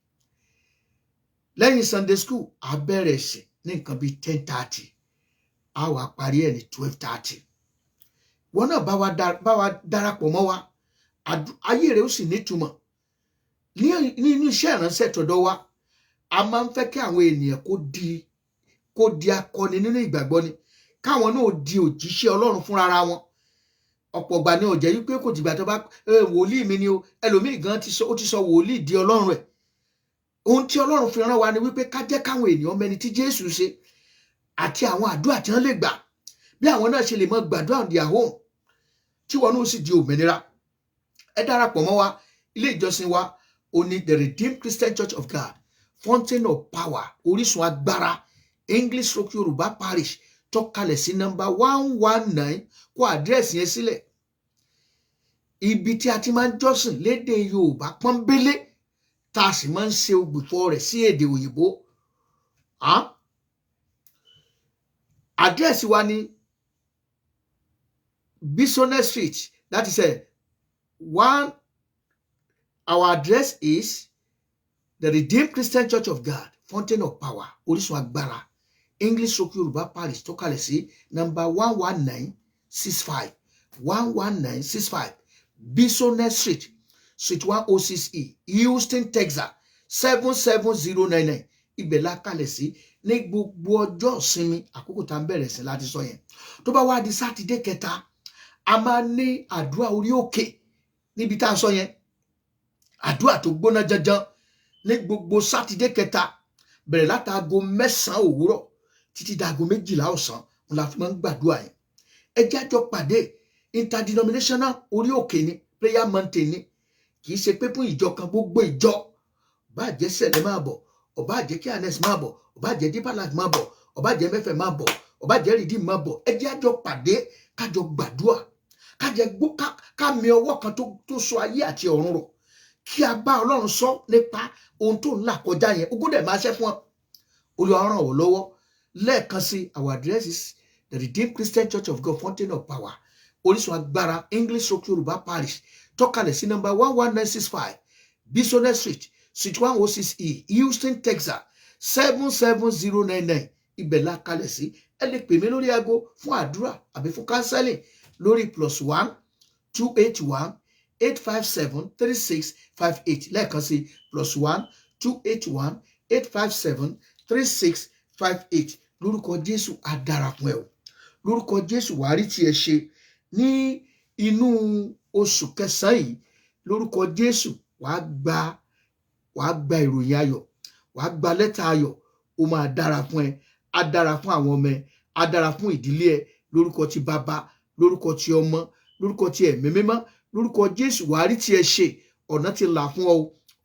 lẹ́yìn Sunday school a bẹ̀rẹ̀ sí ní nǹkan bíi 10:30 a wá parí ẹ̀ ní 12:30 wọn náà bá wa darapọ̀ mọ́ wa ayé rẹ̀ ó sì nítumọ̀ nínú iṣẹ́ ìránṣẹ́ tọ̀dọ̀ wa a máa ń fẹ́ kí àwọn ènìyàn kó di akọni nínú ìgbàgbọ́ ni káwọn náà di òjíṣẹ́ Ọlọ́run fúnra wọn ọ̀pọ̀ ìgbà ni ó jẹ́ wípé kò dìgbà tó bá wòlíì mi ni o ẹlòmíì gan ó ti sọ wòlíì di Ọlọ́run rẹ̀ ohun tí Ọlọ́run fi rán wa ni wípé ká jẹ́ káwọn ènìyàn mẹni tí Jésù ṣe àti àwọn àdúrà tí wọ́n lè gbà bí àwọn náà ṣe lè mọ gbàdúrà on their own tí wọn náà sì di òmìnira ẹ darapọ̀ mọ́ wa ilé ìjọsìn wa ó ní the Redeemed Christian Church of God Fountain of Power orísun agbára English rock Yorùbá parish tọ́kalẹ̀ sí nọ́mbà 119 kó àdírẹ́sì yẹn sílẹ̀ ibi tí a ti máa ń jọ́sìn lédè Yorùbá pọ́nbélé tá a sì máa ń ṣe ògbìfọ̀ rẹ̀ sí èdè òyìnbó àdírẹ́sì wa ní Bisonet Street that is our address is the Redeemed Christian Church of God Fountain of Power orísun agbára English rock Yorùbá parish tó kalẹ̀ sí nọ́mbà 11965 Bisonet Street Suite 106E Houston, Texas 77099 ibẹ̀ la kalẹ̀ sí ní gbogbo ọjọ́ ìsinmi àkókò tá ń bẹ̀rẹ̀ sí láti sọ yẹn tó bá wá di sátidé kẹta a máa ní àdúrà orí òkè níbi tá a sọ yẹn àdúrà tó gbóná janjan ní gbogbo sátidé kẹta bẹ̀rẹ̀ látago 9 òwúrọ̀ títí dago 12 ọ̀sán òun la fi máa ń gbàdúrà yẹn ẹ jẹ́ á jọ pàdé interdenominational orí òkè ni prayer mountain ni kì í ṣe pé fún ìjọ kan gbogbo ìjọ ọba jẹ́ sẹ̀lẹ̀ máa bọ̀ ọba jẹ́ kí anes máa bọ̀ ọba jẹ́ deeper life máa bọ̀ ọba jẹ́ mẹ́fẹ̀ máa bọ̀ ọba jẹ́ redeem máa bọ̀ ẹ jẹ́ á jọ pàdé kájọ gbàdúrà ká mi ọwọ́ kan tó so ayé àti ọ̀run rọ̀ kí a bá Ọlọ́run sọ nípa ohun tó ń là kọjá yẹn ogún dẹ̀ máa ṣẹ́ fún ọ Olúwa ràn ọ́ lọ́wọ́ lẹ́ẹ̀kan sí our address is the Redeemed Christian Church of God Fountain of Power orísun agbára English rock Yorùbá parish tọ́kalẹ̀ sí nọ́mbà 11965 Bisonet Street Suite 106E Houston, Texas 77099 ibẹ̀ la kalẹ̀ sí ẹ lè pè mí lórí aago fún àdúrà àbí fún counseling lórí +1 281 857 3658 lẹ́ẹ̀kan sí +1 281 857-3658 lórúkọ Jésù á dára fún ẹ o lórúkọ Jésù wàá rí tiẹ̀ ṣe ní inú oṣù kẹsàn-án yìí lórúkọ Jésù wàá gba ìròyìn ayọ̀ wàá gba lẹ́tà ayọ̀ ó máa dára fún ẹ á dára fún àwọn ọmọ ẹ á dára fún ìdílé ẹ lórúkọ ti bàbá lórúkọ ti ọmọ lórúkọ ti ẹ̀mí mímọ́ lórúkọ Jésù wàá rí tiẹ̀ ṣe ọ̀nà ti là fún ọ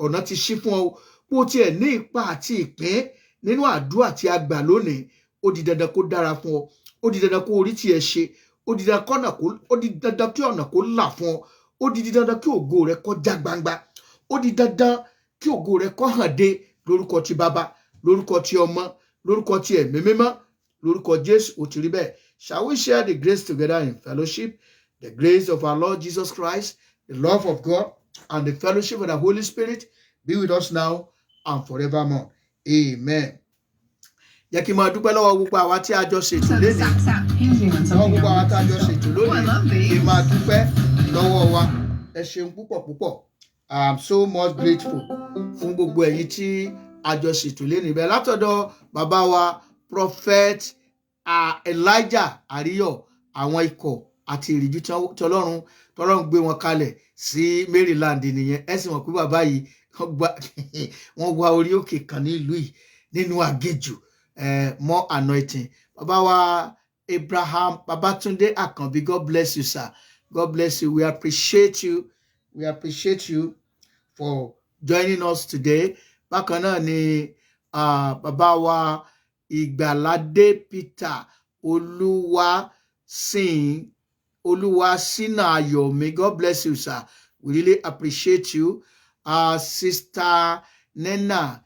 ọ̀nà ti ṣí fún ọ bó tiẹ̀ ní ipa àti ìpín nínú àdúrà tí a gbà lónìí ó di dandan kó dára fún ọ ó di dandan kó orí tiẹ̀ ṣe ó di dandan kí ọ̀nà kó là fún ọ ó di dandan kí ògo rẹ kó já gbangba ó di dandan kí ògo rẹ kó hàn dé lórúkọ ti bàbá lórúkọ ti ọmọ lórúkọ ti ẹ̀mí mímọ́ lórúkọ Jésù ó ti rí bẹ́ẹ̀. Shall we share the grace together in fellowship? The grace of our Lord Jesus Christ, the love of God, and the fellowship of the Holy Spirit be with us now and forevermore. Amen. Jẹ́ kí n máa dúpẹ́ lọ́wọ́ gbogbo àwa tí a jọ ṣètò lónìí. Lọ́wọ́ gbogbo àwa tí a jọ ṣètò lónìí. Kí n máa dúpẹ́ lọ́wọ́ wa. Ẹ ṣeun púpọ̀ púpọ̀. I am so much grateful fún gbogbo ẹ̀yin tí a jọ ṣètò lónìí. Bẹ́ẹ̀ látọ̀dọ̀ bàbá wa Prophet Elijah Àríyọ̀ àwọn ikọ̀ àti ìrìjú tọ́lọ́run gbé wọn kalẹ̀ sí Maryland nìyẹn. Ẹ sì mọ̀ pé bàbá yìí wọ́n wá orí òkè kan ní ìlú yìí nínú àgéjù. More anointing. Baba wa Abraham Babatunde Akanbi, God bless you, sir. God bless you. We appreciate you. We appreciate you for joining us today. Bákan náà ni bàbá wa Ìgbàládé Peter Olúwasínà Ayọ̀mí. God bless you, sir. We really appreciate you. Sister Nena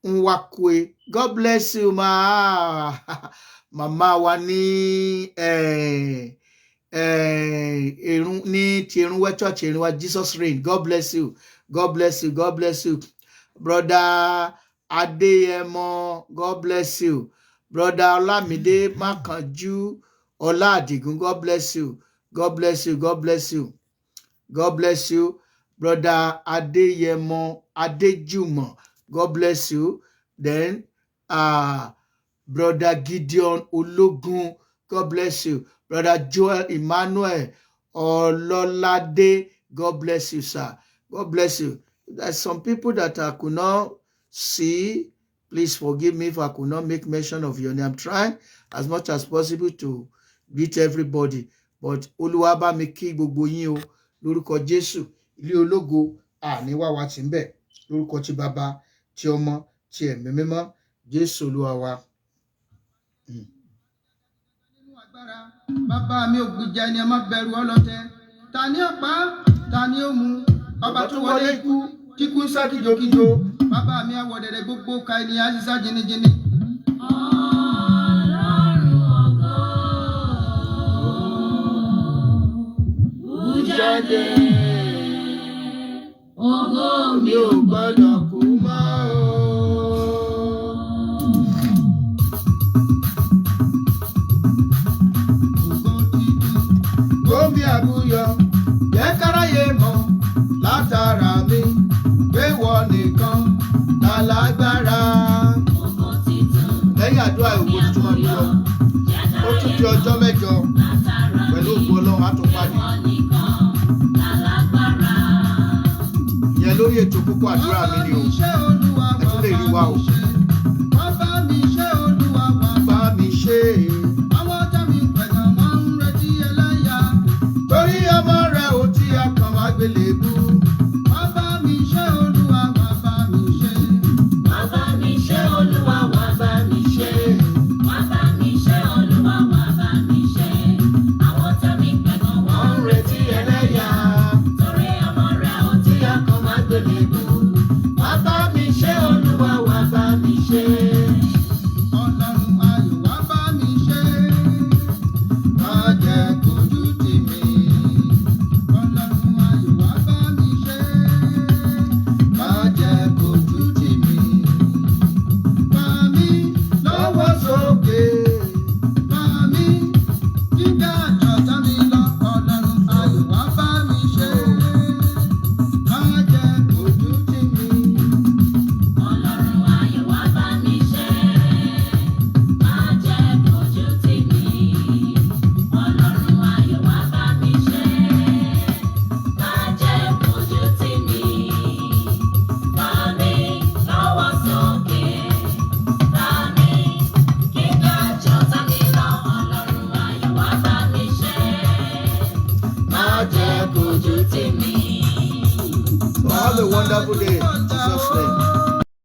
Nwakwe, God bless you, ma. Mama wa ní ti Erunwe Church Erunwa Jesus Reign. God bless you. God bless you. God bless you. Brother Adeyemo, God bless you. Brother Olamide Makanju Oladigun, God bless you. God bless you. God bless you. God bless you. Brother Adeyemo Adejumo, God bless you. Then Brother Gideon Ologun, God bless you. Brother Joel Emmanuel Ololade, God bless you, sir. God bless you. There's some people that I could not see. Please forgive me if I could not make mention of your name. I'm trying as much as possible to greet everybody. But Olúwa bá mi kí gbogbo yín o lórúkọ Jésù. Ilé ológo àníwá wa ti ń bẹ lórúkọ ti bàbá ti ọmọ ti ẹ̀mí mímọ́ Jésù Olúwa wa. Bàbá mi ò gbìjà ẹni ẹ má bẹ̀rù ọlọ́tẹ̀. Ta ni ó pa? Ta ni ó mú? Ọba tó wọlé ikú tí kú ń sá kíjokíjo. Bàbá mi àwọ̀ dẹ̀dẹ̀ gbogbo ka ènìyàn á sísá jìnnìjìnnì. Ọlọ́run ògo. Jáde. Ògo mi ò gbọ́dọ̀ kú mọ́ o. Gómi àbúyọ, jẹ́ káráyé mọ̀ látara mi, pé wọ́n nìkan lálágbára. Lẹ́yìn àdúrà ògo tuntun máa ń lọ, ó tún di ọjọ́ mẹ́jọ pẹ̀lú ògo Ọlọ́run á tún pàdé. Ìyẹn lórí ètò Koko àdúrà mi ni o, ẹ tún lè rí wa o. Wọ́n bá mi ṣe Olúwa, wọ́n bá mi ṣe. Àwọn ọ̀tá mi pẹ̀gàn wọ́n ń retí ẹlẹ́yà. Torí ọmọ rẹ̀ ò tí a kàn wá gbélébú. Wọ́n bá mi ṣe Olúwa, wọ́n bá mi ṣe. Wọ́n bá mi ṣe Olúwa, wọ́n bá mi ṣe. Wọ́n bá mi ṣe Olúwa, wọ́n bá mi ṣe. Àwọn ọ̀tá mi pẹ̀gàn wọ́n ń retí ẹlẹ́yà. Torí ọmọ rẹ̀ ò tí a kàn wá gbélébú. Wọ́n bá mi ṣe Olúwa, wọ́n bá mi ṣe. Have a wonderful day. In Jesus' name.